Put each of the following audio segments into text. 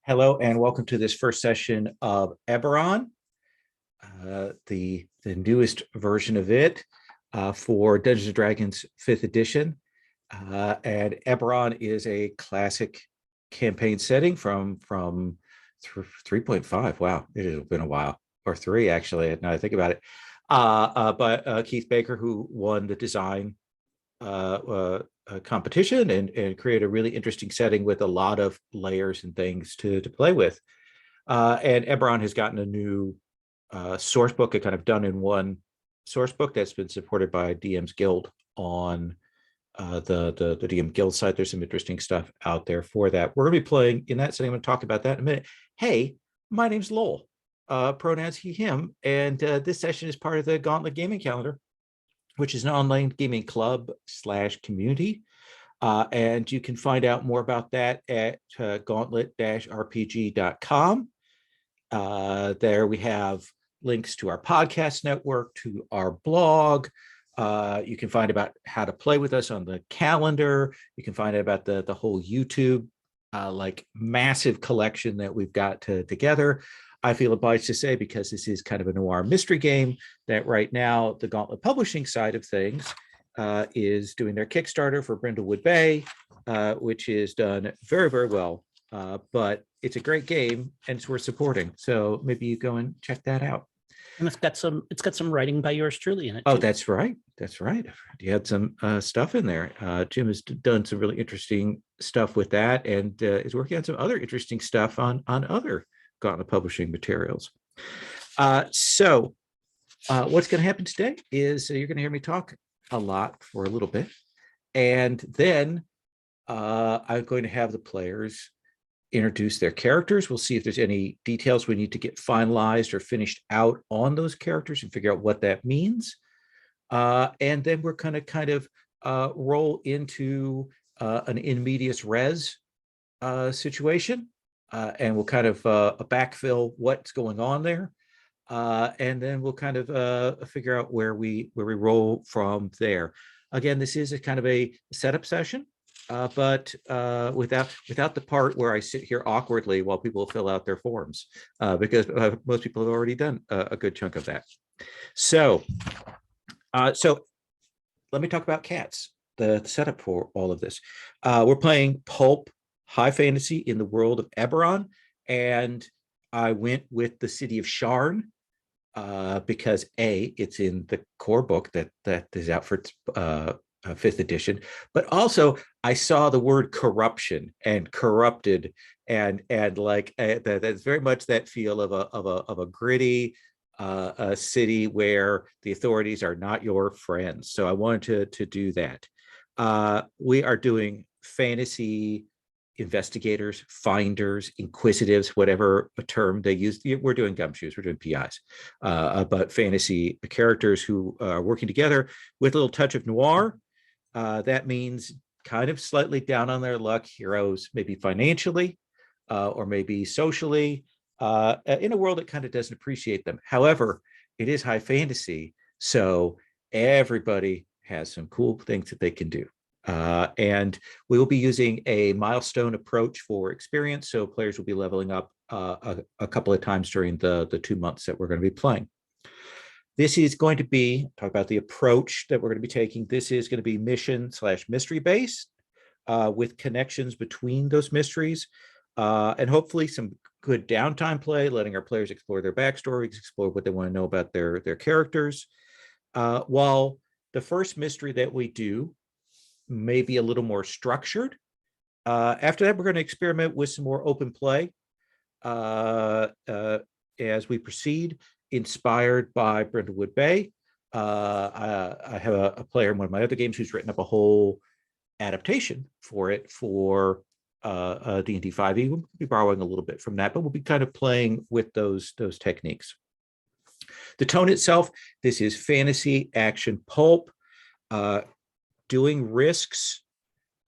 Hello and welcome to this first session of Eberron, the newest version of it for Dungeons & Dragons 5th edition. And Eberron is a classic campaign setting from 3.5. Wow, it has been a while, or 3 actually, now I think about it. But Keith Baker, who won the design competition and create a really interesting setting with a lot of layers and things to play with. And Eberron has gotten a new source book, a kind of done in one source book that's been supported by DM's Guild on the DM Guild site. There's some interesting stuff out there for that. We're going to be playing in that setting. I'm going to talk about that in a minute. Hey, my name's Lowell, pronouns he, him, and this session is part of the Gauntlet Gaming Calendar, which is an online gaming club / community. And you can find out more about that at gauntlet-rpg.com. There we have links to our podcast network, to our blog. You can find about how to play with us on the calendar. You can find out about the whole YouTube like massive collection that we've got together. I feel obliged to say, because this is kind of a noir mystery game, that right now the Gauntlet publishing side of things is doing their Kickstarter for Brindlewood Bay, which is done very, very well. But it's a great game and it's worth supporting. So maybe you go and check that out. And it's got some writing by yours truly in it. Oh, too. that's right. That's right. You had some stuff in there. Jim has done some really interesting stuff with that and is working on some other interesting stuff on other Gauntlet publishing materials. So what's going to happen today is you're going to hear me talk a lot for a little bit, and then I'm going to have the players introduce their characters. We'll see if there's any details we need to get finalized or finished out on those characters and figure out what that means. And then we're going to kind of roll into an in medias res situation. And we'll kind of backfill what's going on there. And then we'll kind of figure out where we roll from there. Again, this is a kind of a setup session, but without the part where I sit here awkwardly while people fill out their forms, because most people have already done a good chunk of that. So let me talk about cats, the setup for all of this. We're playing pulp high fantasy in the world of Eberron, and I went with the city of Sharn because it's in the core book that is out for 5th edition, but also I saw the word corruption and corrupted and like that's very much that feel of a gritty a city where the authorities are not your friends. So I wanted to do that. We are doing fantasy investigators, finders, inquisitves, whatever a term they use. We're doing gumshoes, we're doing PIs, but fantasy characters who are working together with a little touch of noir. That means kind of slightly down on their luck heroes, maybe financially or maybe socially, in a world that kind of doesn't appreciate them. However, it is high fantasy, so everybody has some cool things that they can do. And we will be using a milestone approach for experience. So players will be leveling up a couple of times during the 2 months that we're going to be playing. This is going to be, talk about the approach that we're going to be taking. This is going to be mission / mystery based with connections between those mysteries and hopefully some good downtime play, letting our players explore their backstories, explore what they want to know about their characters. While the first mystery that we do may be a little more structured. After that, we're going to experiment with some more open play as we proceed, inspired by Brindlewood Bay. I have a player in one of my other games who's written up a whole adaptation for it for D&D 5e. We'll be borrowing a little bit from that, but we'll be kind of playing with those techniques. The tone itself, this is fantasy action pulp. Doing risks,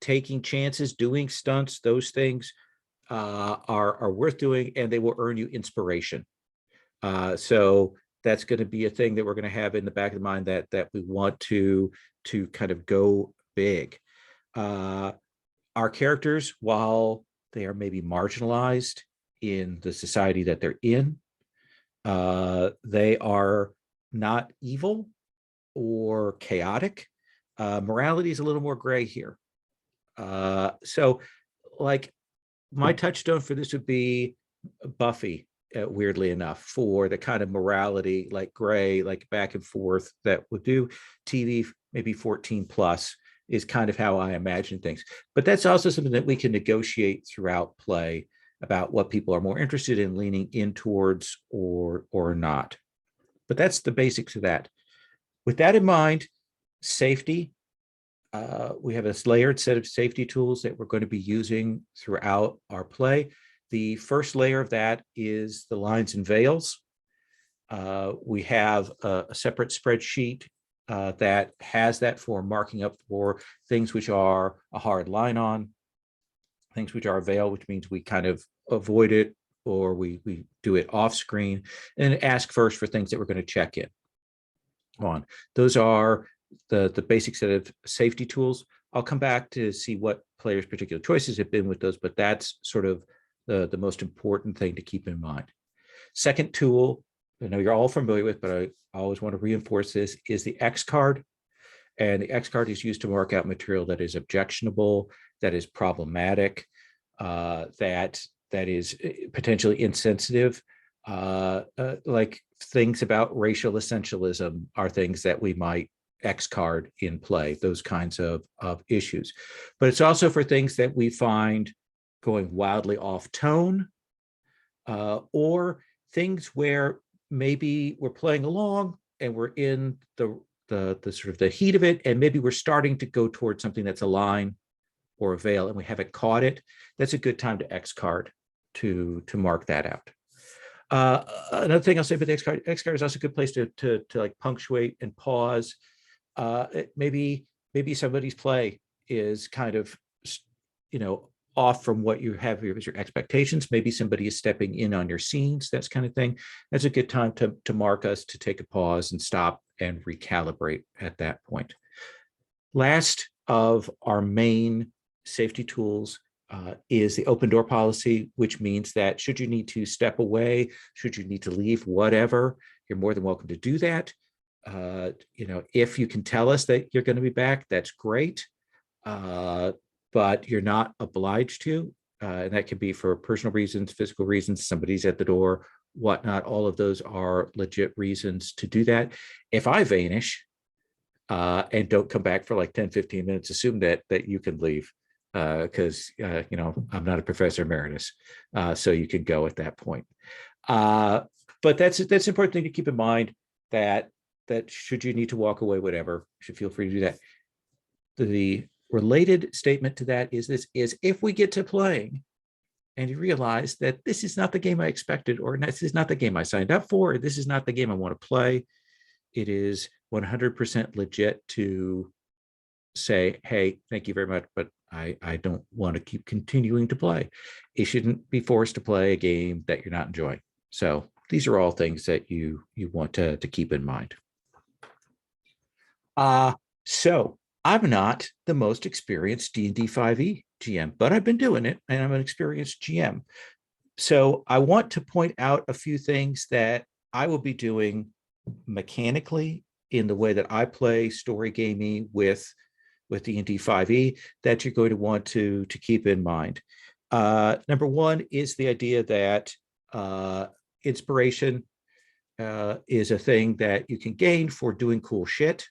taking chances, doing stunts, those things are worth doing, and they will earn you inspiration. So that's going to be a thing that we're going to have in the back of the mind that we want to kind of go big. Our characters, while they are maybe marginalized in the society that they're in. They are not evil or chaotic. Morality is a little more gray here. So like my touchstone for this would be Buffy, weirdly enough, for the kind of morality, like gray, like back and forth that would do. TV, maybe 14 plus is kind of how I imagine things. But that's also something that we can negotiate throughout play about what people are more interested in leaning in towards or not. But that's the basics of that. With that in mind, safety. We have a layered set of safety tools that we're going to be using throughout our play. The first layer of that is the lines and veils. We have a separate spreadsheet that has that for marking up for things which are a hard line on, things which are a veil, which means we kind of avoid it or we do it off screen, and ask first for things that we're going to check in on. Those are the basic set of safety tools. I'll come back to see what players' particular choices have been with those, but that's sort of the most important thing to keep in mind. Second tool, I know you're all familiar with, but I always want to reinforce this, is the X card. And the X card is used to mark out material that is objectionable, that is problematic, that is potentially insensitive. Like things about racial essentialism are things that we might X card in play, those kinds of issues. But it's also for things that we find going wildly off tone, or things where maybe we're playing along and we're in the sort of the heat of it, and maybe we're starting to go towards something that's a line or a veil and we haven't caught it. That's a good time to X card to mark that out. Another thing I'll say about the X card is also a good place to like punctuate and pause. Maybe somebody's play is kind of, off from what you have as your expectations. Maybe somebody is stepping in on your scenes, that kind of thing. That's a good time to mark us, to take a pause and stop and recalibrate at that point. Last of our main safety tools is the open door policy, which means that should you need to step away, should you need to leave, whatever, you're more than welcome to do that. If you can tell us that you're going to be back, that's great. But you're not obliged to. And that can be for personal reasons, physical reasons, somebody's at the door, whatnot. All of those are legit reasons to do that. If I vanish and don't come back for like 10, 15 minutes, assume that you can leave because, I'm not a professor emeritus. So you can go at that point. But that's an important thing to keep in mind, that should you need to walk away, whatever, you should feel free to do that. The related statement to that is if we get to playing and you realize that this is not the game I expected, or this is not the game I signed up for, or this is not the game I want to play, it is 100% legit to say, hey, thank you very much, but I don't want to keep continuing to play. You shouldn't be forced to play a game that you're not enjoying. So these are all things that you want to keep in mind. So I'm not the most experienced D&D 5e GM, but I've been doing it and I'm an experienced GM. So I want to point out a few things that I will be doing mechanically in the way that I play story gaming with D&D 5e that you're going to want to keep in mind. Number one is the idea that inspiration is a thing that you can gain for doing cool shit.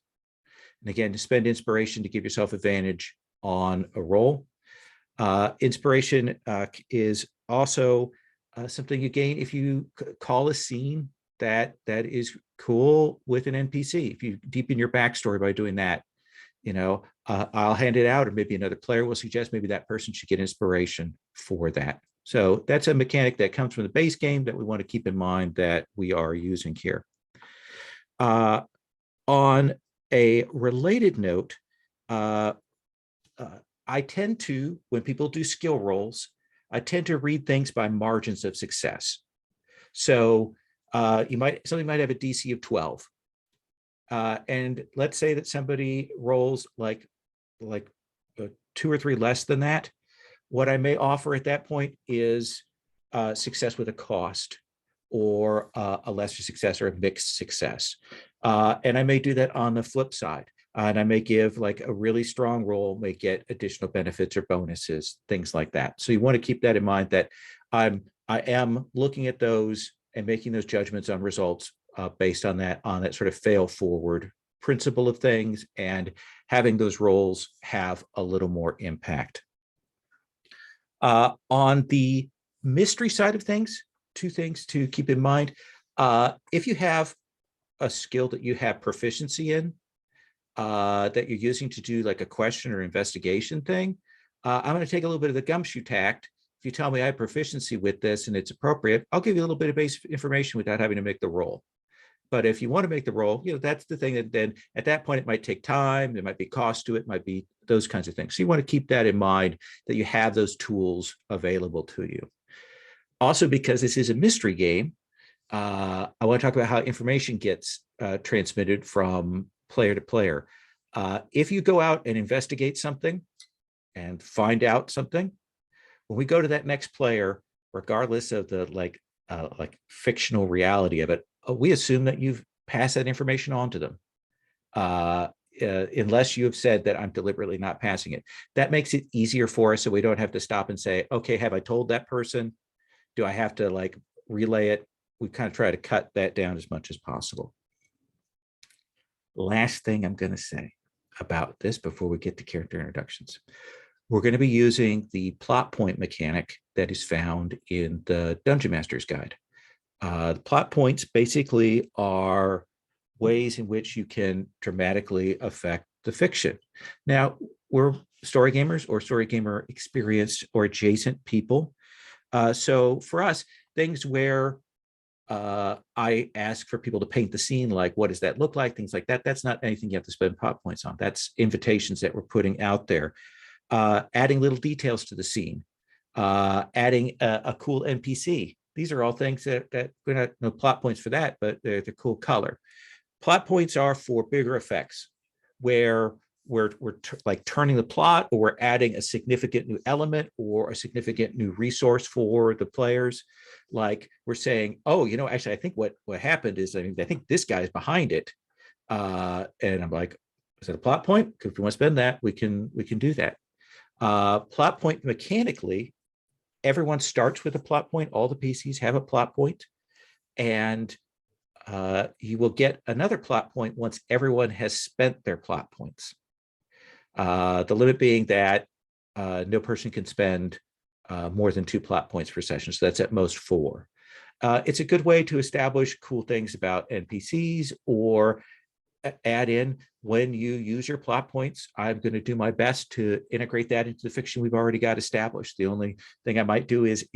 And again, to spend inspiration to give yourself advantage on a roll. Inspiration is also something you gain if you call a scene that is cool with an NPC. If you deepen your backstory by doing that, I'll hand it out, or maybe another player will suggest maybe that person should get inspiration for that. So that's a mechanic that comes from the base game that we want to keep in mind that we are using here. On a related note, I tend to, when people do skill rolls, I tend to read things by margins of success. So somebody might have a DC of 12. And let's say that somebody rolls like 2 or 3 less than that. What I may offer at that point is success with a cost, or a lesser success, or a mixed success. And I may do that on the flip side. And I may give like a really strong roll, may get additional benefits or bonuses, things like that. So you want to keep that in mind, that I am looking at those and making those judgments on results based on that sort of fail forward principle of things, and having those rolls have a little more impact. On the mystery side of things, two things to keep in mind. If you have a skill that you have proficiency in, that you're using to do like a question or investigation thing, I'm going to take a little bit of the gumshoe tact. If you tell me I have proficiency with this and it's appropriate, I'll give you a little bit of basic information without having to make the roll. But if you want to make the roll, that's the thing that then at that point, it might take time. There might be cost to it, might be those kinds of things. So you want to keep that in mind, that you have those tools available to you. Also, because this is a mystery game, I want to talk about how information gets transmitted from player to player. If you go out and investigate something and find out something, when we go to that next player, regardless of the like fictional reality of it, we assume that you've passed that information on to them, unless you have said that I'm deliberately not passing it. That makes it easier for us, so we don't have to stop and say, okay, have I told that person? Do I have to like relay it? We kind of try to cut that down as much as possible. Last thing I'm going to say about this before we get to character introductions. We're going to be using the plot point mechanic that is found in the Dungeon Master's Guide. The plot points basically are ways in which you can dramatically affect the fiction. Now, we're story gamers or story gamer experienced or adjacent people. So for us, things where I ask for people to paint the scene, like what does that look like, things like that, that's not anything you have to spend plot points on. That's invitations that we're putting out there. Adding little details to the scene, adding a cool NPC. These are all things that we're not no plot points for that, but they're the cool color. Plot points are for bigger effects, where we're like turning the plot, or we're adding a significant new element or a significant new resource for the players. Like we're saying, oh, actually, I think what happened is, I think this guy's behind it. And I'm like, is that a plot point? Because if we want to spend that, we can do that. Plot point mechanically, everyone starts with a plot point. All the PCs have a plot point, and you will get another plot point once everyone has spent their plot points. The limit being that no person can spend more than 2 plot points per session. So that's at most 4. It's a good way to establish cool things about NPCs, or add in when you use your plot points. I'm going to do my best to integrate that into the fiction we've already got established. The only thing I might do is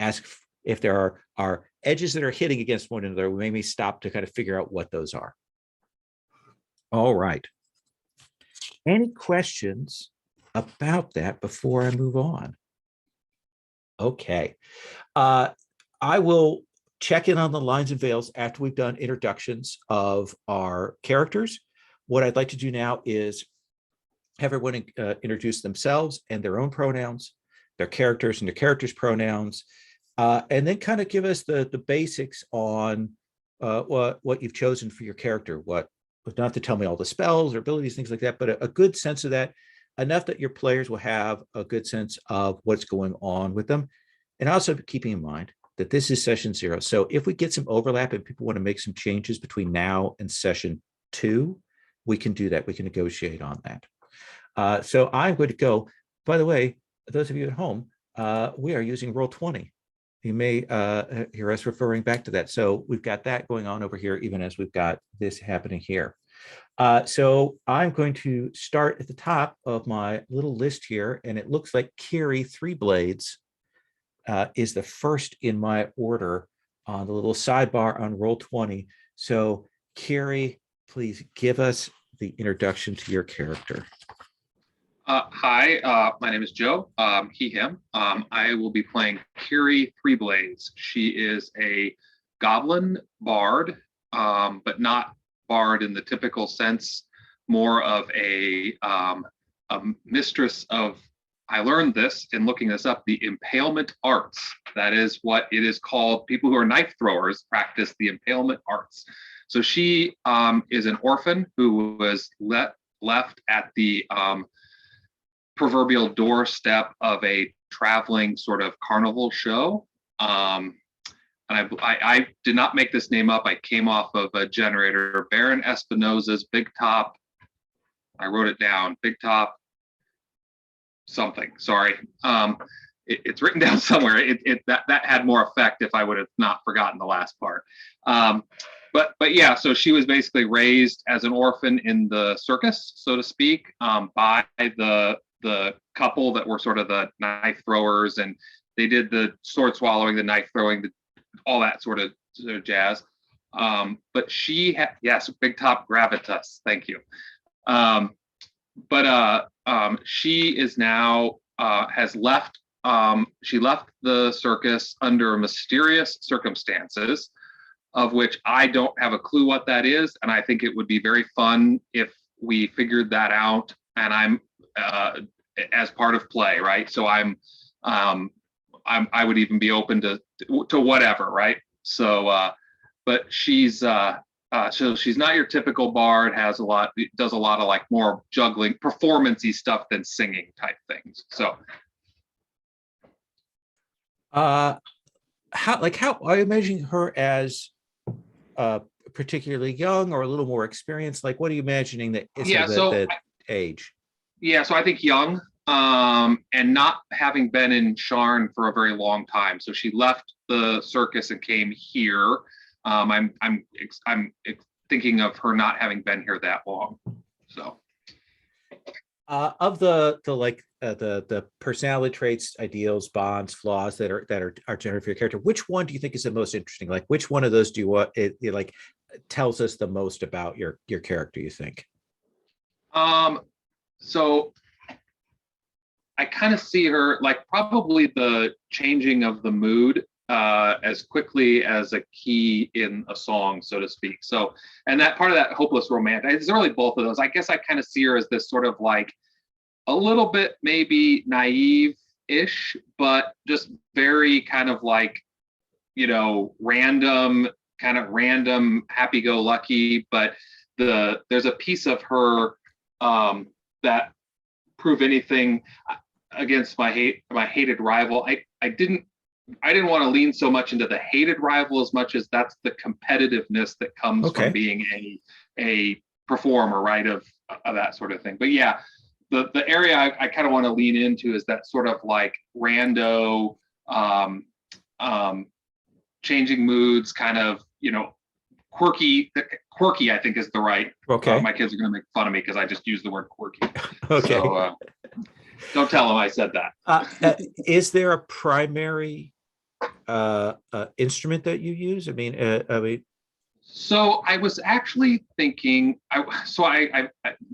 ask if there are edges that are hitting against one another. We may stop to kind of figure out what those are. All right. Any questions about that before I move on? Okay. I will check in on the lines and veils after we've done introductions of our characters. What I'd like to do now is have everyone introduce themselves and their own pronouns, their characters and their characters' pronouns, and then kind of give us the basics on what you've chosen for your character. Not to tell me all the spells or abilities, things like that, but a good sense of that, enough that your players will have a good sense of what's going on with them. And also keeping in mind that this is session 0. So if we get some overlap and people want to make some changes between now and session 2, we can do that. We can negotiate on that. So I'm going to go, by the way, those of you at home, we are using Roll20. You may hear us referring back to that. So we've got that going on over here, even as we've got this happening here. So I'm going to start at the top of my little list here, and it looks like Kiri Three Blades is the first in my order on the little sidebar on Roll20. So Kiri, please give us the introduction to your character. Hi, my name is Joe, he, him. I will be playing Kiri Three Blades. She is a goblin bard, but not bard in the typical sense, more of a mistress of I learned this in looking this up, the impalement arts. That is what it is called. People who are knife throwers practice the impalement arts. So she is an orphan who was left at the proverbial doorstep of a traveling sort of carnival show. And I did not make this name up. I came off of a generator, Baron Espinosa's Big Top. I wrote it down, Big Top something, sorry. It's written down somewhere. That had more effect if I would have not forgotten the last part. But yeah, so she was basically raised as an orphan in the circus, so to speak, by the couple that were sort of the knife throwers, and they did the sword swallowing, the knife throwing, all that sort of jazz. But she had, yes, Big Top Gravitas, thank you. She is now has left. She left the circus under mysterious circumstances, of which I don't have a clue what that is, and I think it would be very fun if we figured that out. And I'm as part of play, right? So I would even be open to whatever, right? So, but she's. So she's not your typical bard, does a lot of like more juggling, performance-y stuff than singing type things. So how are you imagining her as particularly young or a little more experienced? Like, what are you imagining that is the age? Yeah, so I think young, and not having been in Sharn for a very long time. So she left the circus and came here. I'm thinking of her not having been here that long. So, of the personality traits, ideals, bonds, flaws that are generated for your character, which one do you think is the most interesting? Like, which one of those do you want? It like tells us the most about your character, you think? So I kind of see her like probably the changing of the mood as quickly as a key in a song, so to speak. So, and that part of that hopeless romantic, it's really both of those. I guess I kind of see her as this sort of like a little bit maybe naive-ish, but just very kind of like, random, happy-go-lucky. But there's a piece of her that prove anything against my hated rival. I didn't want to lean so much into the hated rival as much as that's the competitiveness that comes from being a performer, right, of that sort of thing. But yeah, the area I kind of want to lean into is that sort of like rando, changing moods, kind of, quirky, I think is the right. Okay. My kids are going to make fun of me because I just used the word quirky. Okay. So don't tell them I said that. Is there a primary instrument that you use? I mean, so I was actually thinking.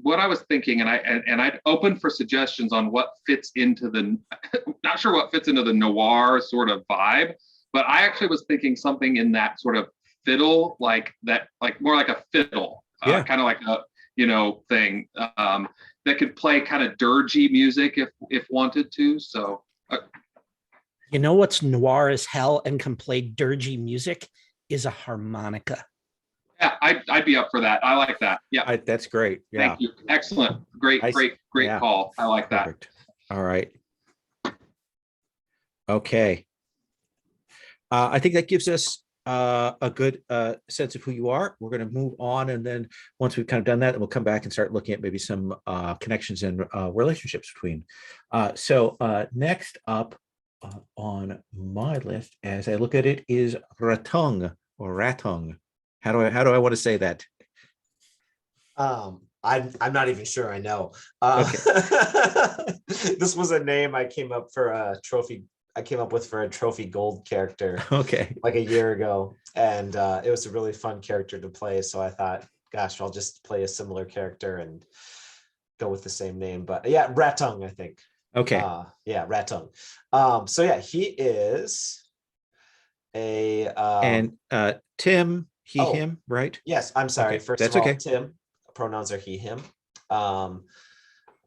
What I was thinking, and I'd open for suggestions on what fits into the. Not sure what fits into the noir sort of vibe, but I actually was thinking something in that sort of fiddle, like that, like more like a fiddle, kind of like a thing that could play kind of dirgy music if wanted to. So. You know what's noir as hell and can play dirgy music is a harmonica. Yeah, I'd be up for that. I like that. Yeah, that's great. Yeah. Thank you. Excellent. Great call. I like that. Perfect. All right. Okay. I think that gives us a good sense of who you are. We're going to move on, and then once we've kind of done that, then we'll come back and start looking at maybe some connections and relationships between. So next up on my list, as I look at it, is Ratung or Ratung. How do I want to say that? I'm not even sure I know. Okay. This was a name I came up with for a trophy gold character. Okay. Like a year ago, and it was a really fun character to play. So I thought, gosh, I'll just play a similar character and go with the same name. But yeah, Ratung, I think. Okay. Yeah, Ratung. So yeah, he is a and Tim, him, right? Yes, I'm sorry. Okay. First That's of all, okay. Tim. Pronouns are he, him.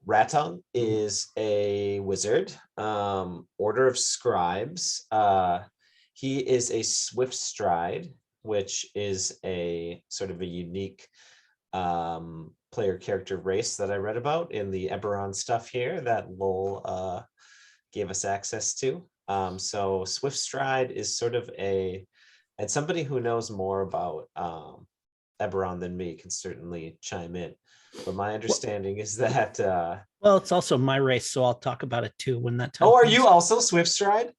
Ratung is a wizard, order of scribes. He is a swift stride, which is a sort of a unique player character race that I read about in the Eberron stuff here that Lowell gave us access to. So swift stride is sort of and somebody who knows more about Eberron than me can certainly chime in. But my understanding is that Well, it's also my race, so I'll talk about it too when that time oh, are comes. you also swift stride?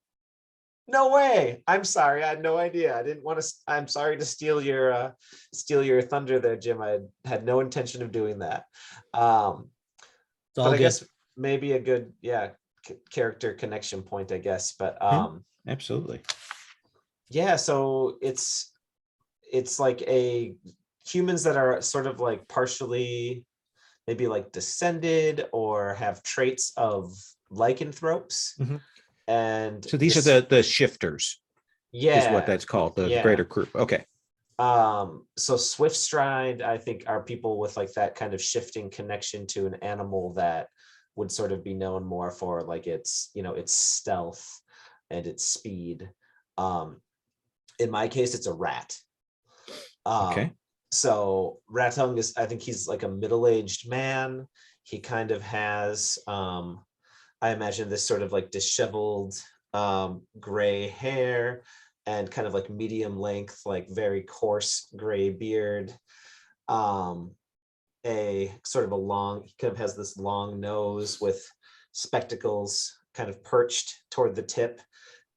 No way. I'm sorry. I had no idea. I didn't want to. I'm sorry to steal your thunder there, Jim. I had no intention of doing that. It's all But I good. guess maybe a good, character connection point, I guess. But Absolutely. yeah, so it's like a humans that are sort of like partially maybe like descended or have traits of lycanthropes. Mhm. And So these this- are the shifters, is what yeah, that's called, the yeah. greater group. Okay. So swift stride, I think, are people with like that kind of shifting connection to an animal that would sort of be known more for like its stealth and its speed. In my case, it's a rat. Okay. So Ratung is, I think he's like a middle-aged man. He kind of has, I imagine this sort of like disheveled gray hair and kind of like medium length, like very coarse gray beard. A sort of a long, he kind of has this long nose with spectacles kind of perched toward the tip.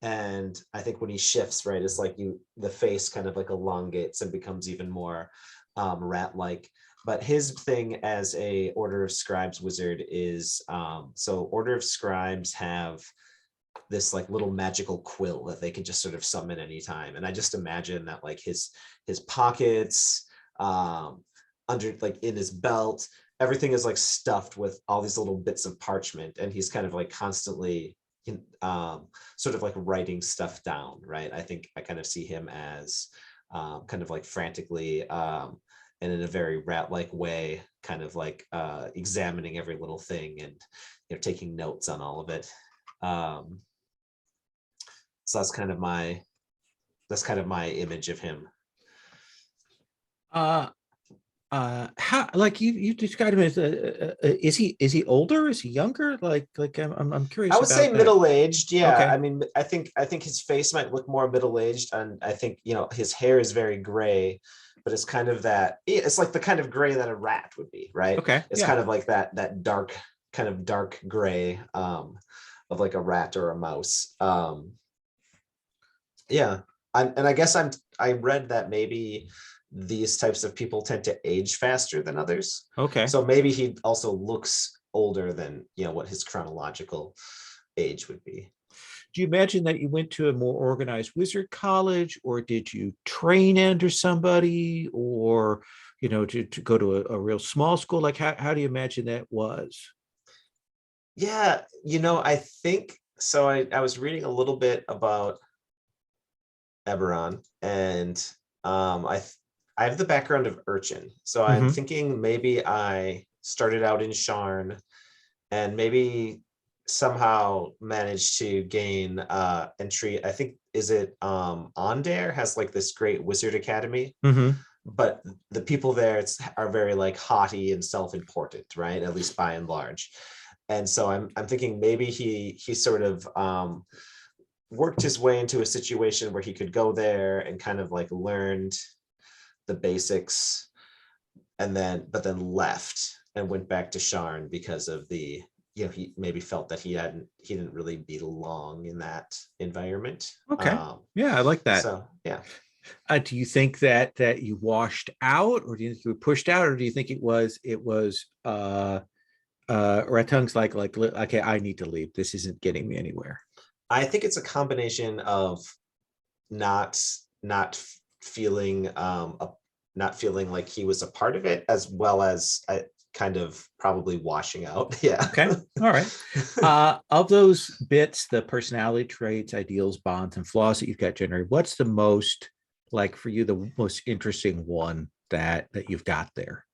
And I think when he shifts, right, it's like the face kind of like elongates and becomes even more rat-like. But his thing as a Order of Scribes wizard is, so Order of Scribes have this like little magical quill that they can just sort of summon anytime. And I just imagine that like his pockets, under like in his belt, everything is like stuffed with all these little bits of parchment, and he's kind of like constantly sort of like writing stuff down, right? I think I kind of see him as kind of like frantically and in a very rat-like way, kind of like examining every little thing and taking notes on all of it. So that's kind of my image of him. How, like you described him as is he older? Is he younger? Like I'm curious. I would say about that. middle-aged. Yeah. Okay. I mean, I think his face might look more middle-aged, and I think, his hair is very gray, but it's kind of it's like the kind of gray that a rat would be, right? Okay. It's kind of like that dark, kind of dark gray of like a rat or a mouse. Yeah. And I guess I read that maybe these types of people tend to age faster than others. Okay. So maybe he also looks older than, what his chronological age would be. Do you imagine that you went to a more organized wizard college, or did you train under somebody, or, to go to a real small school? Like, how do you imagine that was? Yeah. I think so. I was reading a little bit about Eberron, and I have the background of urchin, so I'm Mhm. thinking maybe I started out in Sharn and maybe somehow managed to gain entry. I think, is it Ondare has like this great wizard academy, Mhm. but the people there are very like haughty and self-important, right? At least by and large. And so I'm thinking maybe he sort of worked his way into a situation where he could go there and kind of like learned the basics, and then left and went back to Sharn because of the, he maybe felt that he didn't really belong in that environment. Okay. Yeah, I like that. So yeah. Do you think that you washed out, or do you think you were pushed out, or do you think it was Ratung's like, okay, I need to leave. This isn't getting me anywhere. I think it's a combination of not feeling like he was a part of it, as well as kind of probably washing out. Yeah. Okay. All right. Of those bits, the personality traits, ideals, bonds, and flaws that you've got generated, what's the most, like, for you, the most interesting one that you've got there?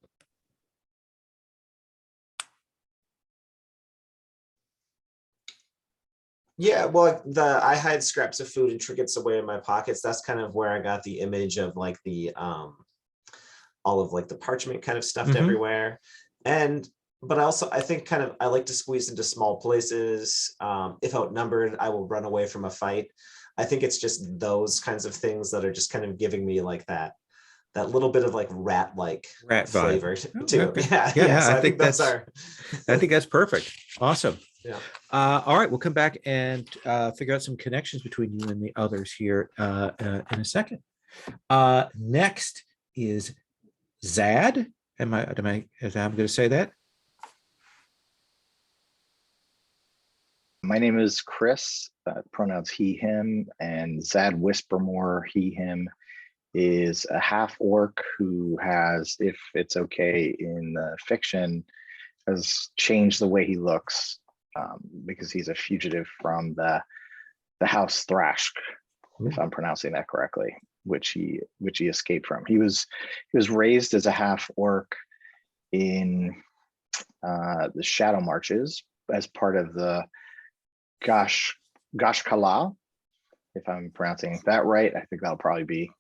Yeah, well, I hide scraps of food and trinkets away in my pockets. That's kind of where I got the image of like the all of like the parchment kind of stuffed Mhm. everywhere. And but also I think kind of I like to squeeze into small places. If outnumbered, I will run away from a fight. I think it's just those kinds of things that are just kind of giving me like that little bit of like rat like Rat vibe. flavor Oh, too. okay. Yeah, Yeah, yeah. yeah. So I I think think those that's are I think that's perfect. Awesome. yeah. All right, we'll come back and figure out some connections between you and the others here in a second. Next is Zad. Am I going to say that? My name is Chris, pronouns he, him, and Zad Whispermore, he, him, is a half orc who has, if it's okay in the fiction, has changed the way he looks because he's a fugitive from the House Thrash, if I'm pronouncing that correctly, which he escaped from. He was raised as a half orc in the Shadow Marches as part of the Gashkala, if I'm pronouncing that right. I think that'll probably be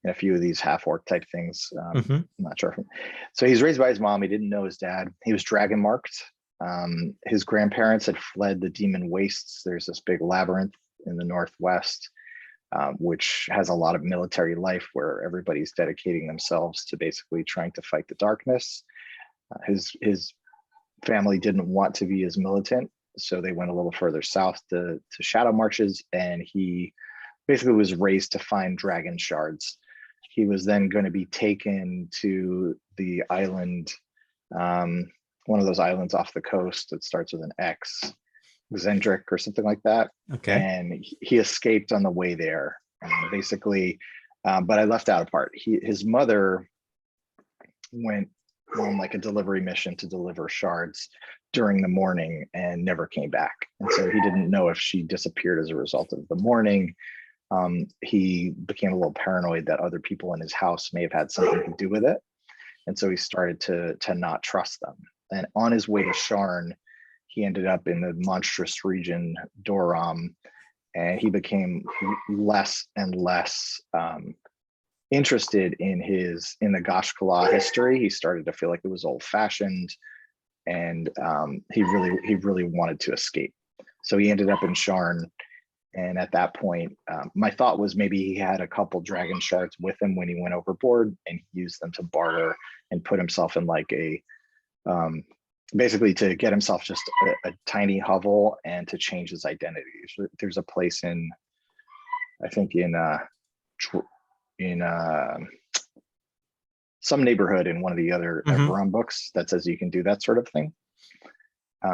in a few of these half orc type things. I'm not sure. So he's raised by his mom. He didn't know his dad. He was dragon marked. His grandparents had fled the demon wastes. There's this big labyrinth in the northwest, which has a lot of military life where everybody's dedicating themselves to basically trying to fight the darkness. His family didn't want to be as militant, so they went a little further south to Shadow Marches, and he basically was raised to find dragon shards. He was then going to be taken to the island, one of those islands off the coast that starts with an X, Xendrick or something like that. Okay. And he escaped on the way there, basically. But I left out a part. His mother went on like a delivery mission to deliver shards during the morning and never came back. And so he didn't know if she disappeared as a result of the morning. He became a little paranoid that other people in his house may have had something to do with it. And so he started to not trust them. And on his way to Sharn, he ended up in the monstrous region, Doram, and he became less and less interested in the Gashkala history. He started to feel like it was old fashioned, and he really wanted to escape. So he ended up in Sharn. And at that point, my thought was maybe he had a couple dragon shards with him when he went overboard, and he used them to barter and put himself in like a, basically to get himself just a tiny hovel and to change his identity. There's a place in, I think in some neighborhood in one of the other Eberron books that says you can do that sort of thing.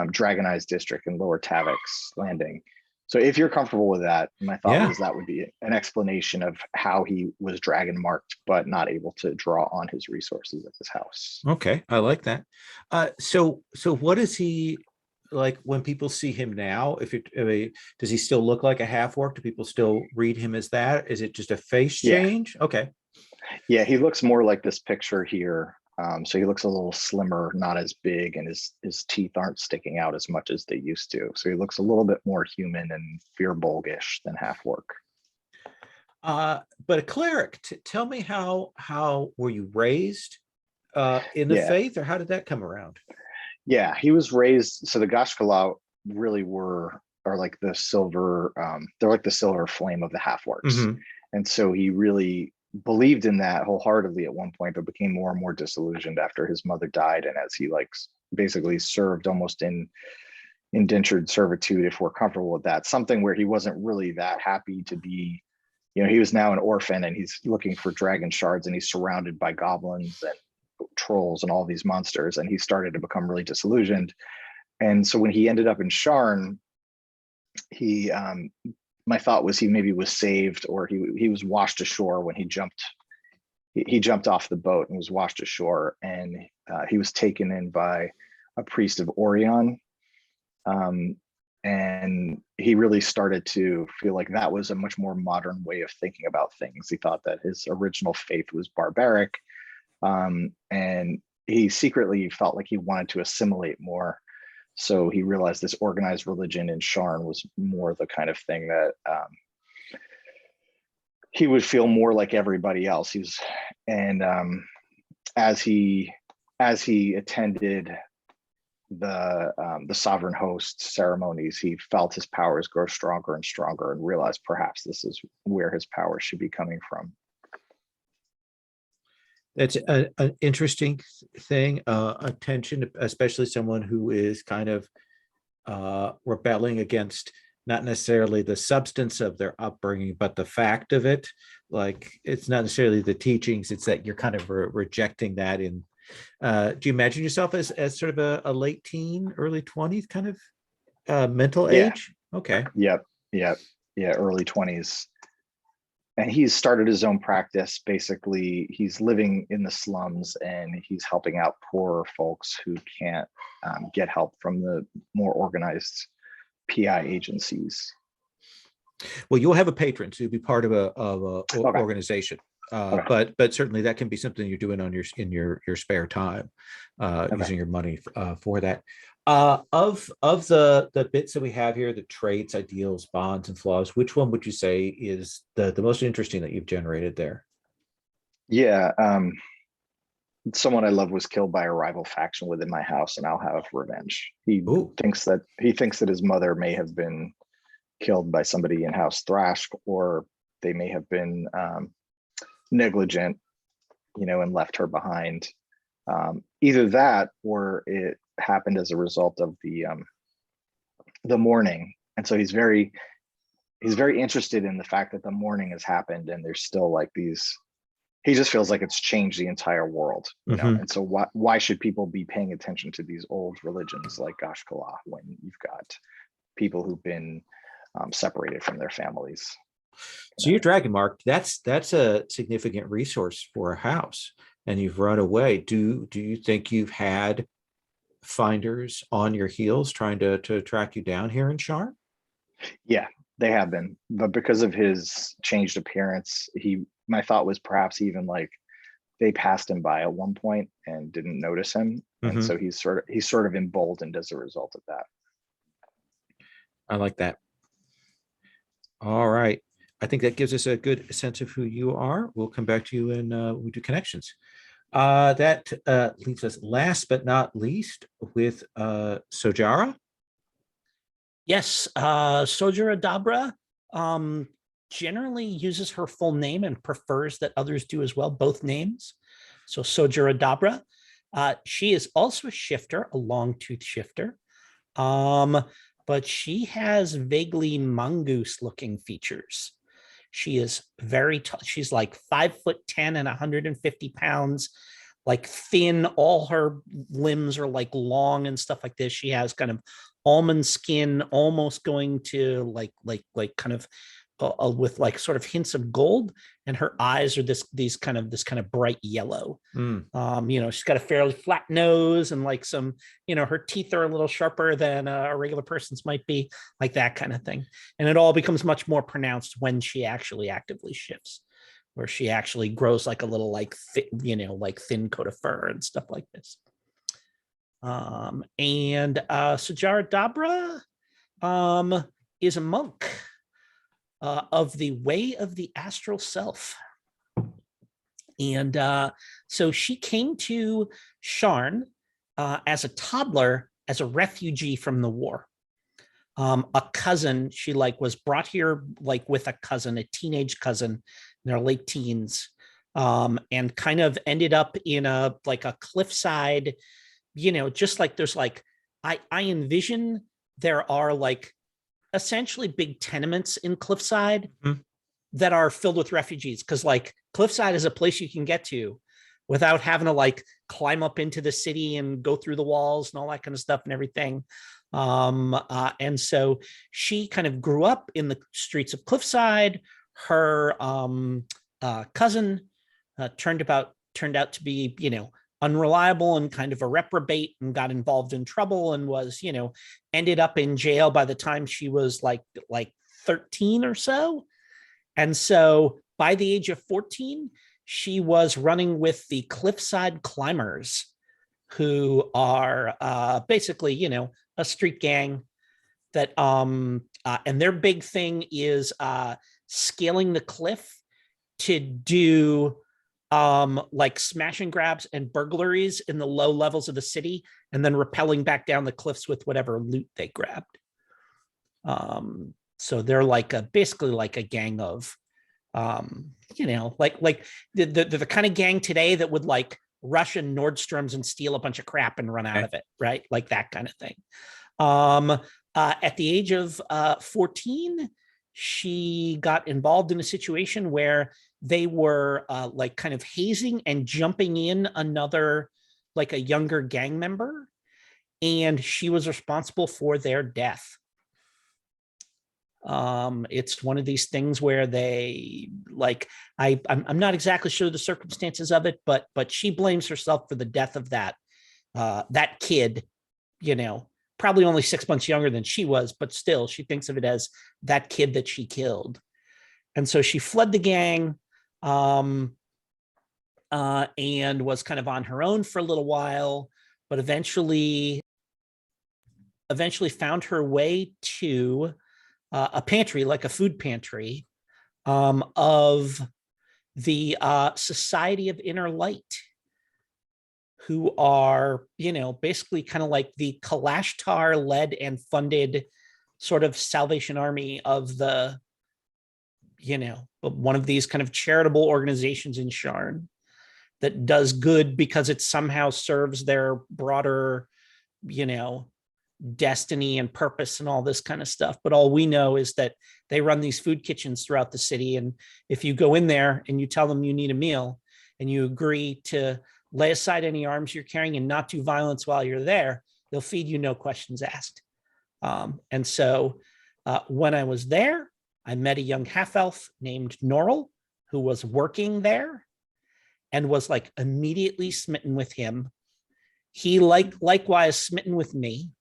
Dragonized District in Lower Tavix Landing. So if you're comfortable with that, my thought was that would be an explanation of how he was dragon marked, but not able to draw on his resources at his house. Okay, I like that. So what is he like when people see him now? Does he still look like a half orc? Do people still read him as that? Is it just a face change? Okay. Yeah, he looks more like this picture here. So he looks a little slimmer, not as big, and his teeth aren't sticking out as much as they used to. So he looks a little bit more human and fear-bolgish than half orc. But a cleric. Tell me how were you raised in the faith, or how did that come around? Yeah, he was raised. So the Gashkala really are like the silver. They're like the silver flame of the half orcs, and so he really believed in that wholeheartedly at one point, but became more and more disillusioned after his mother died, and as he like basically served almost in indentured servitude, if we're comfortable with that, something where he wasn't really that happy to be. You know, he was now an orphan, and he's looking for dragon shards, and he's surrounded by goblins and trolls and all these monsters, and he started to become really disillusioned. And so when he ended up in Sharn, he my thought was he maybe was saved, or he was washed ashore when he jumped off the boat and was washed ashore, and he was taken in by a priest of Orion, and he really started to feel like that was a much more modern way of thinking about things. He thought that his original faith was barbaric, and he secretly felt like he wanted to assimilate more. So he realized this organized religion in Sharn was more the kind of thing that he would feel more like everybody else. And as he attended the sovereign host ceremonies, he felt his powers grow stronger and stronger, and realized perhaps this is where his power should be coming from. That's an interesting thing, attention, especially someone who is kind of rebelling against not necessarily the substance of their upbringing, but the fact of it. Like, it's not necessarily the teachings, it's that you're kind of rejecting that. In do you imagine yourself as sort of a late teen, early 20s kind of mental age? Okay. Yep. Early 20s. And he's started his own practice. Basically, he's living in the slums, and he's helping out poorer folks who can't get help from the more organized PI agencies. Well, you'll have a patron, so you'll be part of a Okay. organization. Okay. But certainly that can be something you're doing on your spare time, using your money for that. Of the bits that we have here, the traits, ideals, bonds, and flaws, which one would you say is the most interesting that you've generated there? Yeah. Someone I love was killed by a rival faction within my house, and I'll have revenge. He thinks that his mother may have been killed by somebody in House Thrash, or they may have been negligent, and left her behind. Either that, or it happened as a result of the mourning. And so he's very interested in the fact that the mourning has happened, and there's still like these. He just feels like it's changed the entire world, And so why should people be paying attention to these old religions like Gashkala when you've got people who've been separated from their families? So your dragon mark, that's a significant resource for a house, and you've run away. Do you think you've had finders on your heels trying to track you down here in Sharn? Yeah, they have been, but because of his changed appearance, my thought was perhaps even like they passed him by at one point and didn't notice him, and so he's sort of emboldened as a result of that. I like that. All right, I think that gives us a good sense of who you are. We'll come back to you and we do connections. That leaves us last but not least with Sojara. Yes, Sojara Dabra generally uses her full name and prefers that others do as well, both names. So Sojara Dabra. She is also a shifter, a long tooth shifter. But she has vaguely mongoose looking features. She is very tall. She's like 5'10" and 150 pounds, like thin. All her limbs are like long and stuff like this. She has kind of almond skin, almost going to like kind of with like sort of hints of gold, and her eyes are this kind of bright yellow. She's got a fairly flat nose, and like some, her teeth are a little sharper than a regular person's might be, like that kind of thing. And it all becomes much more pronounced when she actually actively shifts, where she actually grows like a little like thin coat of fur and stuff like this. And Sojara Dabra is a monk of the Way of the Astral Self. And so she came to Sharn as a toddler, as a refugee from the war. A cousin, she was brought here with a cousin, a teenage cousin in their late teens, and kind of ended up in a cliffside, just like there's I envision there are essentially big tenements in Cliffside that are filled with refugees, because Cliffside is a place you can get to without having to climb up into the city and go through the walls and all that kind of stuff and everything. And so she kind of grew up in the streets of Cliffside. Her cousin turned out to be, unreliable and kind of a reprobate, and got involved in trouble and was, ended up in jail by the time she was like 13 or so. And so by the age of 14, she was running with the Cliffside Climbers, who are basically, you know, a street gang that and their big thing is scaling the cliff to do like smash and grabs and burglaries in the low levels of the city, and then rappelling back down the cliffs with whatever loot they grabbed. So they're like basically like a gang of you know, like the kind of gang today that would like rush in Nordstrom's and steal a bunch of crap and run out of it, right? Like that kind of thing. At the age of 14, she got involved in a situation where they were like kind of hazing and jumping in another, like a younger gang member, and she was responsible for their death. It's one of these things where they like, I'm not exactly sure the circumstances of it, but she blames herself for the death of that kid, you know, probably only 6 months younger than she was, but still she thinks of it as that kid that she killed. And so she fled the gang and was kind of on her own for a little while, but eventually found her way to a pantry, like a food pantry, of the Society of Inner Light, who are, you know, basically kind of like the Kalashtar led and funded sort of Salvation Army of the, you know, one of these kind of charitable organizations in Sharn that does good because it somehow serves their broader, you know, destiny and purpose and all this kind of stuff. But all we know is that they run these food kitchens throughout the city. And if you go in there and you tell them you need a meal and you agree to lay aside any arms you're carrying and not do violence while you're there, they'll feed you, no questions asked. And so when I was there, I met a young half-elf named Norrell who was working there and was like immediately smitten with him. He likewise smitten with me.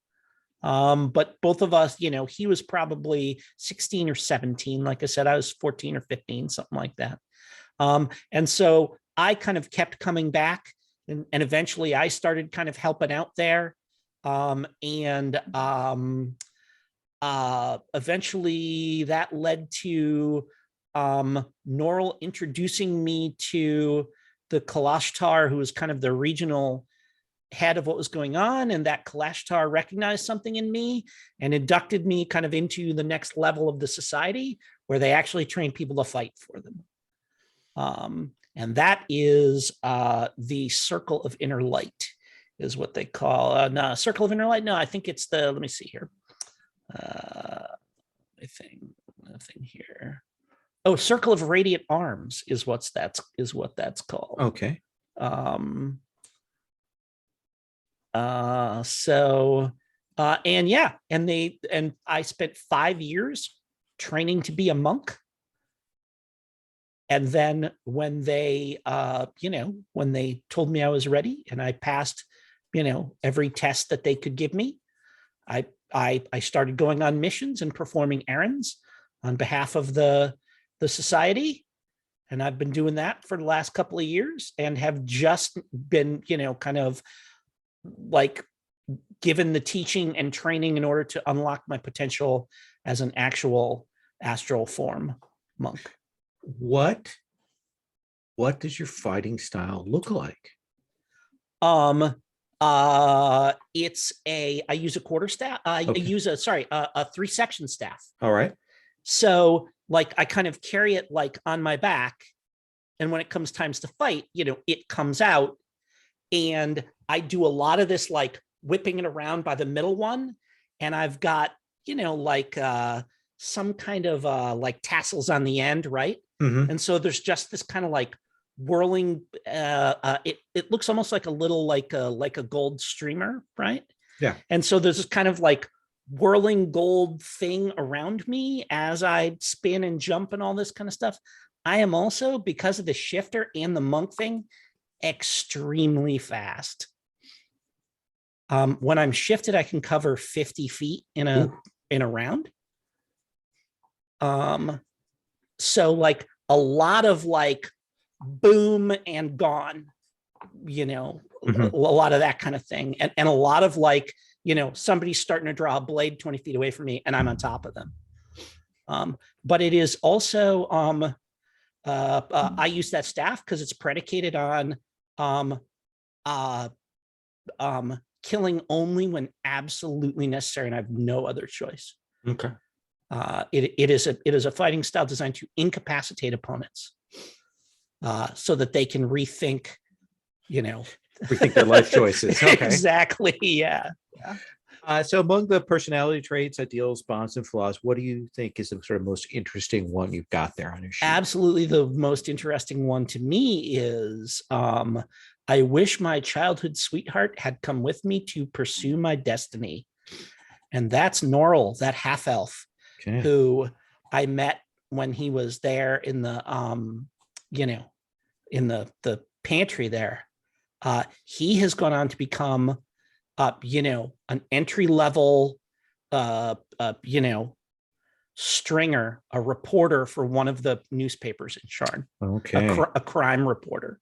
But both of us, you know, he was probably 16 or 17. Like I said, I was 14 or 15, something like that. And so I kind of kept coming back, and eventually I started kind of helping out there. Eventually that led to Norrell introducing me to the Kalashtar, who was kind of the regional head of what was going on, and that Kalashtar recognized something in me and inducted me kind of into the next level of the society, where they actually train people to fight for them. And that is the Circle of Inner Light is what they call no, Circle of Inner Light. No, I think it's the, let me see here. I think nothing here. Oh, Circle of Radiant Arms is what that's called. Okay. And yeah, and I spent 5 years training to be a monk. And then when they, you know, when they told me I was ready and I passed, you know, every test that they could give me, I started going on missions and performing errands on behalf of the society. And I've been doing that for the last couple of years and have just been, you know, kind of like given the teaching and training in order to unlock my potential as an actual astral form monk. What does your fighting style look like? It's I use a quarterstaff. I Okay. use a 3-section staff. All right. So like I kind of carry it like on my back, and when it comes times to fight, you know, it comes out, and I do a lot of this like whipping it around by the middle one, and I've got, you know, like some kind of like tassels on the end, right? Mm-hmm. And so there's just this kind of like whirling, it looks almost like a little like a gold streamer, right? Yeah. And so there's this kind of like whirling gold thing around me as I spin and jump and all this kind of stuff. I am also, because of the shifter and the monk thing, extremely fast. When I'm shifted, I can cover 50 feet in a round. So like a lot of like boom and gone, you know, Mhm. a lot of that kind of thing. And a lot of like, somebody's starting to draw a blade 20 feet away from me and I'm on top of them. But it is also, I use that staff because it's predicated on killing only when absolutely necessary and I have no other choice. Okay. It is a fighting style designed to incapacitate opponents so that they can rethink, Rethink their life choices. Okay. Exactly. Yeah. So among the personality traits, ideals, bonds, and flaws, what do you think is the sort of most interesting one you've got there on your sheet? Absolutely. The most interesting one to me is I wish my childhood sweetheart had come with me to pursue my destiny. And that's Norrell, that half elf who I met when he was there in the, in the pantry there. He has gone on to become, an entry level, stringer, a reporter for one of the newspapers in Sharn. Okay. A crime reporter,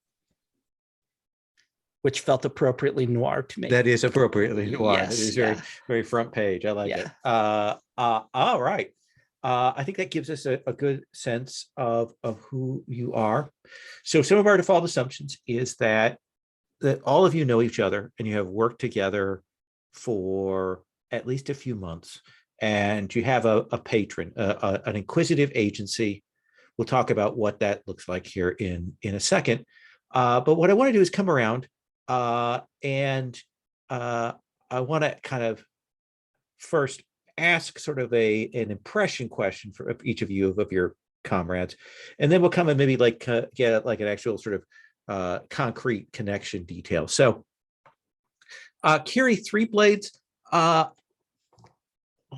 which felt appropriately noir to me. That is appropriately noir. Yes, That is very, very front page. I like it. All right. I think that gives us a good sense of who you are. So some of our default assumptions is that all of you know each other and you have worked together for at least a few months, and you have a patron, an inquisitive agency. We'll talk about what that looks like here in a second. But what I want to do is come around and I want to kind of first ask sort of an impression question for each of you of your comrades, and then we'll come and maybe like get like an actual sort of concrete connection detail. So Kiri Three Blades,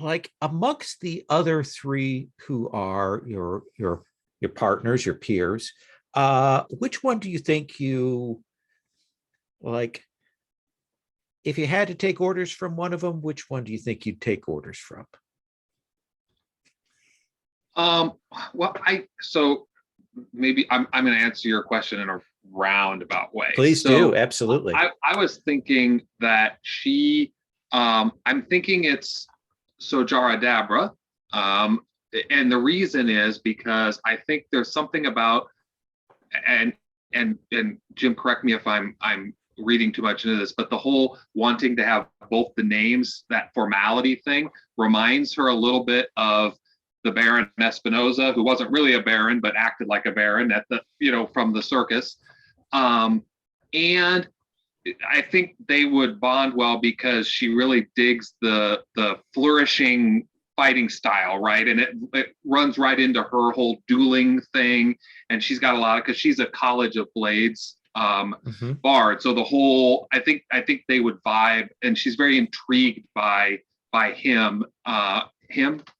like amongst the other three who are your partners, your peers, which one do you think you like? If you had to take orders from one of them, which one do you think you'd take orders from? Well, so maybe I'm going to answer your question in a roundabout way. Please do. Absolutely. I was thinking that I'm thinking it's Sojara Dabra. And the reason is because I think there's something about, and Jim, correct me if I'm reading too much into this, but the whole wanting to have both the names, that formality thing, reminds her a little bit of the Baron Espinoza, who wasn't really a Baron, but acted like a Baron at the, from the circus. And I think they would bond well because she really digs the flourishing fighting style, right? And it runs right into her whole dueling thing. And she's got a lot of, because she's a College of Blades bard. So the whole, I think they would vibe, and she's very intrigued by him.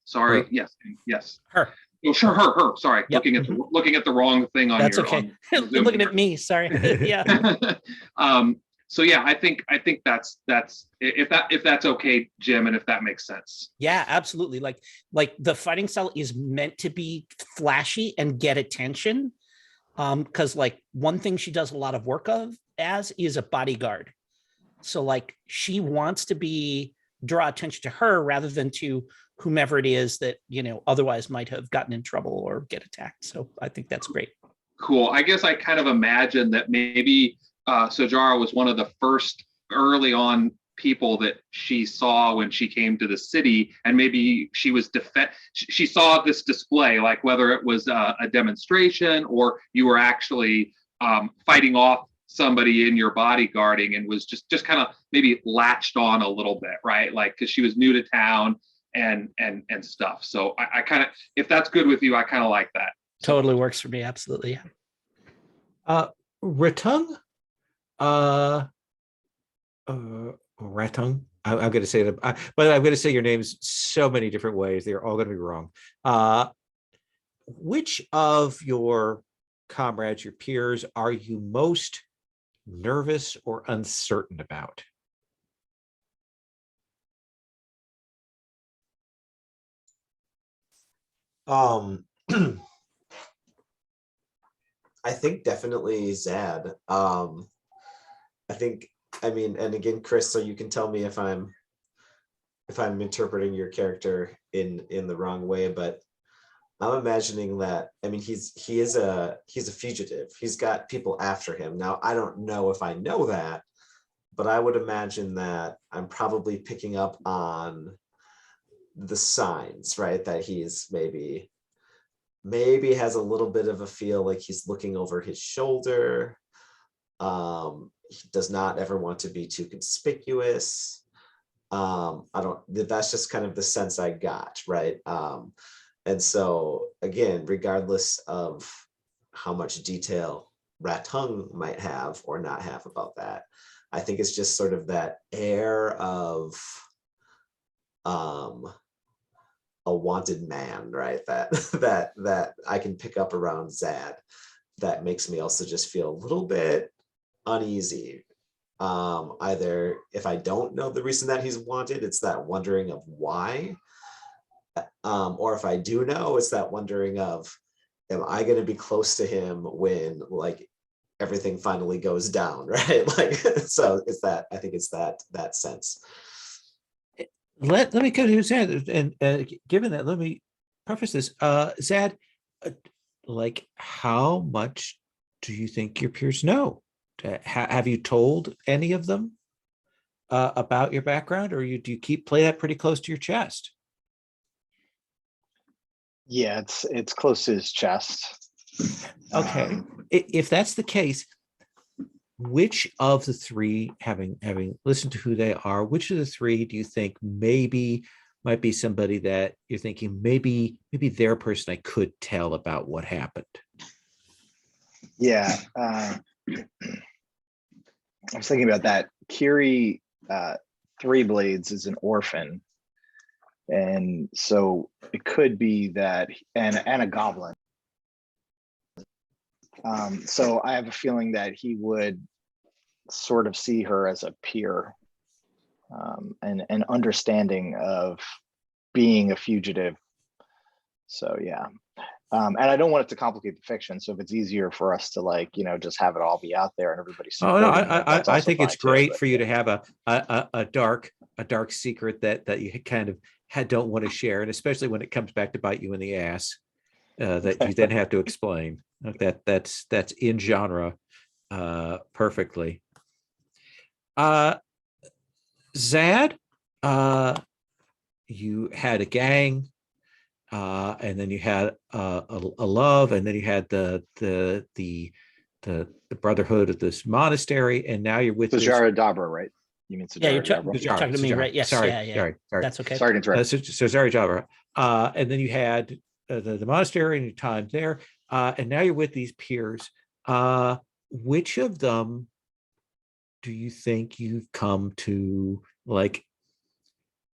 Sorry. Her. Yes. Her. Oh, sure. Her. Sorry. Yep. Looking at the wrong thing on That's your, okay. on Looking at me. Sorry. Yeah. So yeah, I think that's if that's okay, Jim, and if that makes sense. Yeah, absolutely. Like the fighting style is meant to be flashy and get attention. Because like one thing she does a lot of work of as is a bodyguard. So like she wants to draw attention to her rather than to whomever it is that, otherwise might have gotten in trouble or get attacked. So I think that's great. Cool. I guess I kind of imagine that maybe Sojara was one of the first early on people that she saw when she came to the city, and maybe she was she saw this display, like whether it was a demonstration or you were actually fighting off somebody in your bodyguarding, and was just kind of maybe latched on a little bit, right? Like, because she was new to town and stuff. So I kind of, if that's good with you, I kind of like that. Totally works for me. Absolutely. Ratung, Ratung. I'm going to say it, but I'm going to say your names so many different ways. They're all going to be wrong. Which of your comrades, your peers, are you most nervous or uncertain about? I think definitely Zad. I think I mean, and again, Chris, so you can tell me if I'm interpreting your character in the wrong way, but I'm imagining that, I mean, he is a fugitive. He's got people after him. Now, I don't know if I know that, but I would imagine that I'm probably picking up on the signs, right? That he's maybe has a little bit of a feel like he's looking over his shoulder. He does not ever want to be too conspicuous. That's just kind of the sense I got, right? And so again, regardless of how much detail Ratung might have or not have about that, I think it's just sort of that air of a wanted man, right? That I can pick up around Zad. That makes me also just feel a little bit uneasy. Either if I don't know the reason that he's wanted, it's that wondering of why. Or if I do know, it's that wondering of, am I going to be close to him when like everything finally goes down, right? Like, so it's that, I think it's that sense. Let me go to Zad, and given that, let me preface this. Zad, like, how much do you think your peers know? Have you told any of them about your background, or do you play that pretty close to your chest? Yeah, it's close to his chest. Okay, if that's the case, which of the three, having listened to who they are, which of the three do you think maybe might be somebody that you're thinking maybe they're a person I could tell about what happened? Yeah, I was thinking about that. Kiri Three Blades is an orphan, and so it could be that, and a goblin. So I have a feeling that he would sort of see her as a peer, and an understanding of being a fugitive. So yeah. And I don't want it to complicate the fiction. So if it's easier for us to, like, you know, just have it all be out there and everybody supporting Oh no, it, that's I also think it's fine too, great but for you to yeah. have a dark secret that you kind of don't want to share, and especially when it comes back to bite you in the ass, that you then have to explain. That's in genre perfectly. Zad, you had a gang, and then you had a love, and then you had the brotherhood of this monastery, and now you're with So this. Dabra, right? You mean Yeah, you're Dabra? talking to me, right? Yes. Sorry, Yeah. sorry. That's okay. Sorry to interrupt. So Zari, and then you had the monastery and your time there, and now you're with these peers. Which of them do you think you've come to like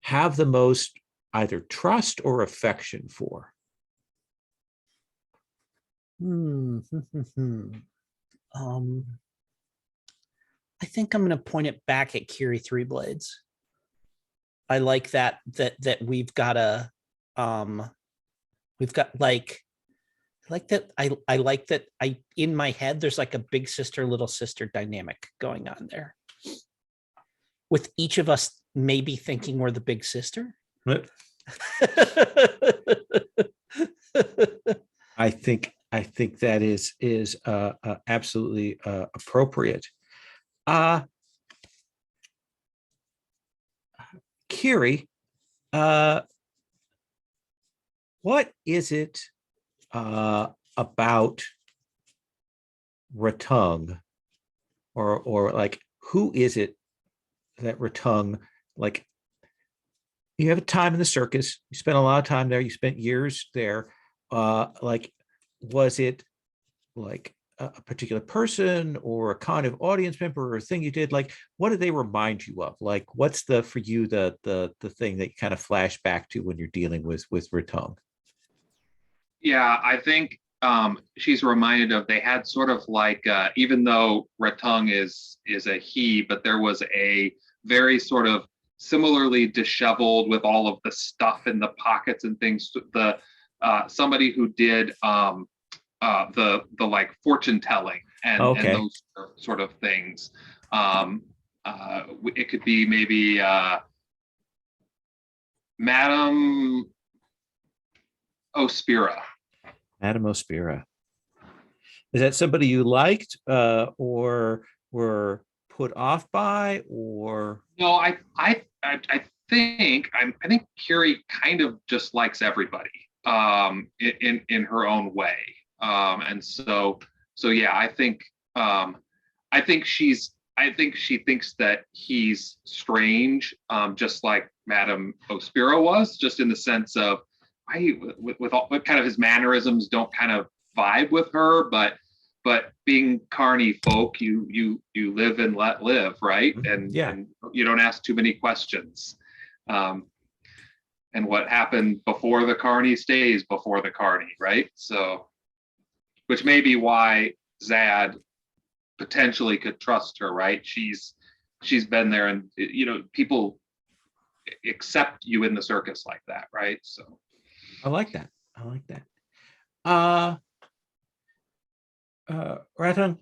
have the most either trust or affection for? I think I'm going to point it back at Kiri Three Blades. I like that we've got like, I like that. I like that. In my head, there's like a big sister, little sister dynamic going on there, with each of us maybe thinking we're the big sister. What? I think that is absolutely appropriate. Kiri, what is it about Ratung, or like, who is it that Ratung, like, you have a time in the circus, you spent a lot of time there, you spent years there, like, was it like a particular person or a kind of audience member or a thing you did? Like, what do they remind you of? Like, what's for you the thing that you kind of flash back to when you're dealing with Ratung? Yeah, I think she's reminded of, they had sort of like, even though Ratung is a he, but there was a very sort of similarly disheveled with all of the stuff in the pockets and things. The somebody who did the like fortune telling and those sort of things. It could be maybe Madam Ospira. Madame Ospira. Is that somebody you liked or were put off by, or? No, I think Curie kind of just likes everybody in her own way. And so yeah, I think she thinks that he's strange, just like Madame Ospira was, just in the sense of with all kind of his mannerisms don't kind of vibe with her, but being Carney folk, you live and let live, right? And you don't ask too many questions. And what happened before the Carney stays before the Carney, right? So, which may be why Zad potentially could trust her, right? She's been there, and people accept you in the circus like that, right? So I like that. Raton,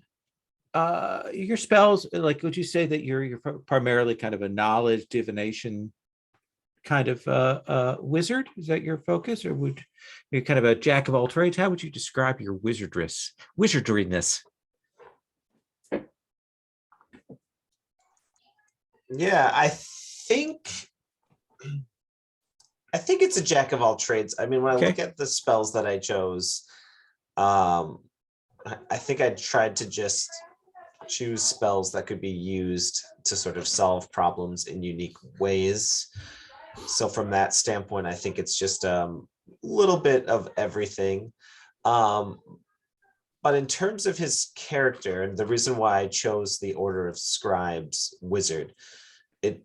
your spells, like, would you say that you're primarily kind of a knowledge divination kind of wizard? Is that your focus, or would you're kind of a jack of all trades? How would you describe your wizardriness? Yeah, I think it's a jack of all trades. I mean, when I look at the spells that I chose, I think I tried to just choose spells that could be used to sort of solve problems in unique ways. So from that standpoint, I think it's just a little bit of everything. But in terms of his character, and the reason why I chose the Order of Scribes wizard, it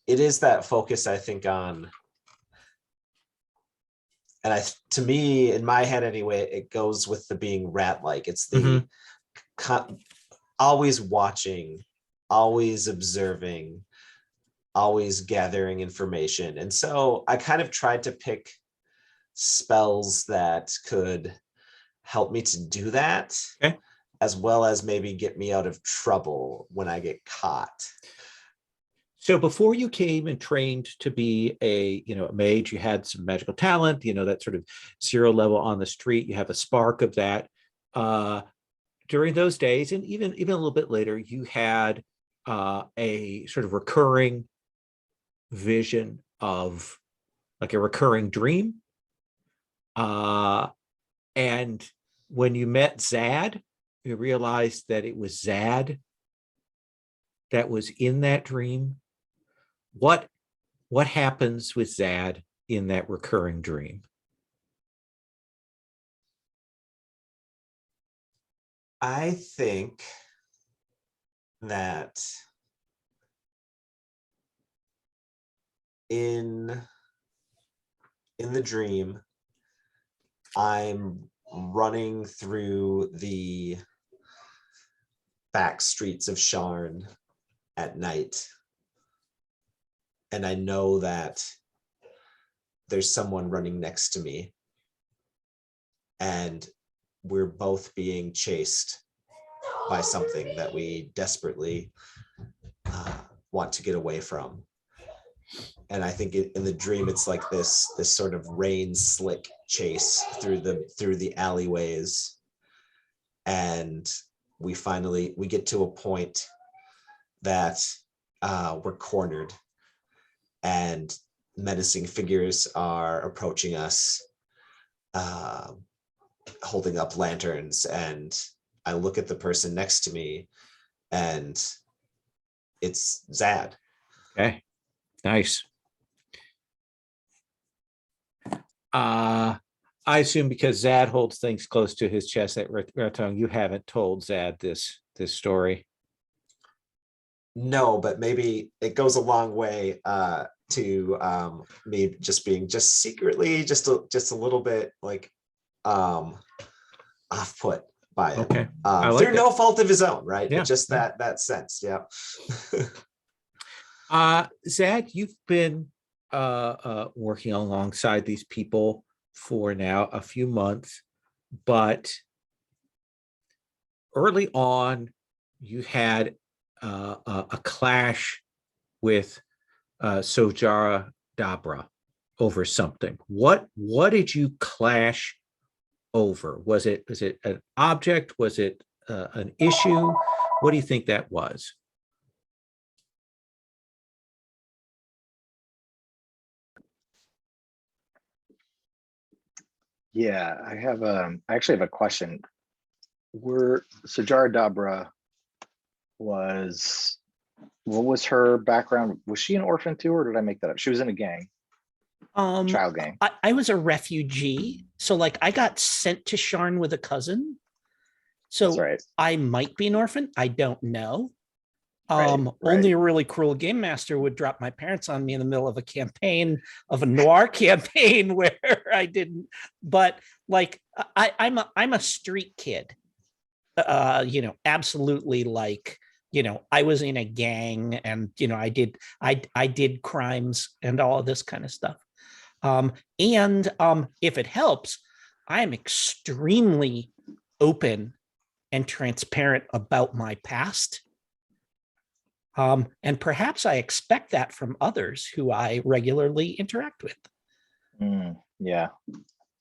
is that focus, I think, on, and to me, in my head anyway, it goes with the being rat-like. It's the always watching, always observing, always gathering information. And so I kind of tried to pick spells that could help me to do that, as well as maybe get me out of trouble when I get caught. So before you came and trained to be a mage, you had some magical talent, that sort of 0 level on the street. You have a spark of that. During those days, and even a little bit later, you had a sort of recurring vision of, like, a recurring dream. And when you met Zad, you realized that it was Zad that was in that dream. What happens with Zad in that recurring dream? I think that in the dream, I'm running through the back streets of Sharn at night, and I know that there's someone running next to me, and we're both being chased by something that we desperately want to get away from. And I think in the dream, it's like this sort of rain slick chase through the alleyways, and we get to a point that we're cornered, and menacing figures are approaching us, holding up lanterns, and I look at the person next to me, and it's Zad. Okay, nice. I assume because Zad holds things close to his chest at Raton, you haven't told Zad this story. No, but maybe it goes a long way to me just being secretly just a little bit like off put by it. Okay. Through no fault of his own, right? Yeah. But just that sense. Yeah. Zad, you've been working alongside these people for now a few months, but early on you had a clash with Sojara Dabra over something. What did you clash over? Was it an object? Was it an issue? What do you think that was? Yeah, I actually have a question. Sajara Dabra what was her background? Was she an orphan too, or did I make that up? She was in a gang, child gang. I was a refugee, so like I got sent to Sharn with a cousin. So That's right. I might be an orphan. I don't know. Right. Only a really cruel game master would drop my parents on me in the middle of a campaign, of a noir campaign where I didn't. But like I'm a street kid. Absolutely, like, I was in a gang, and I did crimes and all of this kind of stuff. And if it helps, I am extremely open and transparent about my past. And perhaps I expect that from others who I regularly interact with. Yeah,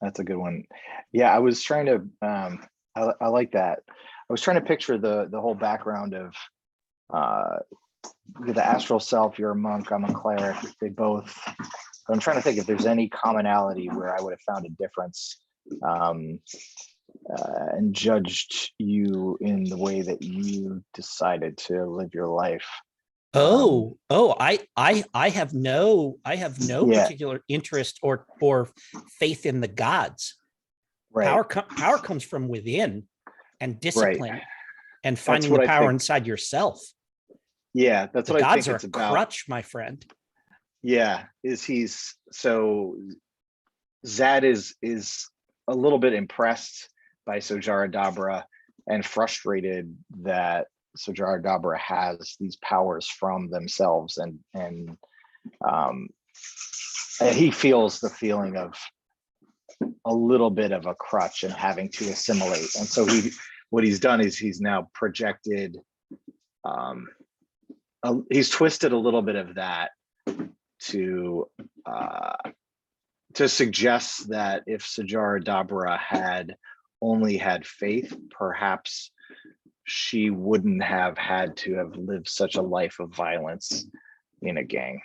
that's a good one. Yeah, I was trying to, I like that. I was trying to picture the whole background of the astral self. You're a monk, I'm a cleric. I'm trying to think if there's any commonality where I would have found a difference and judged you in the way that you decided to live your life. I have no particular interest or faith in the gods. Right. Power comes from within, and discipline, and finding what the I power think. inside yourself. Yeah, that's The what I gods think are it's a about. crutch, my friend. Yeah, Zad is a little bit impressed by Sojara Dabra and frustrated that Sojara Dabra has these powers from themselves, and he feels the feeling of a little bit of a crutch and having to assimilate. And so what he's done is he's now projected, he's twisted a little bit of that to suggest that if Sajara Dabra had only had faith, perhaps she wouldn't have had to have lived such a life of violence in a gang.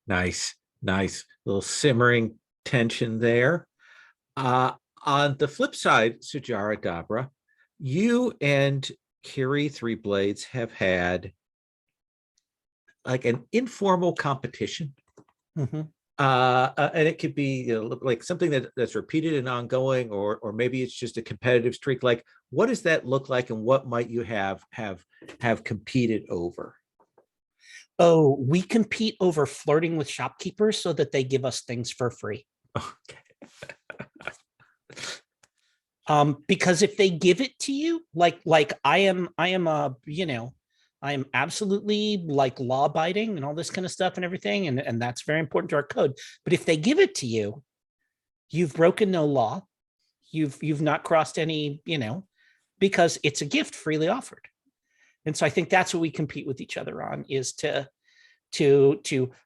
Nice little simmering tension there. On the flip side, Sujara Dabra, you and Kiri Three Blades have had like an informal competition. Mm-hmm. And it could be like something that's repeated and ongoing, or maybe it's just a competitive streak. Like, what does that look like, and what might you have competed over? Oh, we compete over flirting with shopkeepers so that they give us things for free. Okay. Because if they give it to you, like I am absolutely like law abiding and all this kind of stuff and everything, and that's very important to our code. But if they give it to you, you've broken no law. You've not crossed any, because it's a gift freely offered. And so I think that's what we compete with each other on, is to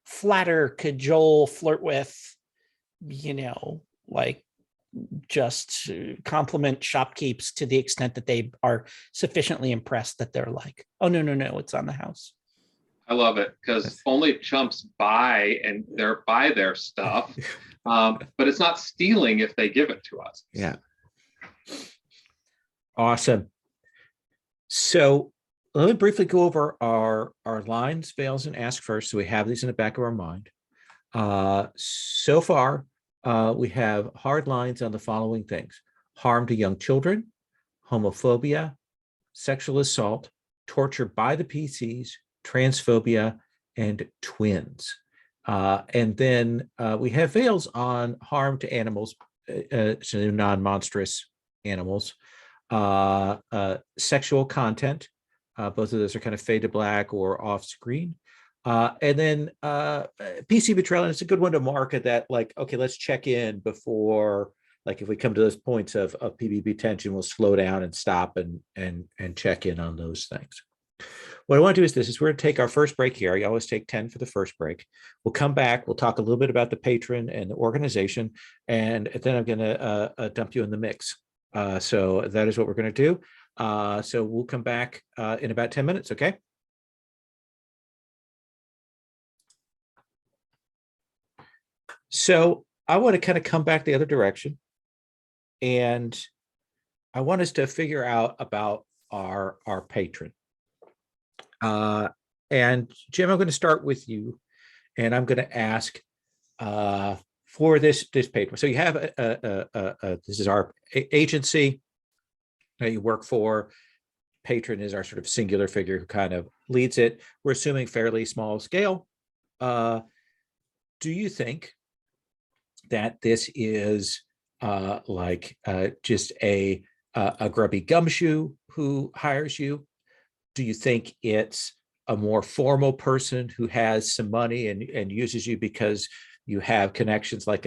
flatter, cajole, flirt with, like just compliment shopkeepers to the extent that they are sufficiently impressed that they're like, oh, no, it's on the house. I love it, because only chumps buy their stuff, but it's not stealing if they give it to us. Yeah. Awesome. So let me briefly go over our lines, fails, and ask first, so we have these in the back of our mind. So far, we have hard lines on the following things: harm to young children, homophobia, sexual assault, torture by the PCs, transphobia, and twins. And then we have fails on harm to animals, so non-monstrous animals, sexual content. Both of those are kind of fade to black or off screen. And then PC betrayal, and it's a good one to mark at that, like, okay, let's check in before like if we come to those points of PvP tension, we'll slow down and stop and check in on those things. What I want to do is this: is we're going to take our first break here. I always take 10 for the first break. We'll come back. We'll talk a little bit about the patron and the organization, and then I'm going to dump you in the mix. So that is what we're going to do. So we'll come back in about 10 minutes. Okay. So I want to kind of come back the other direction, and I want us to figure out about our patron. And Jim, I'm going to start with you, and I'm going to ask for this patron. So you have this is our agency that you work for. Patron is our sort of singular figure who kind of leads it. We're assuming fairly small scale. Do you think that this is just a grubby gumshoe who hires you? Do you think it's a more formal person who has some money and uses you because you have connections, like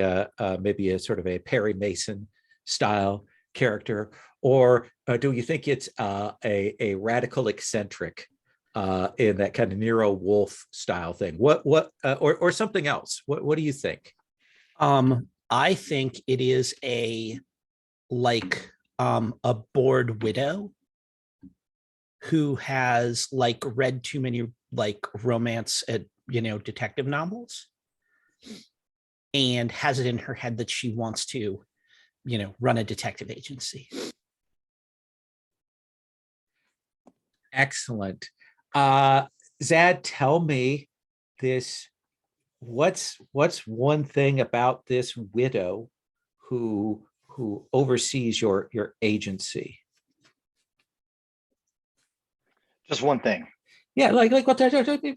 maybe a sort of a Perry Mason style character? Or do you think it's a radical eccentric in that kind of Nero Wolfe style thing? Or something else? What do you think? I think it is a bored widow who has read too many romance detective novels and has it in her head that she wants to run a detective agency. Excellent. Zad, tell me this. What's one thing about this widow who oversees your agency? Just one thing. Yeah, like what?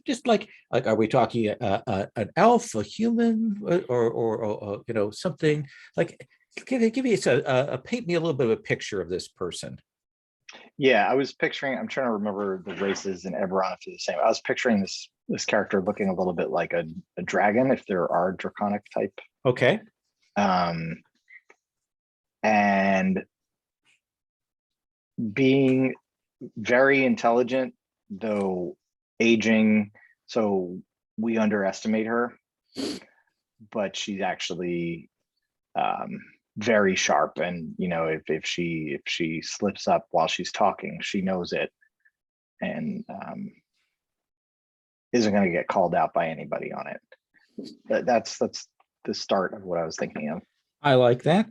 Just like are we talking an elf, a human, or something like? Give me paint me a little bit of a picture of this person. Yeah, I was picturing. I'm trying to remember the races in Eberron if they're the same. I was picturing this character looking a little bit like a dragon, if there are draconic type. Okay. And being very intelligent, though aging, so we underestimate her, but she's actually very sharp, and if she slips up while she's talking, she knows it, and isn't going to get called out by anybody on it. That's the start of what I was thinking of. I like that.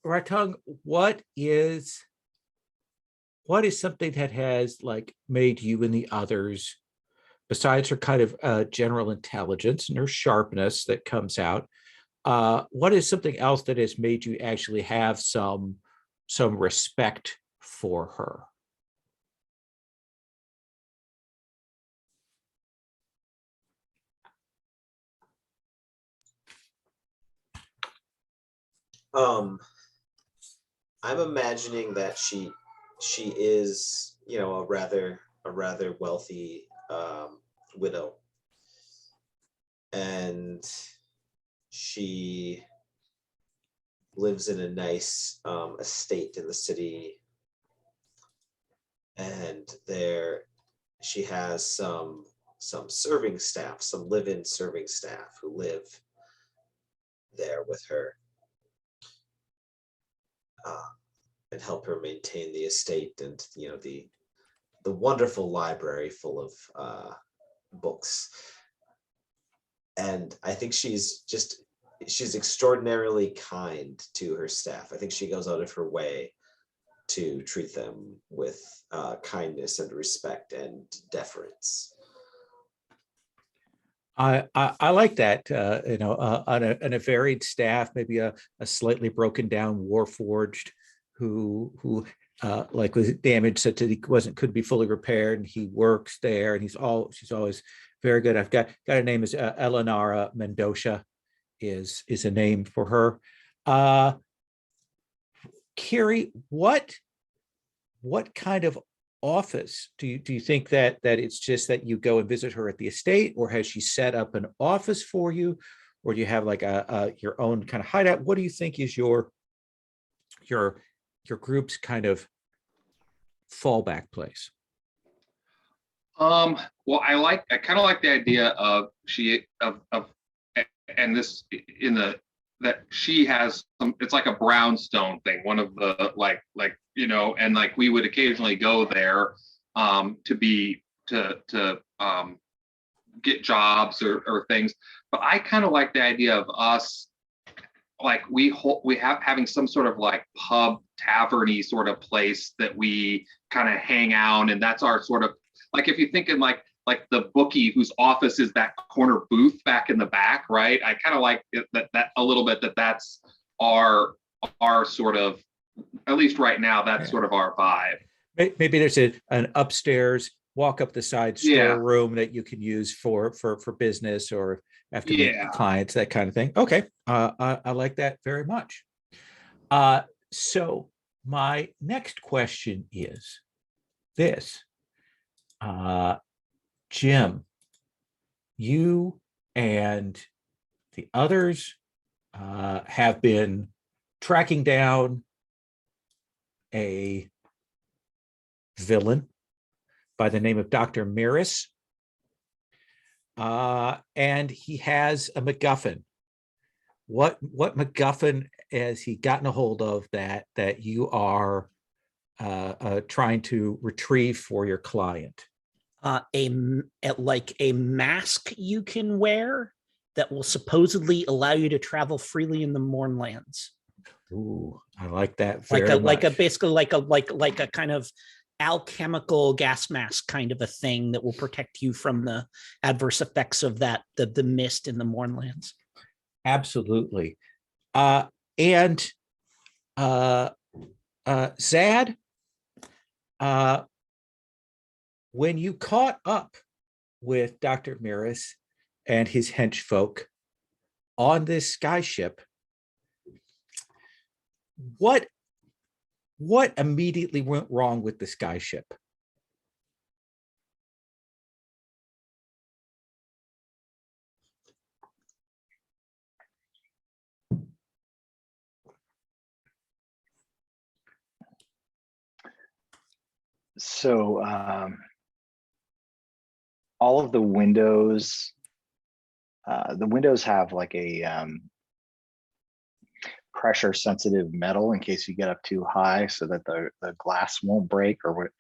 Ratong, what is something that has made you and the others, besides her kind of general intelligence and her sharpness that comes out, what is something else that has made you actually have some respect for her? I'm imagining that she is, a rather wealthy widow, and she lives in a nice estate in the city, and there she has some serving staff, some live-in serving staff who live there with her and help her maintain the estate and the wonderful library full of books. And I think she's extraordinarily kind to her staff. I think she goes out of her way to treat them with kindness and respect and deference. I like that. On a varied staff, maybe a slightly broken down Warforged who was damaged such that he couldn't be fully repaired, and he works there, and she's always very good. I've got a name is Eleonora Mendoza is a name for her. Carrie, what kind of office? Do you think that it's just that you go and visit her at the estate, or has she set up an office for you, or do you have like your own kind of hideout? What do you think is your group's kind of fallback place? Well, I kind of like the idea of and this in the that she has some, it's like a brownstone thing, one of the like and like we would occasionally go there to get jobs or things. But I kind of like the idea of us, like we have having some sort of like pub taverny sort of place that we kind of hang out, and that's our sort of, like, if you think in like the bookie whose office is that corner booth back in the back, right? I kind of like that a little bit, that's our sort of, at least right now, that's sort of our vibe. Maybe there's an upstairs, walk up the side storeroom that you can use for business, or after meeting clients, that kind of thing. Okay, I like that very much. So my next question is this. Jim, you and the others have been tracking down a villain by the name of Dr. Miris. And he has a MacGuffin. What MacGuffin has he gotten a hold of that you are trying to retrieve for your client? Like a mask you can wear that will supposedly allow you to travel freely in the Mournlands. Ooh, I like that very much. Basically like a kind of alchemical gas mask kind of a thing that will protect you from the adverse effects of the mist in the Mournlands. Absolutely. And Zad, when you caught up with Dr. Miris and his henchfolk on this skyship, what immediately went wrong with the skyship? So all of the windows have like a pressure sensitive metal in case you get up too high, so that the glass won't break, or what.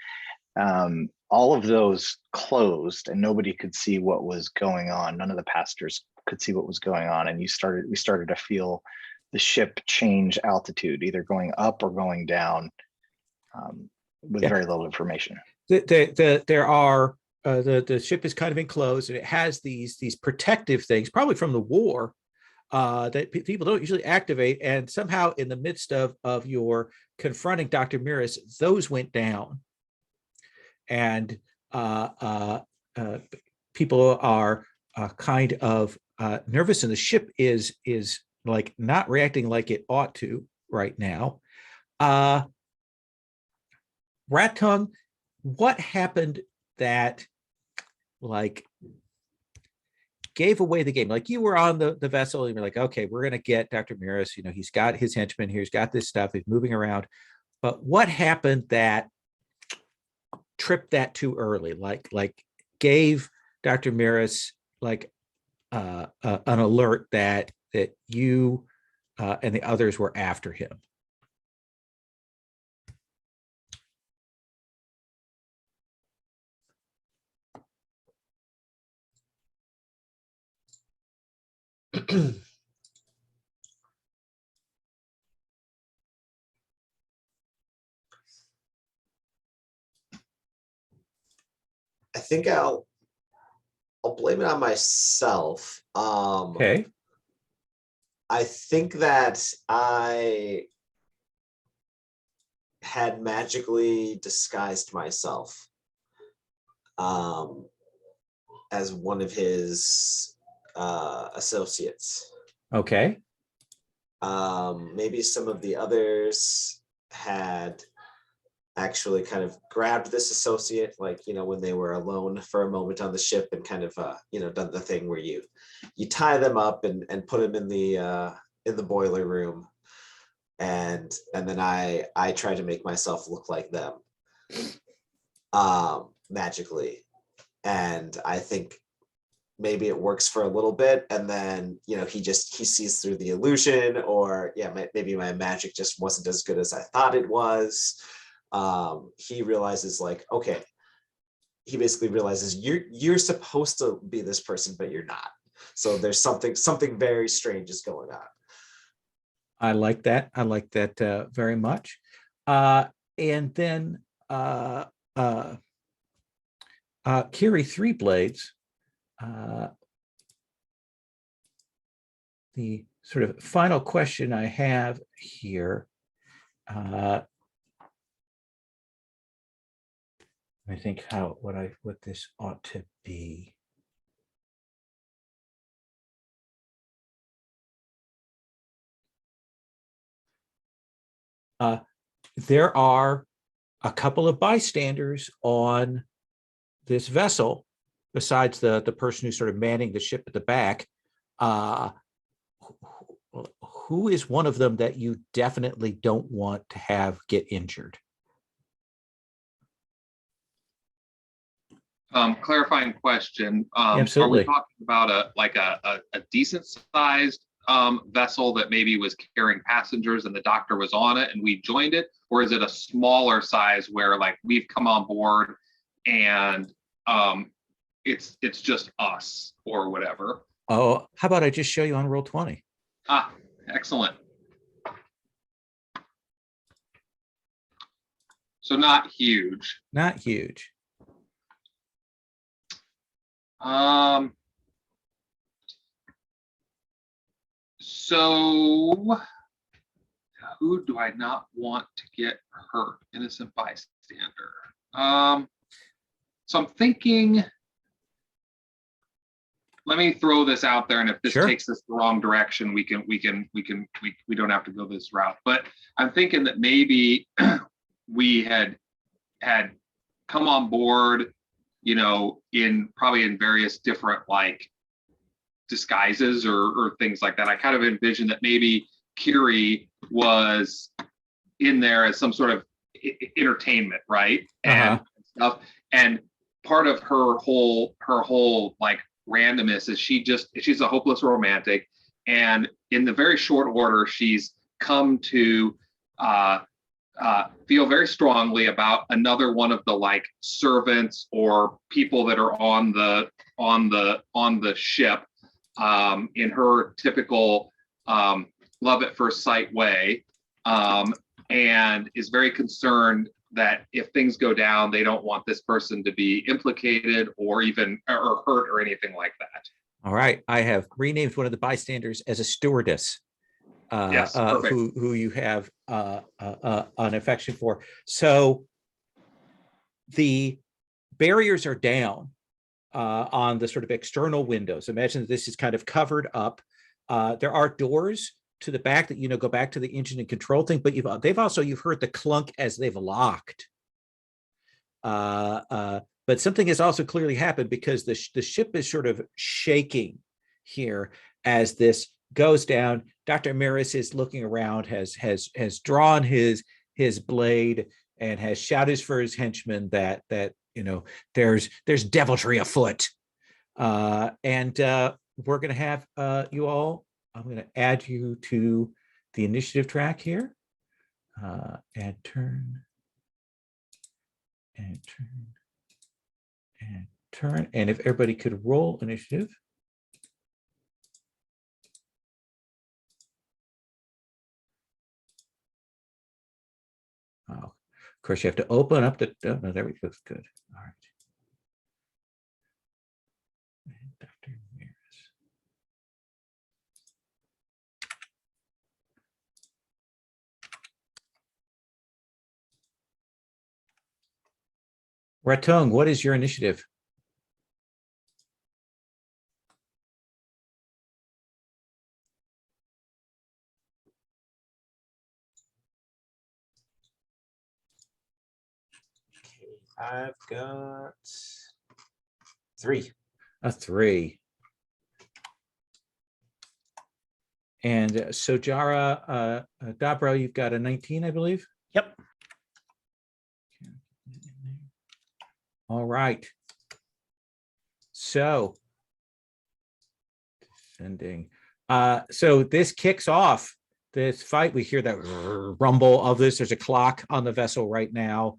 All of those closed, and nobody could see what was going on. None of the passengers could see what was going on, and we started to feel the ship change altitude, either going up or going down, with very little information. There are the ship is kind of enclosed, and it has these protective things, probably from the war, that people don't usually activate. And somehow, in the midst of your confronting Dr. Miris, those went down, and people are kind of nervous, and the ship is like not reacting like it ought to right now. Rat Tongue, what happened that like gave away the game? Like, you were on the vessel, and you're like, okay, we're gonna get Dr. Miris, he's got his henchmen here, he's got this stuff, he's moving around. But what happened that tripped that too early, like gave Dr. Miris like an alert that you and the others were after him? I think I'll blame it on myself. Okay. I think that I had magically disguised myself as one of his associates. Okay. Maybe some of the others had actually kind of grabbed this associate, like, you know, when they were alone for a moment on the ship, and kind of, you know, done the thing where you tie them up and put them in the boiler room. And then I try to make myself look like them, magically. And I think maybe it works for a little bit, and then, you know, he sees through the illusion, or yeah, maybe my magic just wasn't as good as I thought it was. He realizes, like, okay, he basically realizes you're supposed to be this person, but you're not. So there's something very strange is going on. I like that. I like that very much. And then Kiri Three Blades, the sort of final question I have here. I think what this ought to be. There are a couple of bystanders on this vessel, besides the person who's sort of manning the ship at the back. Who is one of them that you definitely don't want to have get injured? Clarifying question. Absolutely. Are we talking about a decent sized vessel that maybe was carrying passengers and the doctor was on it and we joined it? Or is it a smaller size where, like, we've come on board and it's just us or whatever? Oh, how about I just show you on Roll20? Ah, excellent. So not huge. Not huge. So who do I not want to get hurt? Innocent bystander. So I'm thinking, let me throw this out there, and if this Sure. takes us the wrong direction, we don't have to go this route. But I'm thinking that maybe we had come on board, you know, probably in various different, like, disguises or things like that. I kind of envisioned that maybe Kiri was in there as some sort of entertainment, right? And stuff. And part of her whole like randomness is she's a hopeless romantic, and in the very short order she's come to feel very strongly about another one of the, like, servants or people that are on the ship, in her typical love at first sight way, and is very concerned that if things go down, they don't want this person to be implicated or hurt or anything like that. All right. I have renamed one of the bystanders as a stewardess. Yes, perfect. Who you have an affection for. So the barriers are down on the sort of external windows. Imagine that this is kind of covered up. There are doors to the back that, you know, go back to the engine and control thing, but you've heard the clunk as they've locked. But something has also clearly happened, because the ship is sort of shaking here as this goes down. Dr. Maris is looking around, has drawn his blade, and has shouted for his henchmen that you know, there's deviltry afoot. And we're going to have you all. I'm going to add you to the initiative track here. Add turn. And turn. And turn. And if everybody could roll initiative. Oh, of course, you have to open up the. Oh, no, there we go. Good. All right. And Dr. Maris. Ratung, what is your initiative? I've got 3. A 3. And Sojara Dabra, you've got a 19, I believe. Yep. All right. So descending. So this kicks off this fight. We hear that rumble of this. There's a clock on the vessel right now.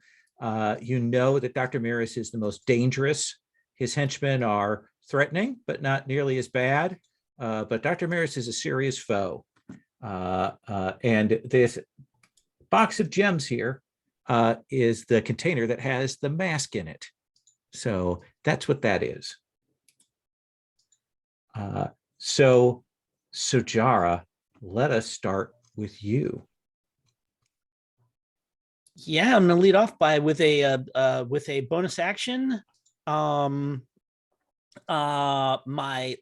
You know that Dr. Miris is the most dangerous. His henchmen are threatening, but not nearly as bad. But Dr. Miris is a serious foe. And this box of gems here is the container that has the mask in it. So that's what that is. So Sojara, let us start with you. Yeah, I'm gonna lead off with a bonus action. My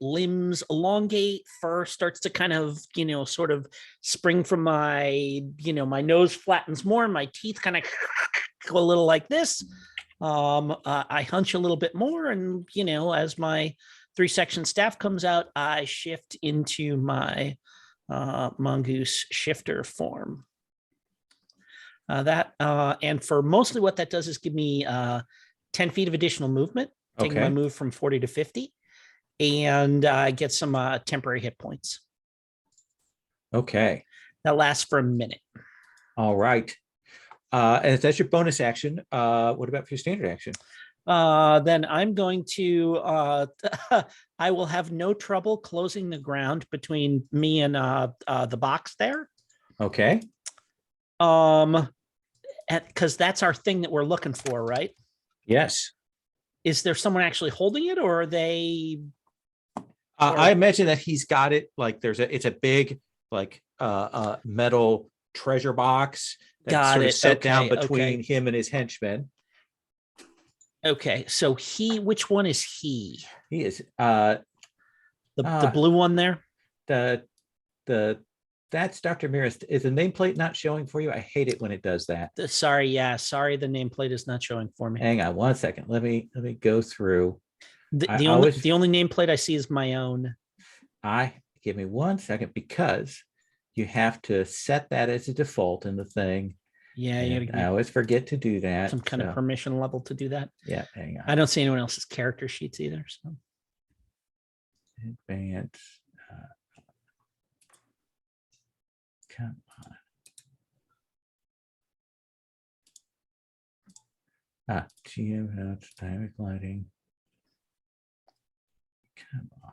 limbs elongate, fur starts to kind of, sort of spring from my, my nose flattens more, my teeth kind of go a little like this. I hunch a little bit more, and as my 3-section staff comes out, I shift into my mongoose shifter form. And for mostly what that does is give me 10 feet of additional movement, taking my move from 40 to 50, and get some temporary hit points. Okay. That lasts for a minute. All right. And if that's your bonus action, what about for your standard action? Then I'm going to, I will have no trouble closing the ground between me and the box there. Okay. Because that's our thing that we're looking for, right? Yes. Is there someone actually holding it, or are they? I imagine that he's got it. Like it's a big metal treasure box that's sort of set down between him and his henchmen. Okay, so which one is he? He is the blue one there. That's Dr. Miris. Is the nameplate not showing for you? I hate it when it does that. Sorry, the nameplate is not showing for me. Hang on one second. Let me go through. The only nameplate I see is my own. Give me 1 second, because you have to set that as a default in the thing. Yeah, I always forget to do that. Some kind of permission level to do that. Yeah, hang on. I don't see anyone else's character sheets either. So advance. Come on. GM notes, dynamic lighting. Come on.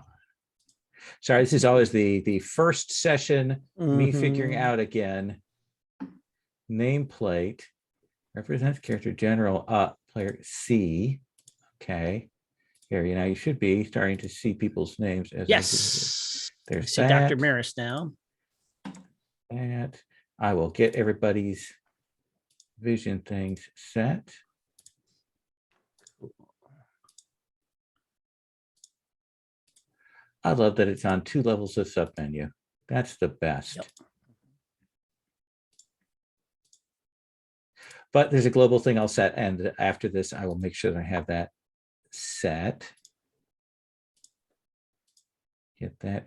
Sorry, this is always the first session, me figuring out again. Nameplate represents character general player C. Okay. Here, you should be starting to see people's names as yes. There's see Dr. Miris now. That I will get everybody's vision things set. I love that it's on 2 levels of submenu. That's the best. Yep. But there's a global thing I'll set, and after this, I will make sure that I have that set. Get that.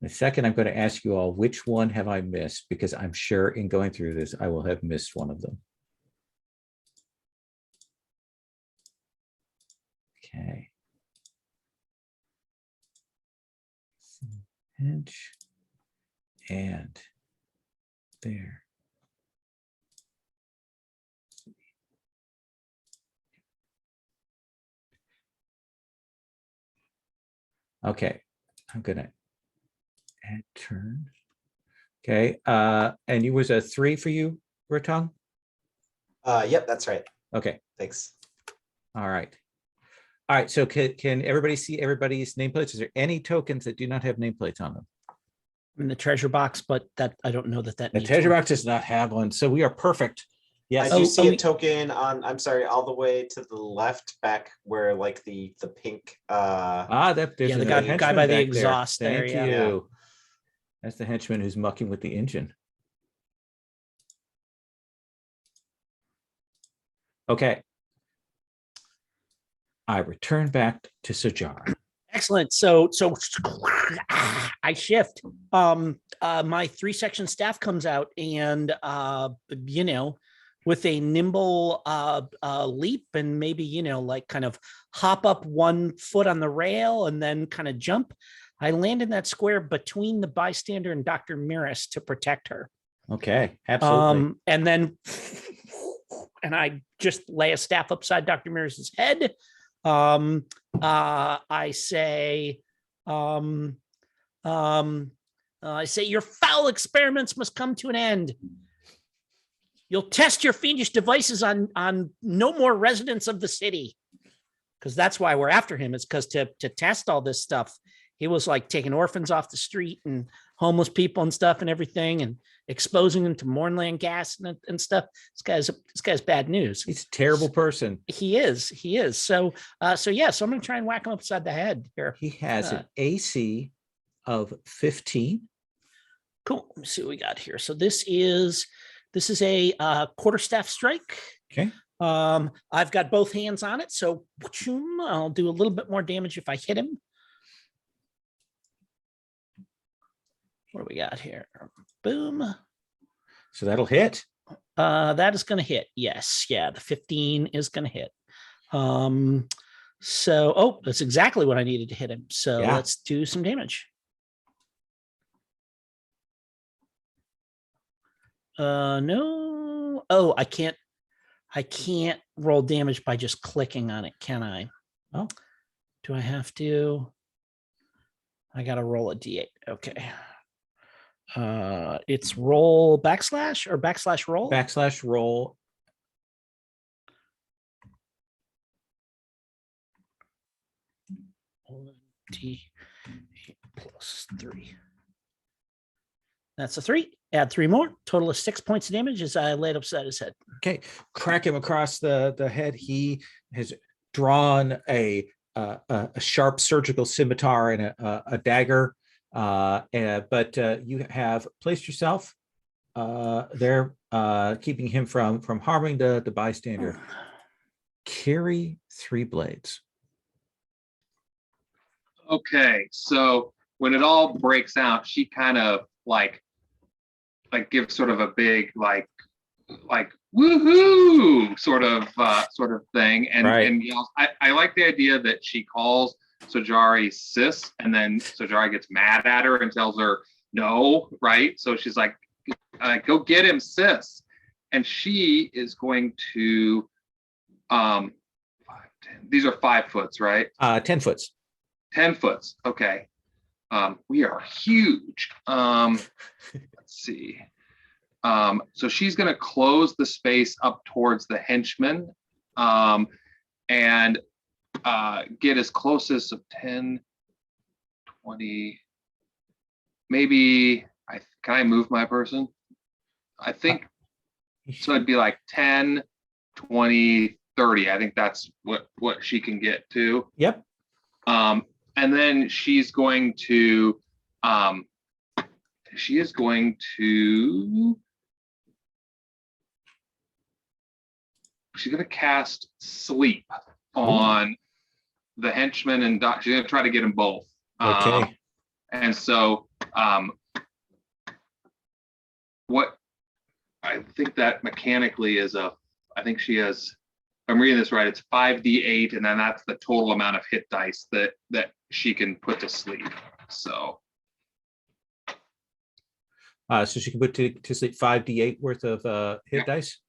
The second, I'm going to ask you all, which one have I missed? Because I'm sure in going through this, I will have missed one of them. Okay. Edge and there. Okay, I'm gonna add turn. Okay, and you was a 3 for you, Rotong? Yep, that's right. Okay, thanks. All right. All right, so can everybody see everybody's nameplates? Is there any tokens that do not have nameplates on them? In the treasure box, but that I don't know that the treasure box does not have one, so we are perfect. Yes, I do see a token on. I'm sorry, all the way to the left, back where like the pink. There's the guy by the exhaust there. Thank you. That's the henchman who's mucking with the engine. Okay. I return back to Sojar. Excellent. So I shift. My 3-section staff comes out, and with a nimble leap, and maybe like kind of hop up 1 foot on the rail and then kind of jump, I land in that square between the bystander and Dr. Miris to protect her. Okay, absolutely. And then I just lay a staff upside Dr. Miris's head. I say, your foul experiments must come to an end. You'll test your fiendish devices on no more residents of the city, because that's why we're after him. It's because to test all this stuff, he was like taking orphans off the street and homeless people and stuff and everything, and exposing them to Mornland gas and stuff. This guy's bad news. He's a terrible person. He is. So I'm going to try and whack him upside the head here. He has an AC of 15. Cool. Let me see what we got here. So this is a quarterstaff strike. Okay. I've got both hands on it, so I'll do a little bit more damage if I hit him. What do we got here? Boom. So that'll hit. That is going to hit. Yes. Yeah. The 15 is going to hit. That's exactly what I needed to hit him. So let's do some damage. No. Oh, I can't roll damage by just clicking on it, can I? Oh. Do I have to? I got to roll a D8. Okay. It's roll backslash or backslash roll? Backslash roll. D8 plus 3. That's a 3. Add 3 more. Total of 6 points of damage as I lay it upside his head. Okay. Crack him across the head. He has drawn a sharp surgical scimitar and a dagger. But you have placed yourself there, keeping him from harming the bystander. Carry 3 blades. Okay, so when it all breaks out, she kind of like gives sort of a big like woohoo sort of thing, and right. And I like the idea that she calls Sojari sis, and then Sojari gets mad at her and tells her no, right? So she's like, go get him, sis. And she is going to 5, 10. These are 5 foots, right? 10 foots. 10 foots. Okay. We are huge. Let's see. So she's going to close the space up towards the henchman, and get as close as 10, 20, maybe. Can I move my person? I think so. It'd be like 10, 20, 30. I think that's what she can get to. Yep. And then she's going to cast sleep on the henchman, and she's going to try to get them both. Okay. And so what I think that mechanically is I think she has, if I'm reading this right, it's 5d8, and then that's the total amount of hit dice that she can put to sleep. So so she can put to sleep 5d8 worth of hit dice.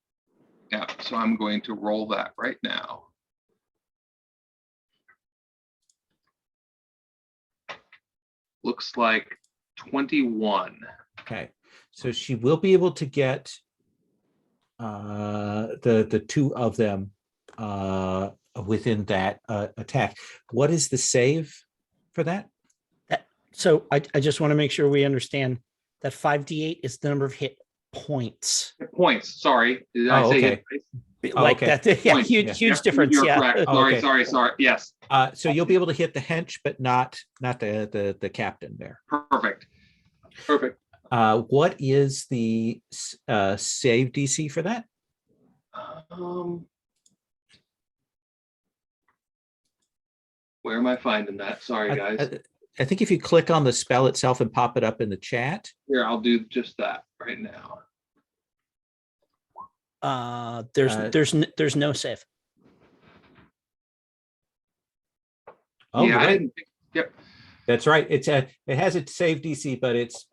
Yeah, so I'm going to roll that right now. Looks like 21. Okay, so she will be able to get the 2 of them within that attack. What is the save for that? So I just want to make sure we understand that 5d8 is the number of hit points. Points. Sorry, did I say hit dice? Like okay. that? Yeah, Points. huge difference. You're Yeah. correct. Okay. Sorry. Yes. So you'll be able to hit the hench, but not the captain there. Perfect. Perfect. What is the save DC for that? Where am I finding that? Sorry, guys. I think if you click on the spell itself and pop it up in the chat. Here, I'll do just that right now. There's no save. Oh, yeah, I right. didn't. Yep. That's right. It has its save DC, but it's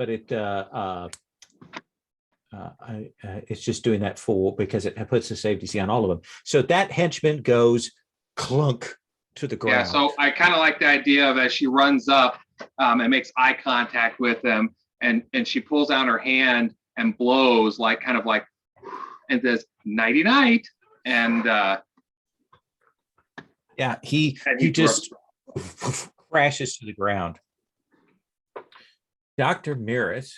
just doing that because it puts the save DC on all of them. So that henchman goes clunk to the ground. Yeah, so I kind of like the idea of as she runs up and makes eye contact with him, and she pulls out her hand and blows like and says nighty night, and yeah, he just crashes to the ground. Dr. Miris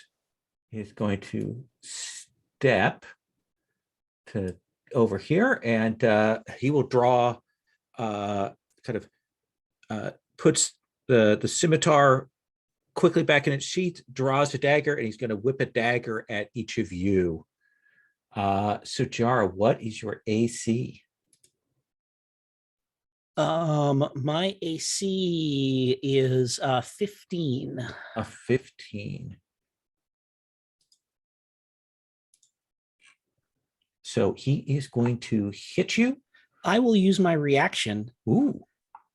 is going to step to over here, and he will draw puts the scimitar quickly back in its sheath, draws a dagger, and he's going to whip a dagger at each of you. So Jara, what is your AC? My AC is 15. A 15. So he is going to hit you. I will use my reaction Ooh.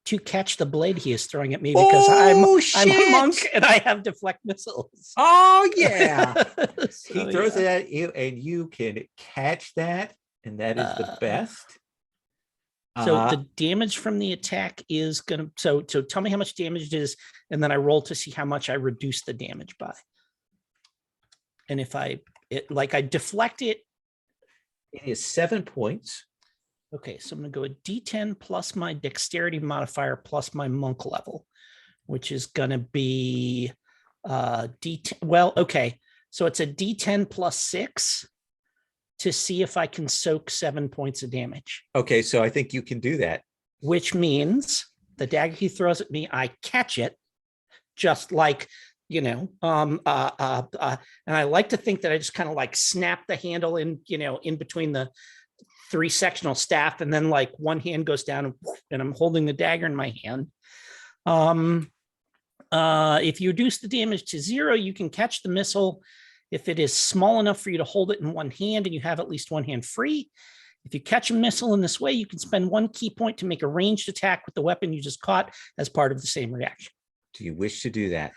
to catch the blade he is throwing at me because I'm a monk and I have deflect missiles. Oh yeah. So, He throws it at you and you can catch that, and that is the best. So the damage from the attack is gonna so tell me how much damage it is, and then I roll to see how much I reduce the damage by. And if I deflect it. It is 7 points. Okay, so I'm gonna go a D10 plus my dexterity modifier plus my monk level, which is gonna be D10. Well, okay, so it's a D10 plus 6 to see if I can soak 7 points of damage. Okay, so I think you can do that. Which means the dagger he throws at me, I catch it, just like, and I like to think that I just kind of like snap the handle in between the 3 sectional staff, and then like one hand goes down and I'm holding the dagger in my hand. If you reduce the damage to 0, you can catch the missile if it is small enough for you to hold it in one hand and you have at least one hand free. If you catch a missile in this way, you can spend 1 key point to make a ranged attack with the weapon you just caught as part of the same reaction. Do you wish to do that?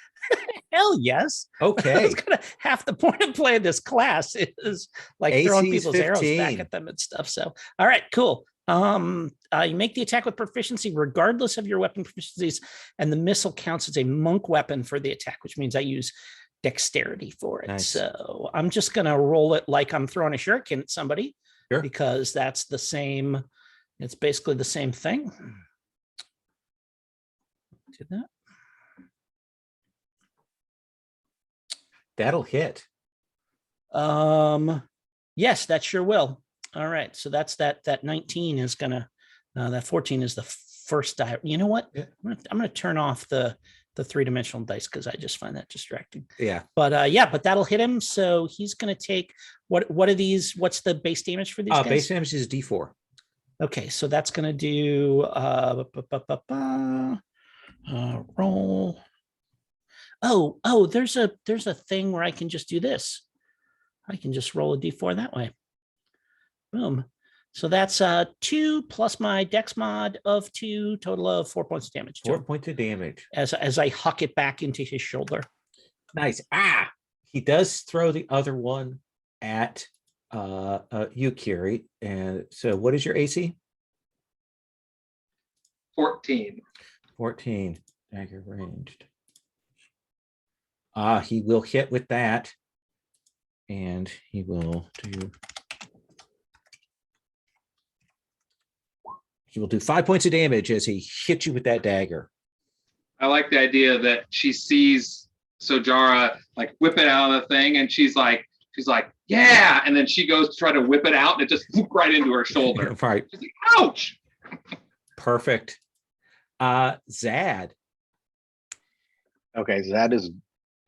Hell yes. Okay. Half the point of playing this class is like throwing people's arrows back at them and stuff. So, all right, cool. You make the attack with proficiency regardless of your weapon proficiencies, and the missile counts as a monk weapon for the attack, which means I use dexterity for it. Nice. So I'm just going to roll it like I'm throwing a shuriken at somebody, because that's the same. It's basically the same thing. Did that? That'll hit. Yes, that sure will. All right, so that's that 19 is gonna that 14 is the first die. You know what? Yeah. I'm gonna turn off the 3-dimensional dice because I just find that distracting. Yeah. But but that'll hit him. So he's gonna take what are these? What's the base damage for these guys? Base damage is D4. Okay, so that's gonna do roll. Oh, there's a thing where I can just do this. I can just roll a D4 that way. Boom. So that's 2 plus my dex mod of 2, total of 4 points of damage. 4 points of damage. As I huck it back into his shoulder. Nice. He does throw the other one at you, Kiri. And so what is your AC? 14. 14. Dagger ranged. He will hit with that. And he will do 5 points of damage as he hits you with that dagger. I like the idea that she sees Sojara like whip it out of the thing, and she's like, yeah, and then she goes to try to whip it out, and it just right into her shoulder. Right. She's like, ouch. Perfect. Zad. Okay, Zad is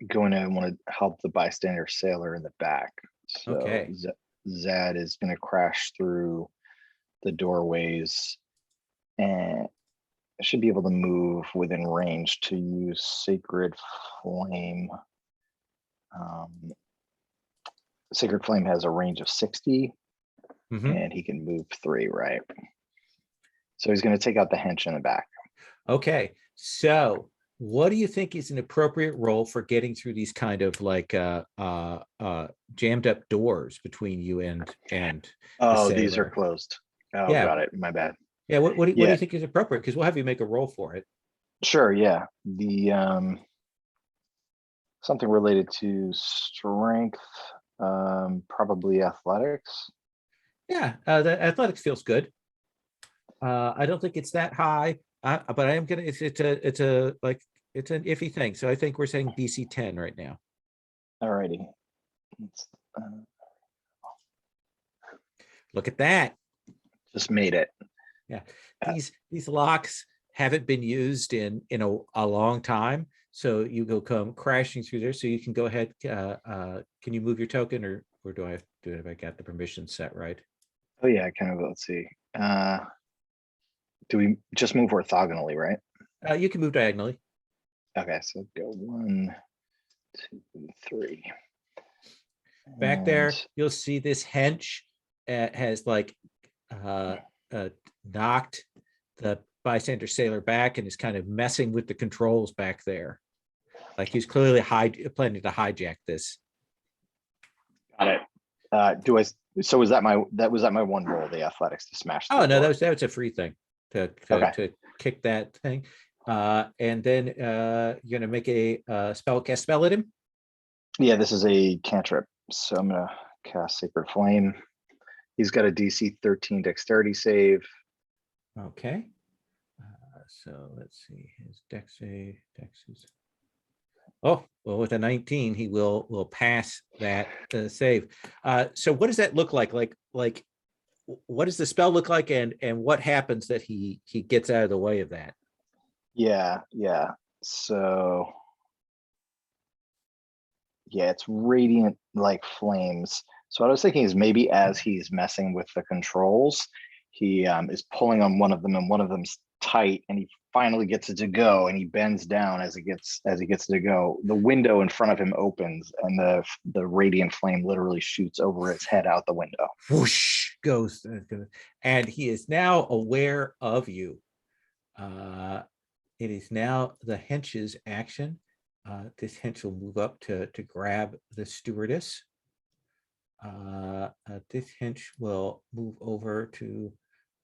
going to want to help the bystander sailor in the back. So Okay. Zad is going to crash through the doorways and should be able to move within range to use Sacred Flame. Sacred Flame has a range of 60 Mhm. and he can move 3, right? So he's going to take out the hench in the back. Okay, so what do you think is an appropriate role for getting through these kind of like jammed up doors between you and the Oh, these are sailor? closed. Oh, Yeah. got it. My bad. Yeah, what do Yeah. you think is appropriate? Because we'll have you make a roll for it. Sure. Yeah. The something related to strength, probably athletics. Yeah, the athletics feels good. I don't think it's that high, but I am gonna. It's a like it's an iffy thing. So I think we're saying DC 10 right now. Alrighty. Let's, Look at that. just made it. Yeah, Yeah. these locks haven't been used in a long time. So you go come crashing through there. So you can go ahead. Can you move your token, or do I have to do it if I got the permission set right? Oh yeah, kind of. Let's see. Do we just move orthogonally, right? You can move diagonally. Okay, so go 1, 2, 3. Back there, And you'll see this hench has like knocked the bystander sailor back and is kind of messing with the controls back there. Like he's clearly planning to hijack this. got it. So was that my one roll, the athletics to smash? Oh the no, door? that was a free thing to kick that thing. And then you're gonna make a cast spell at him. Yeah, this is a cantrip. So I'm gonna cast Sacred Flame. He's got a DC 13 dexterity save. Okay. So let's see his dex save. Dex is. Oh, well, with a 19, he will pass that save. So what does that look like? Like what does the spell look like, and what happens that he gets out of the way of that? Yeah. So yeah, it's radiant like flames. So what I was thinking is maybe as he's messing with the controls, he is pulling on one of them, and one of them's tight, and he finally gets it to go, and he bends down as he gets it to go. The window in front of him opens, and the radiant flame literally shoots over his head out the window. Whoosh goes, and he is now aware of you. It is now the hench's action. This hench will move up to grab the stewardess. This hench will move over to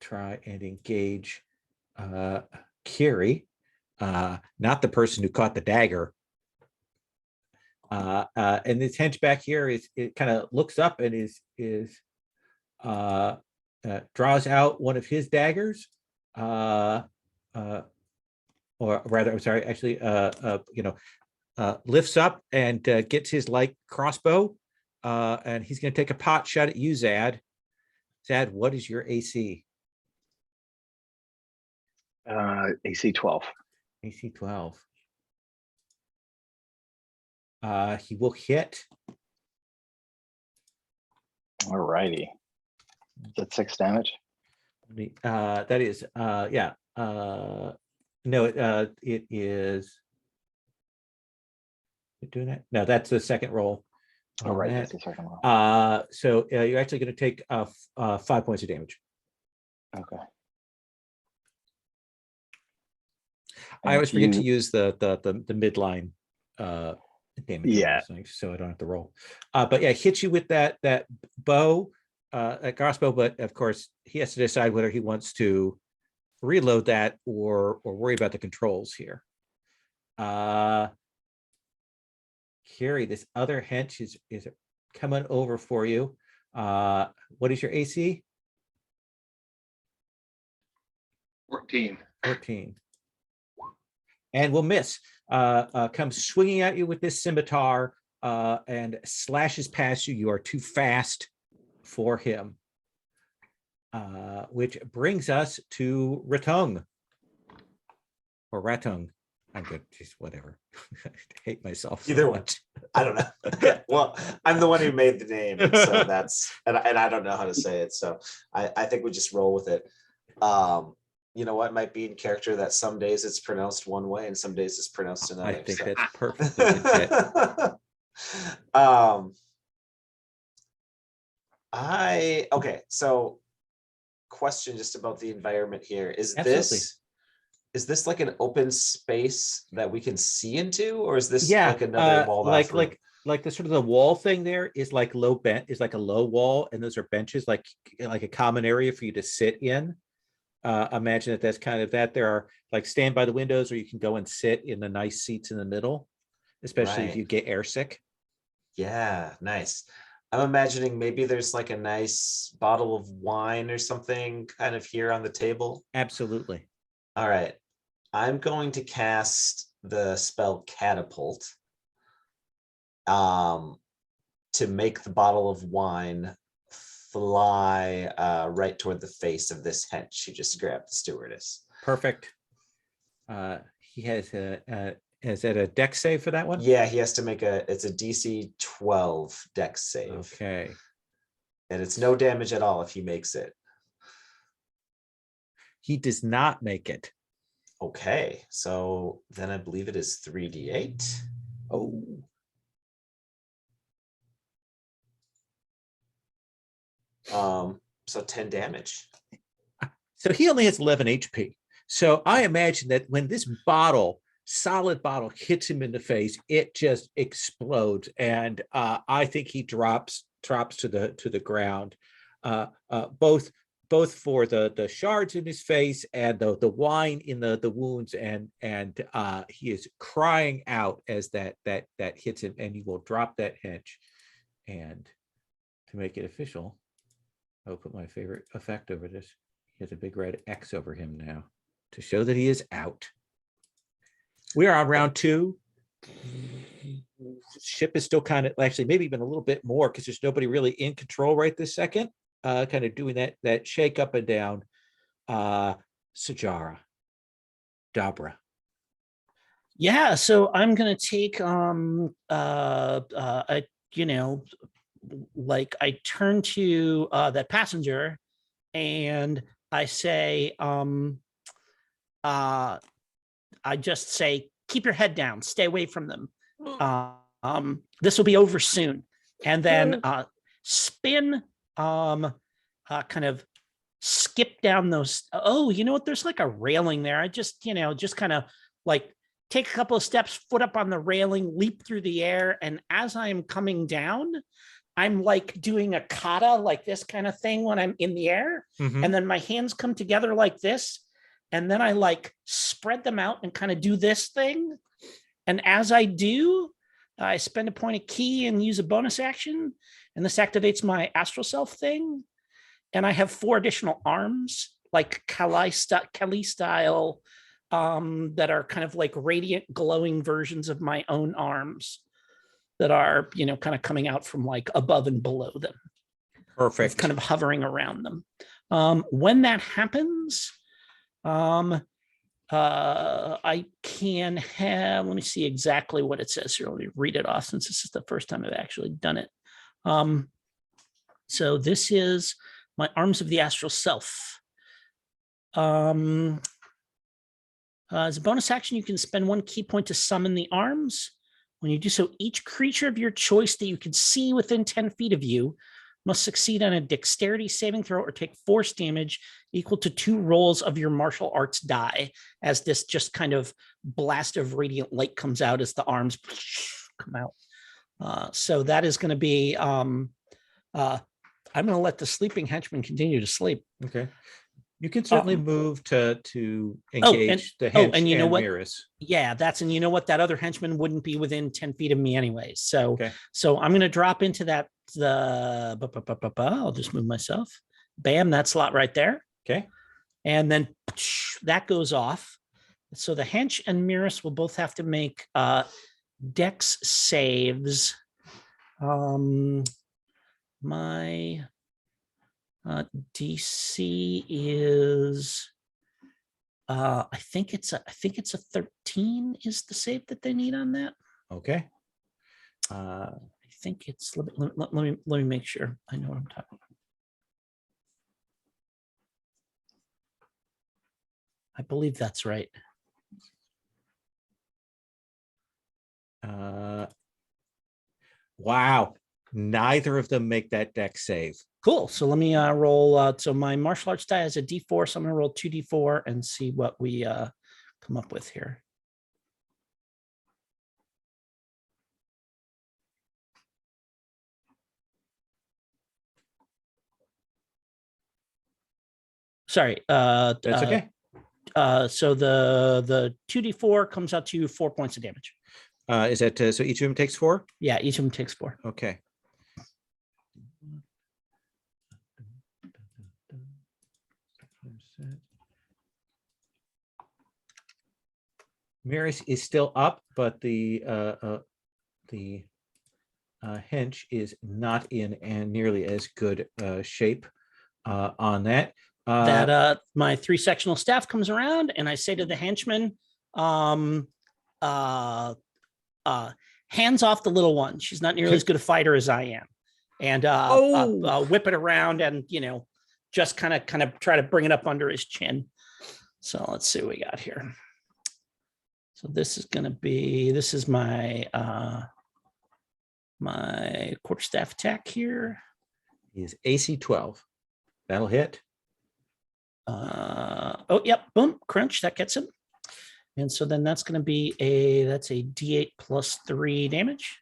try and engage Kiri, not the person who caught the dagger. And this hench back here it kind of looks up and draws out one of his daggers, or rather, I'm sorry, actually, lifts up and gets his light crossbow, and he's going to take a pot shot at you, Zad. Zad, what is your AC? AC 12. AC 12. He will hit. All righty. Is that 6 damage? That is, yeah. No, it is. Doing that? No, that's the second roll. Oh, right. That. That's the second roll. So you're actually going to take 5 points of damage. Okay. I always forget to use the midline damage. Yeah. So I don't have to roll. But yeah, hit you with that bow, that crossbow. But of course, he has to decide whether he wants to reload that or worry about the controls here. Carrie, this other hench is coming over for you. What is your AC? 14. 14. And will miss. Comes swinging at you with this scimitar and slashes past you. You are too fast for him. Which brings us to Ratung. Or Ratung. I'm good. Just whatever. I hate myself Either so way. much. I don't know. Well, I'm the one who made the name, and so that's and I don't know how to say it. So I think we just roll with it. You know what might be in character that some days it's pronounced one way and some days it's pronounced another. I think so. that's perfectly legit. Okay, so question just about the environment here. Absolutely. Is this like an open space that we can see into, or is this Yeah, like another walled off room? like the sort of the wall thing there is like is like a low wall, and those are benches, like a common area for you to sit in. Imagine that that's kind of that. There are like stand by the windows, or you can go and sit in the nice seats in the middle, especially if Right. you get airsick. Yeah, nice. I'm imagining maybe there's like a nice bottle of wine or something kind of here on the table. Absolutely. All right. I'm going to cast the spell Catapult to make the bottle of wine fly right toward the face of this hench who just grabbed the stewardess. Perfect. He has is that a dex save for that one? Yeah, he has to make it's a DC 12 dex save. Okay. And it's no damage at all if he makes it. He does not make it. Okay, so then I believe it is 3d8. Oh. So 10 damage. So he only has 11 HP. So I imagine that when this solid bottle hits him in the face, it just explodes. And I think he drops to the ground. Both for the shards in his face and the wine in the wounds, and he is crying out as that hits him, and he will drop that hench. And to make it official, I'll put my favorite effect over this. He has a big red X over him now to show that he is out. We are on round 2. Ship is still kind of, actually maybe even a little bit more, because there's nobody really in control right this second. Kind of doing that shake up and down. Sajara, Dabra. Yeah, so I'm gonna take like I turn to that passenger and I say, I just say, keep your head down, stay away from them. This will be over soon. And then spin, kind of skip down those. Oh, you know what? There's like a railing there. I just kind of like take a couple of steps, foot up on the railing, leap through the air. And as I am coming down, I'm like doing a kata, like this kind of thing when I'm in the air. Mhm. And then my hands come together like this. And then I like spread them out and kind of do this thing. And as I do, I spend a point of key and use a bonus action. And this activates my astral self thing. And I have 4 additional arms, like Kali style, that are kind of like radiant glowing versions of my own arms that are, kind of coming out from like above and below them. Perfect. Kind of hovering around them. When that happens, I can have, let me see exactly what it says here. Let me read it off since this is the first time I've actually done it. So this is my arms of the astral self. As a bonus action, you can spend 1 key point to summon the arms. When you do so, each creature of your choice that you can see within 10 feet of you must succeed on a dexterity saving throw or take force damage equal to 2 rolls of your martial arts die, as this just kind of blast of radiant light comes out as the arms come out. So that is going to be, I'm going to let the sleeping henchman continue to sleep. Okay. You can certainly move to engage the hench and you know what? Mirrors. Yeah, and you know what? That other henchman wouldn't be within 10 feet of me anyways. So, Okay. so I'm going to drop into that. I'll just move myself. Bam, that slot right there. Okay. And then that goes off. So the hench and Miris will both have to make dex saves. My DC is I think it's a 13 is the save that they need on that. Okay. I think it's let me make sure I know what I'm talking about. I believe that's right. Wow. Neither of them make that deck save. Cool. So let me roll. So my martial arts die has a D4, so I'm gonna roll 2D4 and see what we come up with here. Sorry. That's okay. So the 2D4 comes out to 4 points of damage. Is that so? Each of them takes 4. Yeah, each of them takes 4. Okay. Maris is still up, but the hench is not in and nearly as good shape on that. My 3 sectional staff comes around, and I say to the henchman, hands off the little one. She's not nearly as good a fighter as I am. And whip it around and, just kind of try to bring it up under his chin. So let's see what we got here. So this is my my quarterstaff attack here. Is AC 12. That'll hit. Oh, yep, boom, crunch, that gets him. And so then that's going to be a D8 plus 3 damage.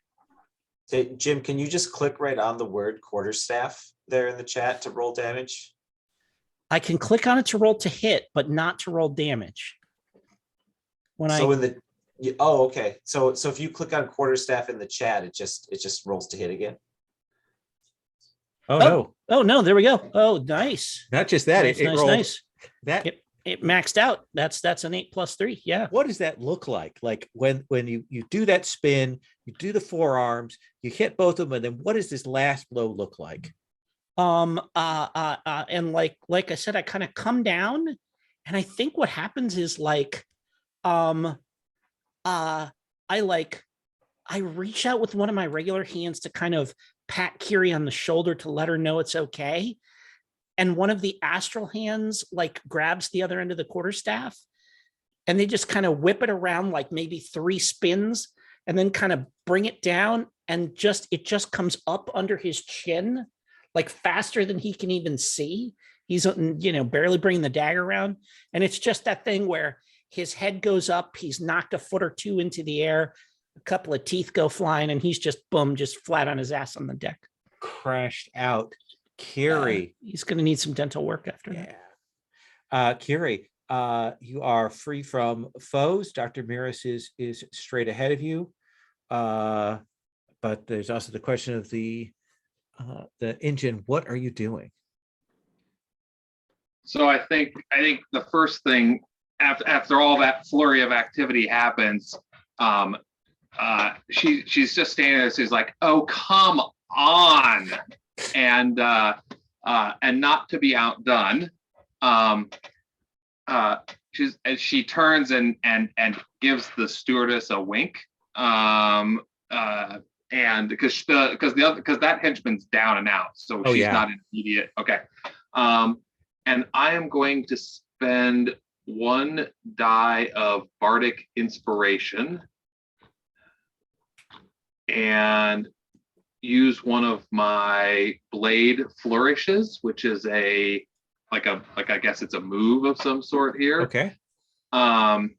Hey, Jim, can you just click right on the word quarterstaff there in the chat to roll damage? I can click on it to roll to hit, but not to roll damage. Okay. So if you click on quarterstaff in the chat, it just rolls to hit again. No. Oh no, there we go. Oh, nice. Not just that, Nice, it rolled nice. that. It maxed out. That's an 8 plus 3. Yeah. What does that look like? Like when you do that spin, you do the forearms, you hit both of them, and then what does this last blow look like? And like I said, I kind of come down, and I think what happens is I reach out with one of my regular hands to kind of pat Kiri on the shoulder to let her know it's okay. And one of the astral hands grabs the other end of the quarterstaff, and they just kind of whip it around like maybe 3 spins and then kind of bring it down, and it just comes up under his chin, like faster than he can even see. He's, barely bringing the dagger around. And it's just that thing where his head goes up, he's knocked a foot or 2 into the air, a couple of teeth go flying, and he's just flat on his ass on the deck. Crashed out. Kiri. He's going to need some dental work after that. Kiri, you are free from foes. Dr. Maris is straight ahead of you. But there's also the question of the engine. What are you doing? So I think the first thing after all that flurry of activity happens, she's just standing there. She's like, "Oh, come on," and not to be outdone, she turns and gives the stewardess a wink, and because that henchman's down and out, so she's not an idiot. Okay, and I am going to spend 1 die of bardic inspiration and use one of my blade flourishes, which is I guess it's a move of some sort here. Okay. And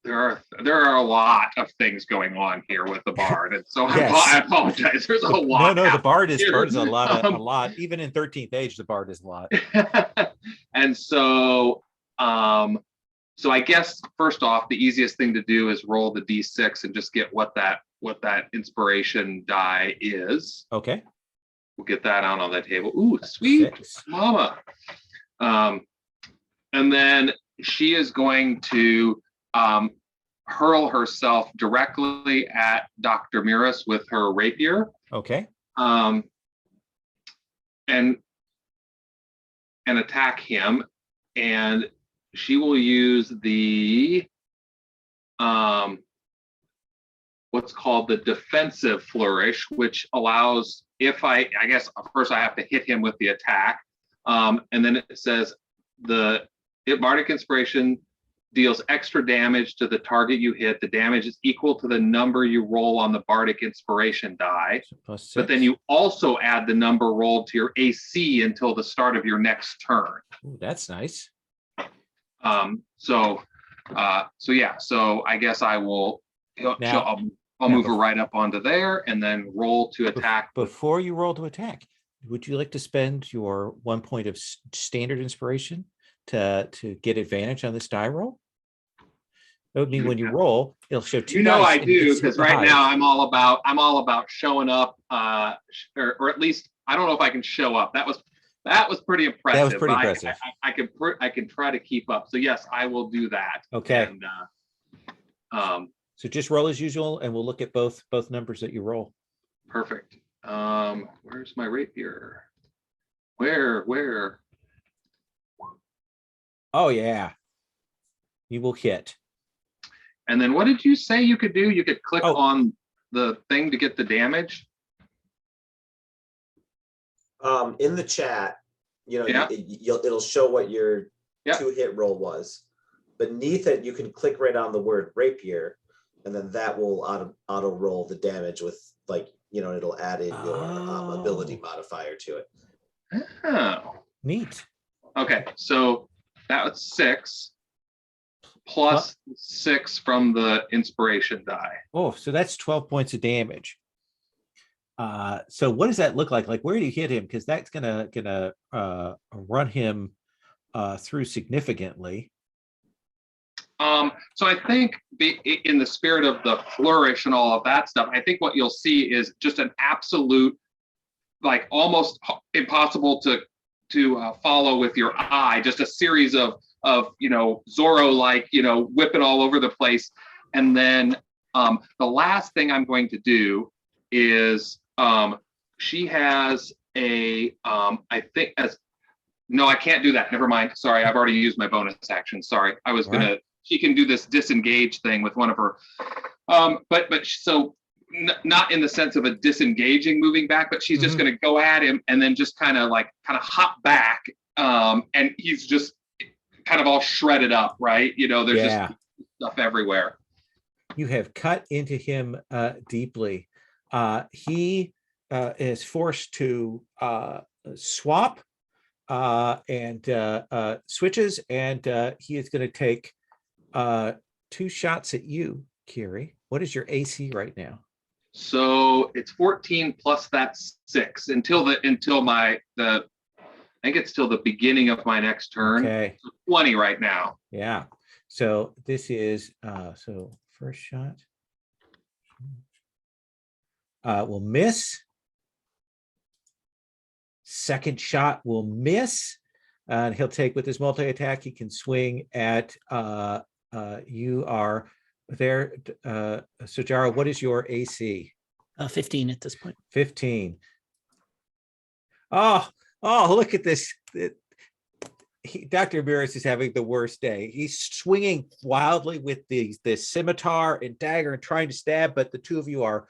there are a lot of things going on here with the bard, and so Yes. I apologize. There's a lot. No, the bard is here. a lot. Even in 13th age, the bard is a lot. And so I guess first off, the easiest thing to do is roll the d6 and just get what that inspiration die is. Okay. We'll get that out on the table. Ooh, sweet 6. mama. And then she is going to hurl herself directly at Dr. Miras with her rapier. Okay. And and attack him, and she will use the what's called the defensive flourish, which allows, if I guess first I have to hit him with the attack, and then it says Bardic Inspiration deals extra damage to the target you hit. The damage is equal to the number you roll on the Bardic Inspiration die. So +6. But then you also add the number rolled to your AC until the start of your next turn. Ooh, that's nice. So yeah. So I guess I will. I'll move her right up onto there and then roll to attack. Before you roll to attack, would you like to spend your 1 point of standard inspiration to get advantage on this die roll? That would mean when you roll, it'll show 2 dice. I and you do, get because super right high. now I'm all about showing up, or at least I don't know if I can show up. That was pretty impressive. That was pretty but impressive. I can try to keep up. So yes, I will do that. Okay. And So just roll as usual, and we'll look at both numbers that you roll. perfect. Where's my rapier? Where? Oh yeah, you will hit. And then what did you say you could do? You could click Oh. on the thing to get the damage. In the chat, Yeah. it'll show what your Yeah. 2-hit roll was. Beneath it, you can click right on the word rapier, and then that will auto roll the damage with, like, it'll add in your ability modifier to it. Oh. Neat. Okay, so that was 6 plus 6 from the inspiration die. Oh, so that's 12 points of damage. So what does that look like? Like, where do you hit him? Because that's gonna run him through significantly. So I think in the spirit of the flourish and all of that stuff, I think what you'll see is just an absolute, like, almost impossible to follow with your eye, just a series of Zorro-like, whipping all over the place. And then the last thing I'm going to do is she has I think no, I can't do that. Never mind. Sorry, I've already used my bonus action. Sorry. I was gonna, she can do this disengage thing with one of her, but so not in the sense of a disengaging moving back, but she's just gonna go at him and then just kind of hop back. And he's just kind of all shredded up, right? There's just stuff everywhere. You have cut into him deeply. He is forced to swap and switches, and he is going to take 2 shots at you, Kiri. What is your AC right now? So it's 14 plus that's 6 until I think it's till the beginning of my next turn. Okay. So 20 right now. Yeah. So this is so first shot will miss. Second shot will miss. And he'll take, with his multi-attack, he can swing at you are there. Sojara, what is your AC? 15 at this point. 15. Oh, look at this. Dr. Ramirez is having the worst day. He's swinging wildly with the scimitar and dagger and trying to stab, but the two of you are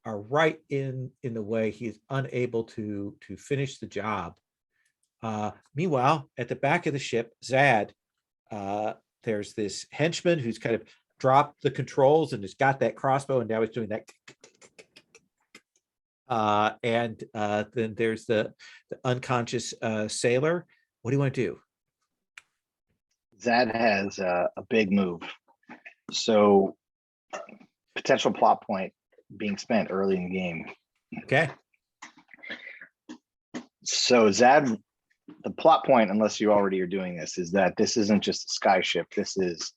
right in the way. He is unable to finish the job. Meanwhile, at the back of the ship, Zad, there's this henchman who's kind of dropped the controls and has got that crossbow, and now he's doing that. And then there's the unconscious sailor. What do you want to do? Zad has a big move. So potential plot point being spent early in the game. Okay. So Zad, the plot point, unless you already are doing this, is that this isn't just a sky ship. This is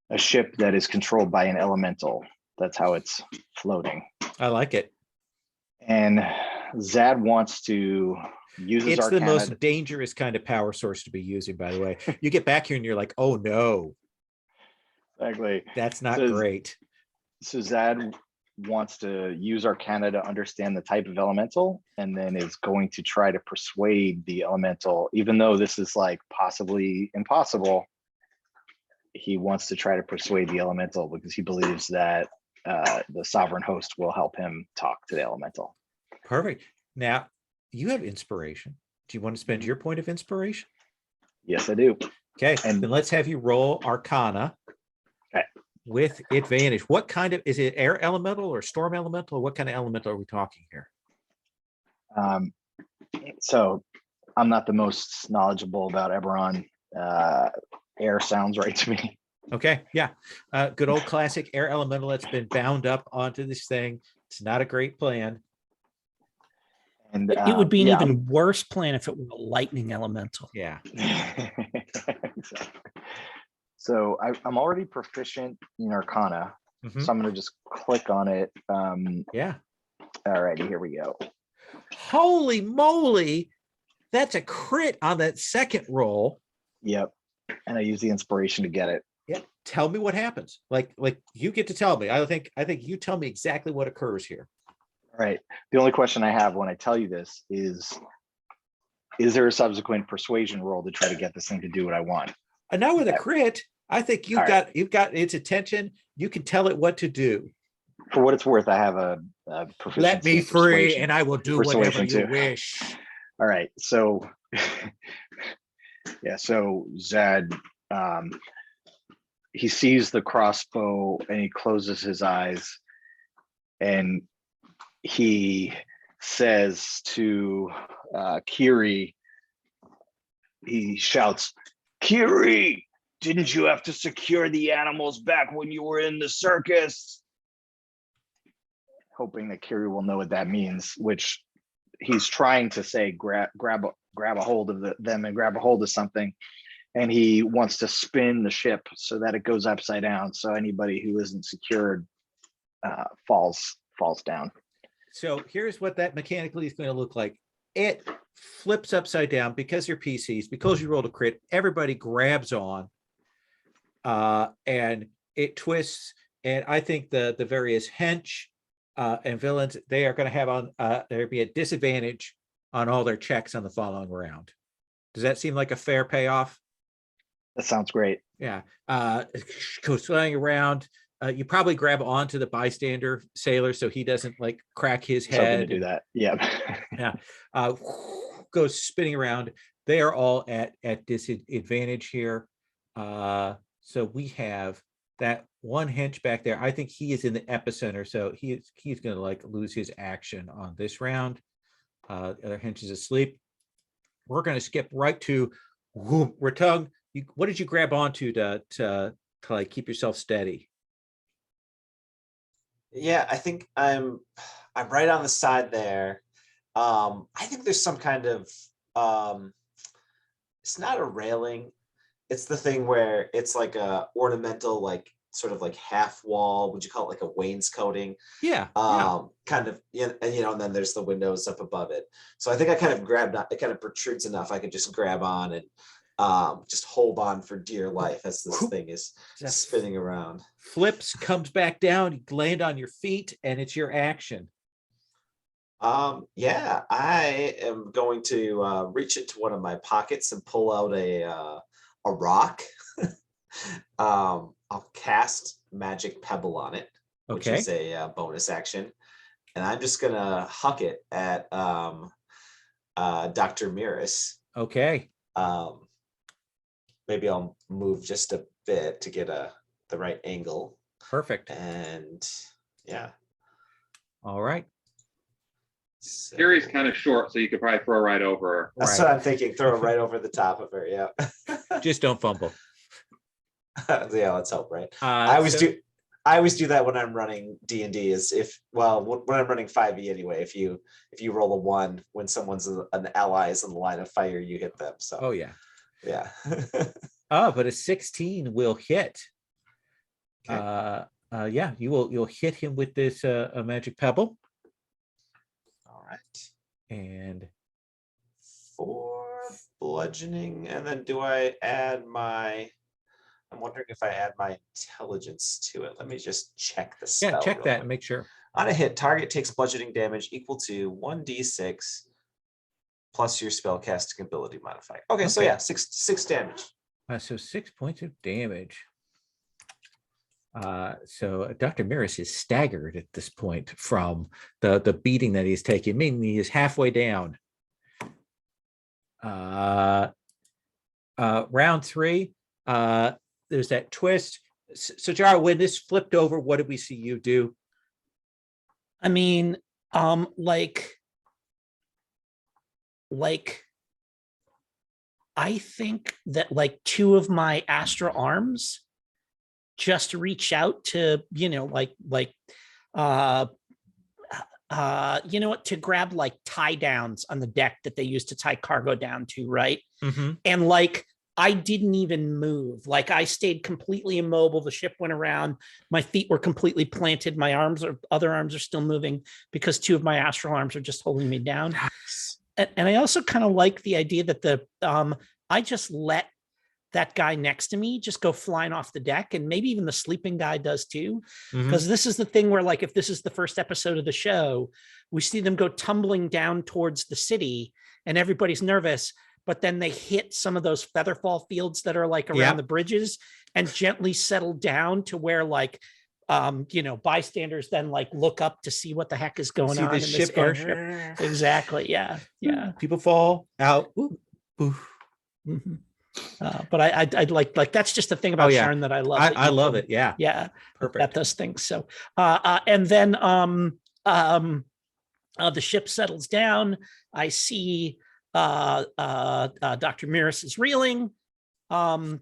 a ship that is controlled by an elemental. That's how it's floating. I like it. And Zad wants to use his It's the arcana. most dangerous kind of power source to be using, by the way. You get back here and you're like, oh no, Exactly. that's not So- great. So Zad wants to use Arcana to understand the type of elemental, and then is going to try to persuade the elemental, even though this is like possibly impossible. He wants to try to persuade the elemental because he believes that the sovereign host will help him talk to the elemental. Perfect. Now you have inspiration. Do you want to spend your point of inspiration? Yes, I do. Okay, And- then let's have you roll Arcana. Okay. With advantage. What kind of, is it air elemental or storm elemental? What kind of elemental are we talking here? So I'm not the most knowledgeable about Eberron. Air sounds right to me. Okay, yeah. Good old classic air elemental that's been bound up onto this thing. It's not a great plan. And It would be an yeah, even worse plan if it were a lightning elemental. Yeah. exactly. So I'm already proficient in Arcana, Mhm. so I'm going to just click on it. Yeah. All righty, here we go. Holy moly. That's a crit on that second roll. Yep, and I use the inspiration to get it. Yeah. Tell me what happens. Like you get to tell me. I think you tell me exactly what occurs here. All right. The only question I have when I tell you this is there a subsequent persuasion roll to try to get this thing to do what I want? And now with a crit, I think you've All right. got its attention. You can tell it what to do. For what it's worth, I have a proficiency Let me in free persuasion. and I will do whatever Persuasion you too. wish. All right, so yeah, so Zad, he sees the crossbow and he closes his eyes, and he says to Kiri, he shouts, "Kiri, didn't you have to secure the animals back when you were in the circus?" Hoping that Kiri will know what that means, which he's trying to say, grab a hold of them and grab a hold of something. And he wants to spin the ship so that it goes upside down. So anybody who isn't secured falls down. So here's what that mechanically is going to look like. It flips upside down because you're PCs, because you rolled a crit, everybody grabs on and it twists. And I think the various hench and villains, they are going to have on there'd be a disadvantage on all their checks on the following round. Does that seem like a fair payoff? That sounds great. Yeah. Goes flying around. You probably grab onto the bystander sailor so he doesn't like crack his He's hoping to head. do that. Yeah. Yeah. Goes spinning around. They are all at disadvantage here. So we have that one hench back there. I think he is in the epicenter, so he's going to like lose his action on this round. The other hench is asleep. We're going to skip right to Ratung. What did you grab onto to like keep yourself steady? Yeah, I think I'm right on the side there. I think there's some kind of it's not a railing. It's the thing where it's like a ornamental, like sort of like half wall. Would you call it like a wainscoting? Yeah. Kind of, and then there's the windows up above it. So I think I kind of grabbed, it kind of protrudes enough. I could just grab on and just hold on for dear life as this thing is spinning around. Flips, comes back down, you land on your feet, and it's your action. Yeah, I am going to reach into one of my pockets and pull out a rock. I'll cast Magic Pebble on it, which is a bonus action, and I'm just gonna huck it at Dr. Miris. Okay. Maybe I'll move just a bit to get the right angle. Perfect. And yeah. All right. So, Kiri's kind of short, so you could probably throw right over her. that's what I'm thinking. Throw it right over the top of her. Yeah. Just don't fumble. Yeah, let's hope, right? I always do that when I'm running D&D. When I'm running 5e anyway. If you roll a 1 when someone's an ally is in the line of fire, you hit them. So Oh yeah. yeah. But a 16 will hit. Okay. Yeah, you'll hit him with this a magic pebble. All right. And 4 bludgeoning, and then do I add my? I'm wondering if I add my intelligence to it. Let me just check the spell. yeah, check real that quick. and make sure. On a hit, target takes bludgeoning damage equal to 1d6 plus your spellcasting ability modifier. Okay, so Okay. yeah, six damage. So 6 points of damage. So Dr. Miras is staggered at this point from the beating that he's taken, meaning he is halfway down. Round 3, there's that twist. So Jara, when this flipped over, what did we see you do? I mean, I think that like 2 of my Astra arms just reach out to, you know what, to grab like tie downs on the deck that they used to tie cargo down to, right? Mm-hmm. And like I didn't even move. Like I stayed completely immobile. The ship went around. My feet were completely planted. My other arms are still moving because 2 of my astral arms are just holding me down. Nice. And I also kind of like the idea that I just let that guy next to me just go flying off the deck, and maybe even the sleeping guy does too. Because this is the thing where, like, if this is the first episode of the show, we see them go tumbling down towards the city and everybody's nervous, but then they hit some of those featherfall fields that are like around the bridges and gently settle down to where like bystanders then like look up to see what the heck is going on in this airship. Exactly. Yeah. People fall out. Ooh. Mm-hmm. But I'd like that's just the thing about Sharn that I love. I love it. Yeah. Perfect. That does things. So and then the ship settles down. I see Dr. Miras is reeling, and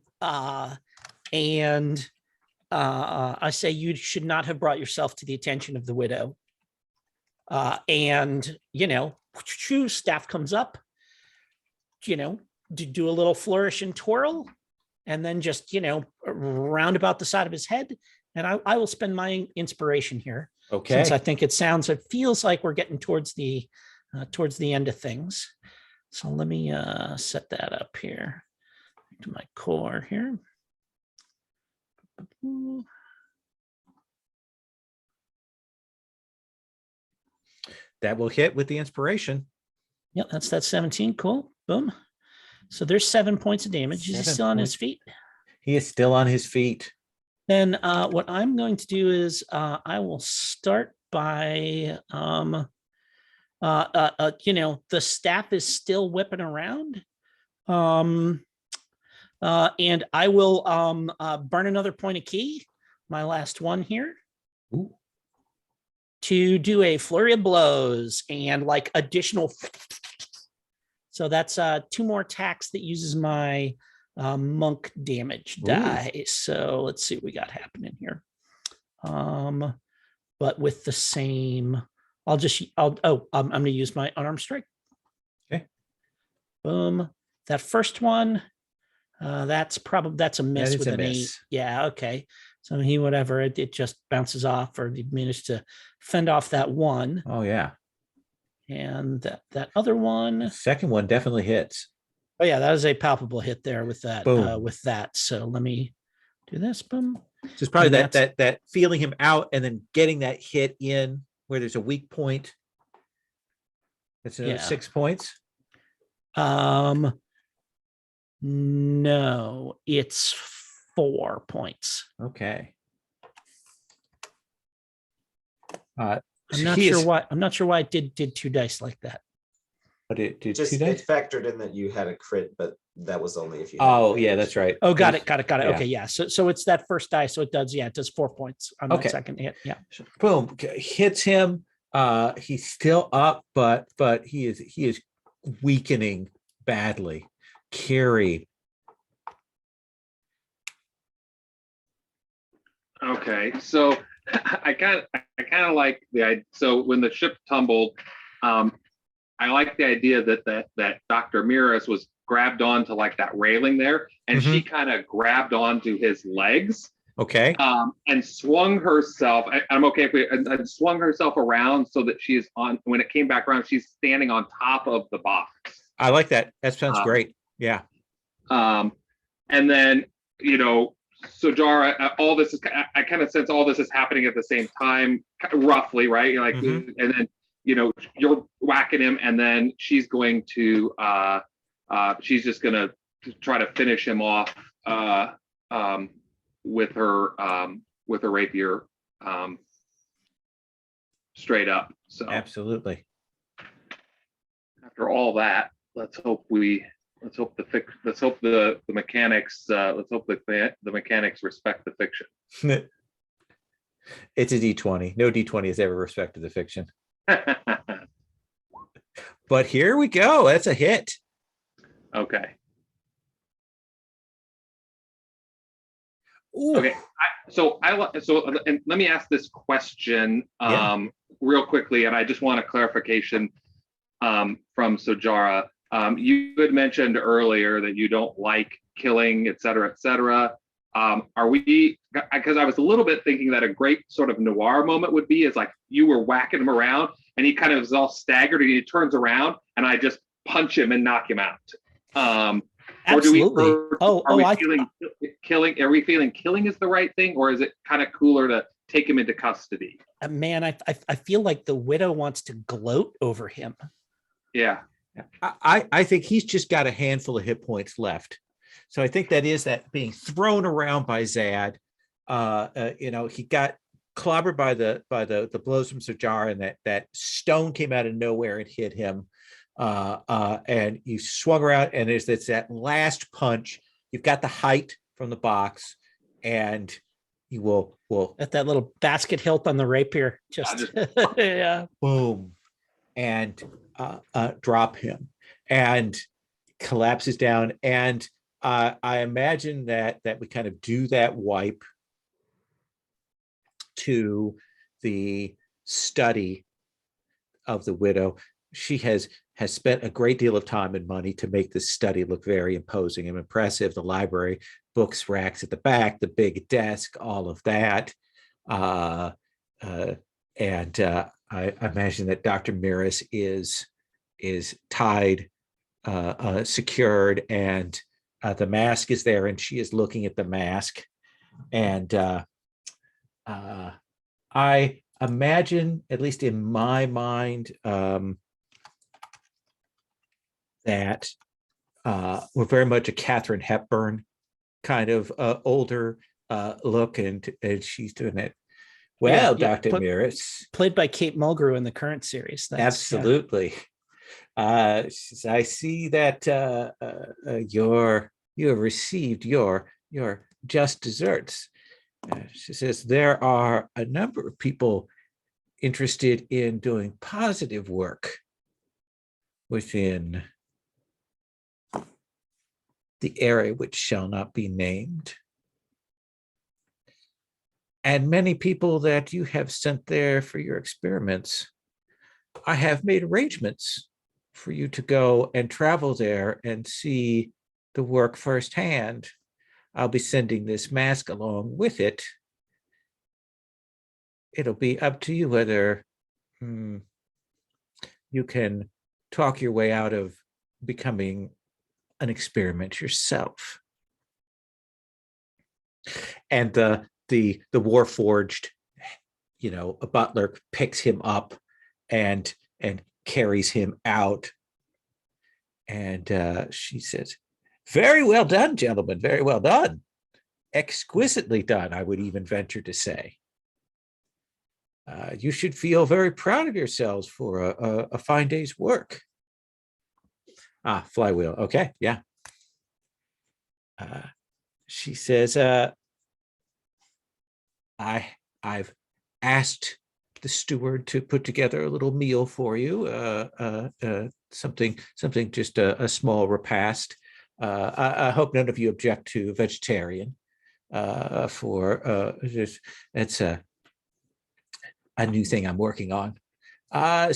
I say you should not have brought yourself to the attention of the widow. And staff comes up, do a little flourish and twirl, and then just round about the side of his head. And I will spend my inspiration here. Okay. Since I think it feels like we're getting towards the end of things. So let me set that up here to my core here. That will hit with the inspiration. Yep, that's that 17. Cool. Boom. So there's 7 points of damage. Is he still on his feet? He is still on his feet. Then what I'm going to do is I will start by the staff is still whipping around. And I will burn another point of key, my last one here. Ooh. To do a flurry of blows and like additional. So that's 2 more attacks that uses my monk damage die. So let's see what we got happening here. But with the same, I'm going to use my unarmed strike. Okay. Boom. That first one, that's a miss with an 8. Yeah. Okay. So it just bounces off, or he managed to fend off that one. Oh yeah. And that other one. Second one definitely hits. Oh yeah, that is a palpable hit there with that. Boom. So let me do this. Boom. Just probably that feeling him out and then getting that hit in where there's a weak point. That's another 6 points. No, it's 4 points. Okay. I'm not sure why it did 2 dice like that. But it did Just 2 dice? it factored in that you had a crit, but that was only if you. Oh yeah, that's right. Oh, got it. Yeah. Okay, yeah. So it's that first die. So it does 4 points on that second hit. Yeah. Boom. Hits him. He's still up, but he is weakening badly. Carry. Okay, so I kind of like the idea. So when the ship tumbled, I like the idea that Dr. Miras was grabbed onto like that railing there, and she kind of grabbed onto his legs. Okay. And swung herself. I'm okay and swung herself around so that she's on. When it came back around, she's standing on top of the box. I like that. That sounds great. Yeah. And then So Jara, all this is, I kind of sense all this is happening at the same time, roughly, right? You're like, Mhm. and then, you're whacking him, and then she's going to, she's just going to try to finish him off with her rapier, straight up. So Absolutely. after all that, let's hope the mechanics respect the fiction. It's a D20. No D20 has ever respected the fiction. But here we go. That's a hit. Okay. Ooh. Okay. So and let me ask this question Yeah. real quickly, and I just want a clarification from Sojara. You had mentioned earlier that you don't like killing, et cetera, et cetera. Are we, because I was a little bit thinking that a great sort of noir moment would be is like you were whacking him around and he kind of is all staggered and he turns around and I just punch him and knock him out. Absolutely. Are we feeling killing is the right thing, or is it kind of cooler to take him into custody? Man, I feel like the widow wants to gloat over him. Yeah. I think he's just got a handful of hit points left. So I think that is that being thrown around by Zad. He got clobbered by the blows from Sajara, and that stone came out of nowhere and hit him. And you swung around, and it's that last punch. You've got the height from the box, and you will At that little basket hilt on the rapier. Just yeah. boom, and drop him, and collapses down. And I imagine that we kind of do that wipe to the study of the widow. She has spent a great deal of time and money to make this study look very imposing and impressive. The library, books racks at the back, the big desk, all of that. And I imagine that Dr. Miris is tied, secured, and the mask is there, and she is looking at the mask. And I imagine, at least in my mind, that we're very much a Katharine Hepburn kind of older look, and she's doing it. Well, Yeah, Dr. Miris. Played by Kate Mulgrew in the current series. Absolutely. I see that you have received your just desserts. She says there are a number of people interested in doing positive work within the area which shall not be named. And many people that you have sent there for your experiments, I have made arrangements for you to go and travel there and see the work firsthand. I'll be sending this mask along with it. It'll be up to you whether you can talk your way out of becoming an experiment yourself. And the Warforged, a butler picks him up and carries him out. And she says, "Very well done, gentlemen. Very well done. Exquisitely done, I would even venture to say. You should feel very proud of yourselves for a fine day's work." Flywheel. Okay, yeah. She says, I've asked the steward to put together a little meal for you, something just a small repast. I hope none of you object to vegetarian. It's a new thing I'm working on. I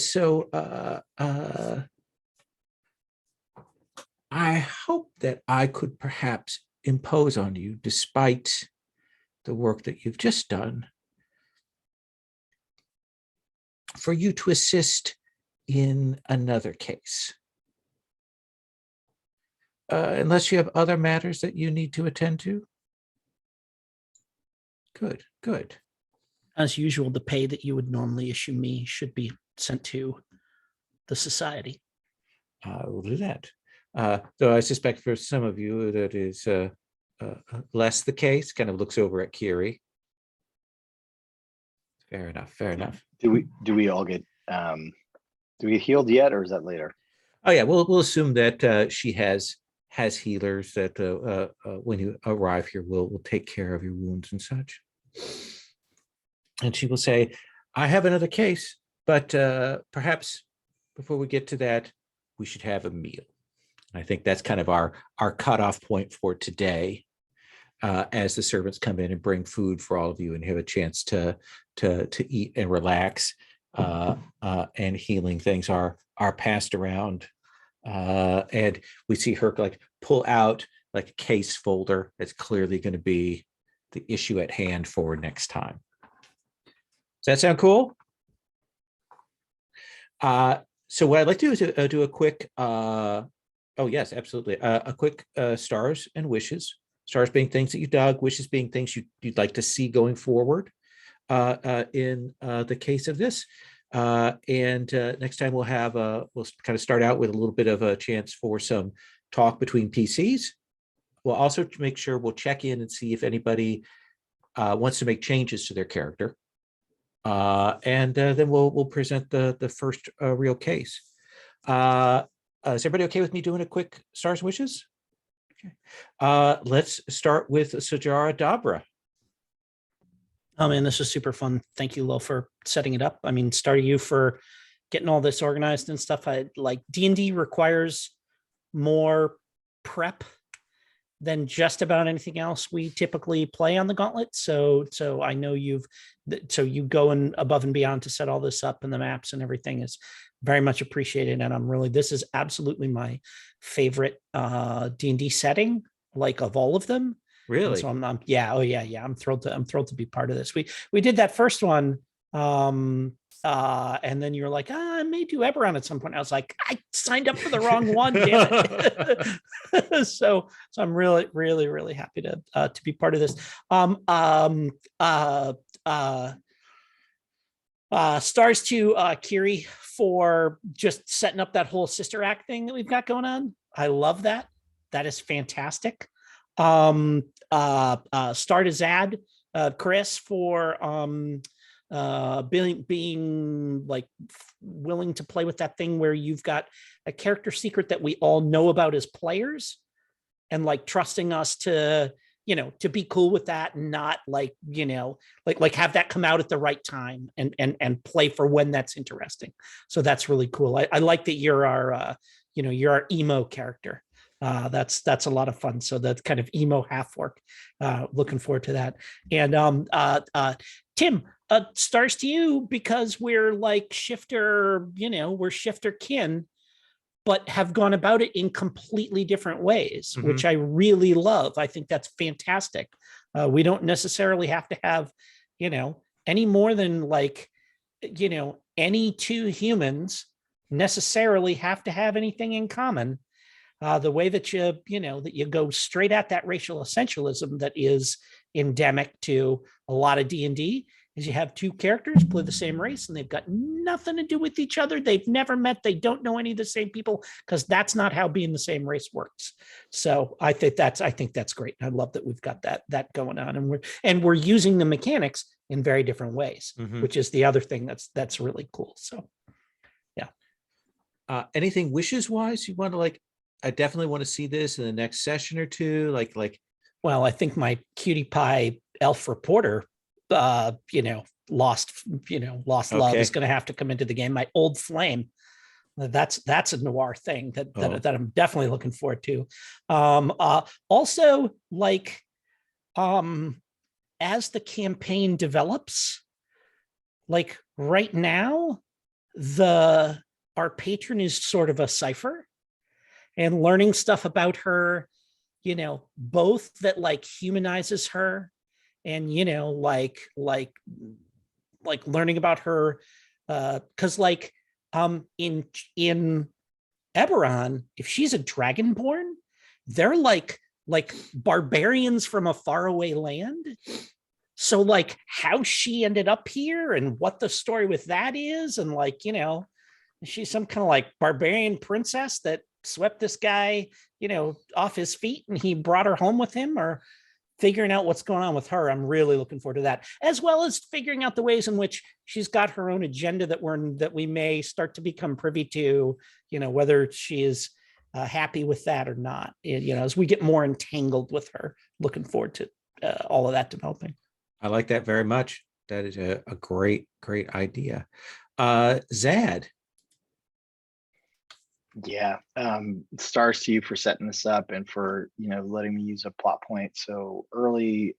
hope that I could perhaps impose on you, despite the work that you've just done, for you to assist in another case. Unless you have other matters that you need to attend to. Good, good. As usual, the pay that you would normally issue me should be sent to the society. We'll do that. Though I suspect for some of you that is less the case. Kind of looks over at Kiri. Fair enough. Fair enough. Do we all get do we get healed yet, or is that later? Oh yeah, we'll assume that she has healers that when you arrive here will take care of your wounds and such. And she will say, "I have another case, but perhaps before we get to that, we should have a meal." I think that's kind of our cutoff point for today, as the servants come in and bring food for all of you and have a chance to eat and relax, and healing things are passed around, and we see her like pull out like a case folder that's clearly going to be the issue at hand for next time. Does that sound cool? So what I'd like to do is do a quick, oh yes, absolutely. A quick stars and wishes. Stars being things that you dug, wishes being things you'd like to see going forward, in the case of this. And next time we'll have, we'll kind of start out with a little bit of a chance for some talk between PCs. We'll also make sure we'll check in and see if anybody wants to make changes to their character. And then we'll present the first real case. Is everybody okay with me doing a quick stars wishes? Okay. Let's start with Sajara Dabra. Oh man, this is super fun. Thank you, Lo, for setting it up. I mean, starting you for getting all this organized and stuff. I like D&D requires more prep than just about anything else we typically play on the Gauntlet. So I know you go above and beyond to set all this up, and the maps and everything is very much appreciated. And this is absolutely my favorite D&D setting, like of all of them. Really? And so I'm thrilled to be part of this. We did that first one. And then you're like, I may do Eberron at some point. I was like, I signed up for the wrong one, damn it. so I'm really, really, really happy to be part of this. Stars to Kiri for just setting up that whole sister act thing that we've got going on. I love that. That is fantastic. Star to Zad, Chris, for being like willing to play with that thing where you've got a character secret that we all know about as players, and like trusting us to be cool with that, and not like have that come out at the right time and play for when that's interesting. So that's really cool. I like that you're our you're our emo character. That's a lot of fun. So that's kind of emo half work. Looking forward to that. And Tim, stars to you, because we're like shifter, we're shifter kin, but have gone about it in completely different ways, which I really love. I think that's fantastic. We don't necessarily have to have, any more than like, any two humans necessarily have to have anything in common. The way that you go straight at that racial essentialism that is endemic to a lot of D&D is you have two characters play the same race and they've got nothing to do with each other. They've never met. They don't know any of the same people, because that's not how being the same race works. So I think that's great. I love that we've got that going on, and we're using the mechanics in very different ways, which is the other thing that's really cool. So yeah. Anything wishes wise you want to like? I definitely want to see this in the next session or two. Like. Well, I think my cutie pie elf reporter, lost love is going to have to come into the game. My old flame, that's a noir thing that I'm definitely looking forward to. Also, like, as the campaign develops, like right now, our patron is sort of a cipher. And learning stuff about her, both that like humanizes her, and like learning about her, because like in Eberron, if she's a dragonborn, they're like barbarians from a faraway land. So like how she ended up here and what the story with that is, and like, you know, she's some kind of like barbarian princess that swept this guy, you know, off his feet and he brought her home with him, or figuring out what's going on with her. I'm really looking forward to that, as well as figuring out the ways in which she's got her own agenda that we may start to become privy to, you know, whether she is happy with that or not. You know, as we get more entangled with her, looking forward to all of that developing. I like that very much. That is a great idea. Zad. Yeah, stars to you for setting this up and for, you know, letting me use a plot point so early.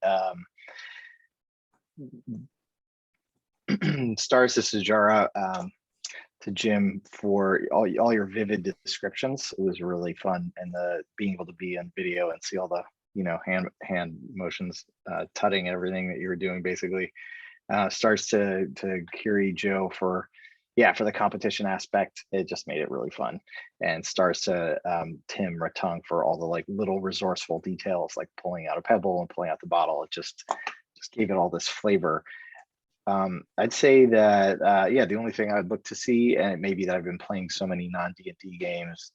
Stars to Sajara, to Jim for all your vivid descriptions. It was really fun, and the being able to be on video and see all the, you know, hand motions, tutting and everything that you were doing basically. Stars to Kiri Joe for the competition aspect. It just made it really fun. And stars to Tim Ratung for all the like little resourceful details, like pulling out a pebble and pulling out the bottle. It just gave it all this flavor. I'd say that the only thing I'd look to see, and it may be that I've been playing so many non-D&D games,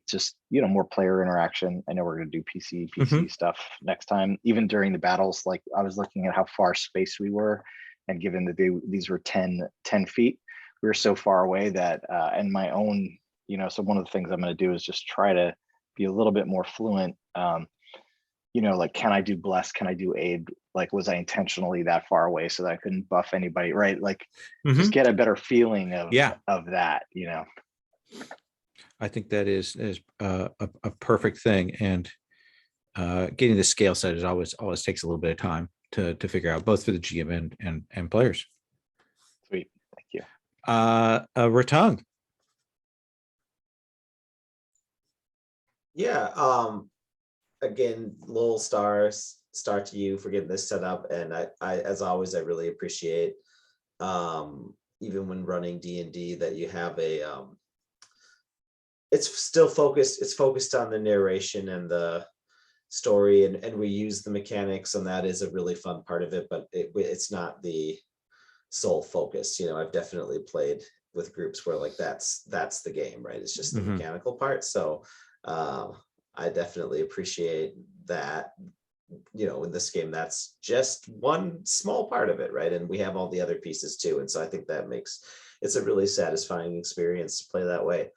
just, you know, more player interaction. I know we're going to do PC stuff next time. Even during the battles, like I was looking at how far spaced we were, and given that these were 10 feet, we were so far away that and my own, you know, so one of the things I'm going to do is just try to be a little bit more fluent. You know, like, can I do bless? Can I do aid? Like, was I intentionally that far away so that I couldn't buff anybody? Right. Like, just get a better feeling of that, you know. I think that is a perfect thing. And getting the scale set is always takes a little bit of time to figure out, both for the GM and players. Sweet. Thank you. Ratung. Yeah. Again, little star to you for getting this set up. And I as always, I really appreciate, even when running D&D, that you have a, it's focused on the narration and the story, and we use the mechanics, and that is a really fun part of it, but it's not the sole focus. You know, I've definitely played with groups where like that's the game, right? It's just the mechanical part. So I definitely appreciate that. You know, in this game, that's just one small part of it, right? And we have all the other pieces too. And so I think that makes it's a really satisfying experience to play that way.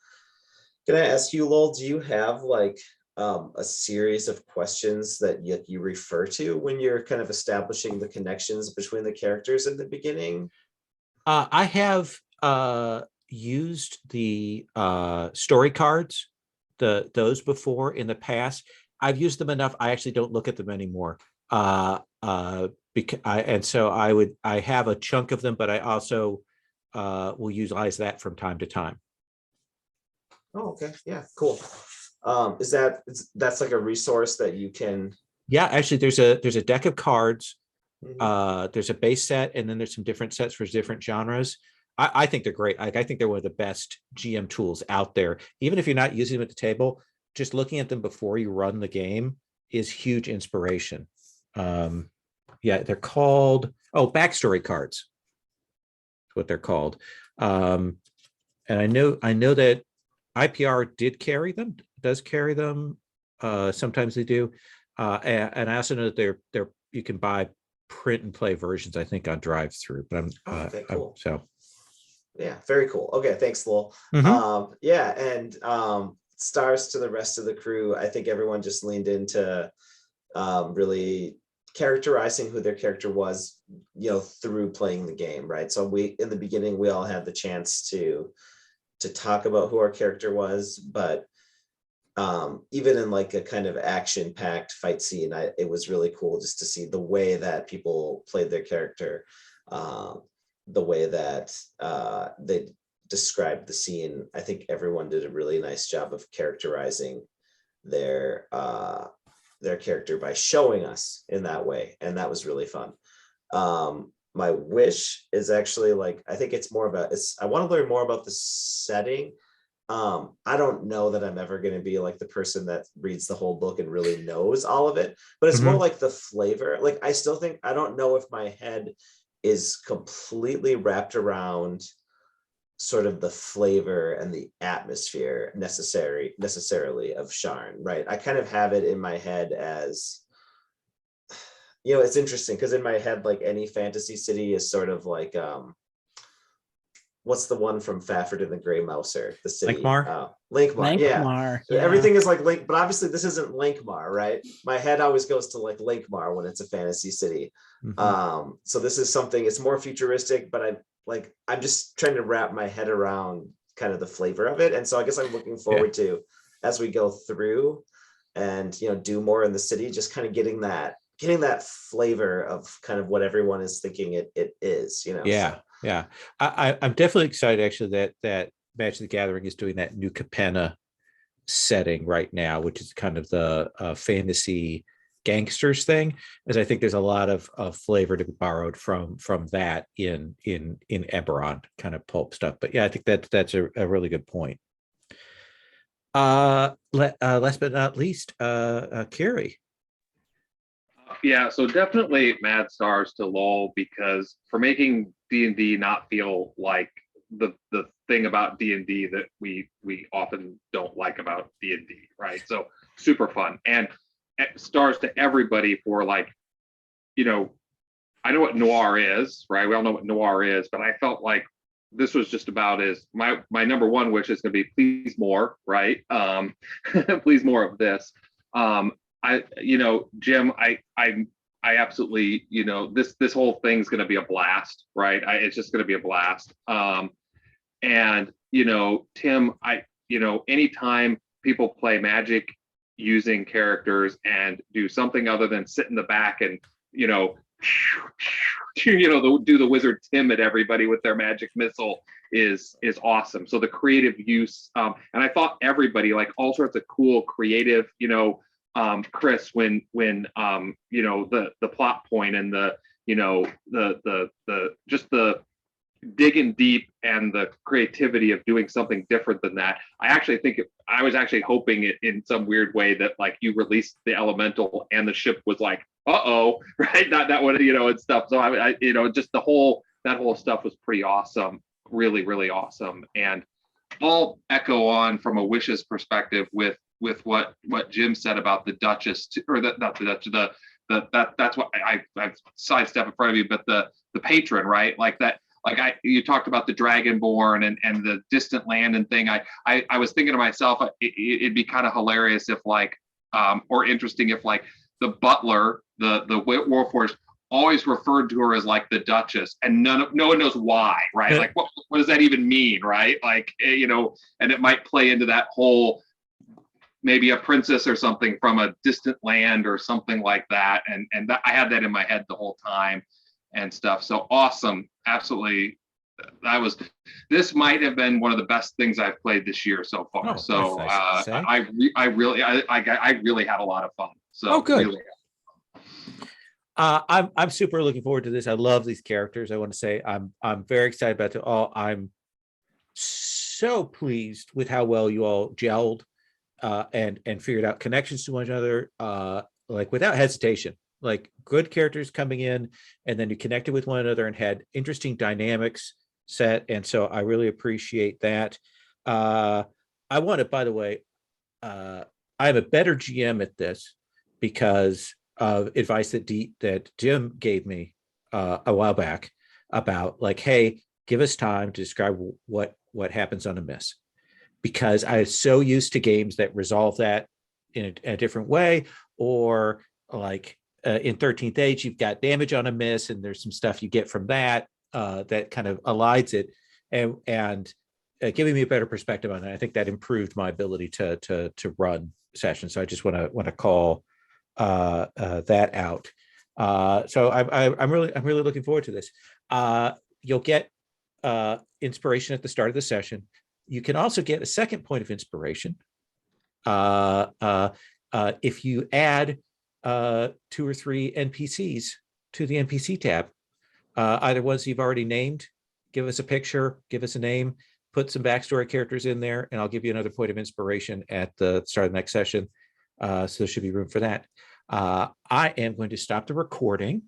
Can I ask you, Lowell, do you have like a series of questions that you refer to when you're kind of establishing the connections between the characters in the beginning? I have used the story cards, those before in the past. I've used them enough. I actually don't look at them anymore. Because I have a chunk of them, but I also will utilize that from time to time. Oh, okay. Yeah, cool. That's like a resource that you can. Yeah, actually there's a deck of cards. There's a base set, and then there's some different sets for different genres. I think they're great. I think they're one of the best GM tools out there. Even if you're not using them at the table, just looking at them before you run the game is huge inspiration. Yeah, they're called backstory cards. That's what they're called. And I know that IPR does carry them. Sometimes they do. And I also know that they're you can buy print and play versions, I think, on drive-through. But okay, cool. Yeah, very cool. Okay, thanks, Lowell. Yeah, and stars to the rest of the crew. I think everyone just leaned into really characterizing who their character was, you know, through playing the game, right? So in the beginning, we all had the chance to talk about who our character was, but even in like a kind of action-packed fight scene, it was really cool just to see the way that people played their character, the way that they described the scene. I think everyone did a really nice job of characterizing their character by showing us in that way, and that was really fun. My wish is actually like, I think it's more about I want to learn more about the setting. I don't know that I'm ever going to be like the person that reads the whole book and really knows all of it, but it's more like the flavor. Like, I still think, I don't know if my head is completely wrapped around sort of the flavor and the atmosphere necessarily of Sharn, right? I kind of have it in my head as, you know, it's interesting because in my head, like any fantasy city is sort of like, what's the one from Fafford and the Grey Mouser? The city. Linkmar? Linkmar. Yeah. Linkmar, yeah. Everything is like Link, but obviously this isn't Linkmar, right? My head always goes to like Linkmar when it's a fantasy city. So this is something, it's more futuristic, but I'm just trying to wrap my head around kind of the flavor of it. And so I guess I'm looking forward to, as we go through and, you know, do more in the city, just kind of getting that flavor of kind of what everyone is thinking it is, you know? Yeah. So. Yeah, I'm definitely excited actually that Magic the Gathering is doing that New Capenna setting right now, which is kind of the fantasy gangsters thing, as I think there's a lot of flavor to be borrowed from that in Eberron kind of pulp stuff. But yeah, I think that's a really good point. Last but not least, Carrie. Yeah, so definitely mad stars to LOL, because for making D&D not feel like the thing about D&D that we often don't like about D&D, right? So super fun, and stars to everybody for, like, you know, I know what noir is, right? We all know what noir is, but I felt like this was just about as my number one wish is going to be please more, right? Please more of this. Jim, I absolutely, you know, this whole thing's going to be a blast, right? It's just going to be a blast. And, you know, Tim, anytime people play Magic using characters and do something other than sit in the back and, you know, do the wizard Tim at everybody with their magic missile is awesome. So the creative use, and I thought everybody, like all sorts of cool creative, you know, Chris, when you know, the plot point and the, you know, the just the digging deep and the creativity of doing something different than that. I actually think I was actually hoping it in some weird way that, like, you released the elemental and the ship was like, right? Not that one, you know, and stuff. So I you know, just that whole stuff was pretty awesome, really, really awesome. And I'll echo on from a wishes perspective with what Jim said about the Duchess, or not the Duchess, that's what I've sidestepped in front of you, but the patron, right? Like that. Like you talked about the Dragonborn and the distant land and thing. I was thinking to myself, it'd be kind of hilarious if, like, or interesting if, like, the butler, the Warforged, always referred to her as like the Duchess, and no one knows why, right? Like, what does that even mean, right? Like, you know, and it might play into that whole, maybe a princess or something from a distant land or something like that. And that, I had that in my head the whole time and stuff. So awesome. Absolutely. This might have been one of the best things I've played this year so far. Oh, so nice I really had a lot of fun. So good. Really. I'm super looking forward to this. I love these characters. I want to say I'm very excited about it all. I'm so pleased with how well you all gelled and figured out connections to one another, like without hesitation. Like, good characters coming in, and then you connected with one another and had interesting dynamics set. And so I really appreciate that. I want to, by the way, I have a better GM at this because of advice that Jim gave me a while back about, like, hey, give us time to describe what happens on a miss, because I was so used to games that resolve that in a different way, or like in 13th Age, you've got damage on a miss, and there's some stuff you get from that that kind of elides it, and giving me a better perspective on it. I think that improved my ability to run sessions. So I just want to call that out. So I'm really looking forward to this. You'll get inspiration at the start of the session. You can also get a second point of inspiration if you add 2 or 3 NPCs to the NPC tab, either ones you've already named. Give us a picture, give us a name, put some backstory characters in there, and I'll give you another point of inspiration at the start of the next session. So there should be room for that. I am going to stop the recording.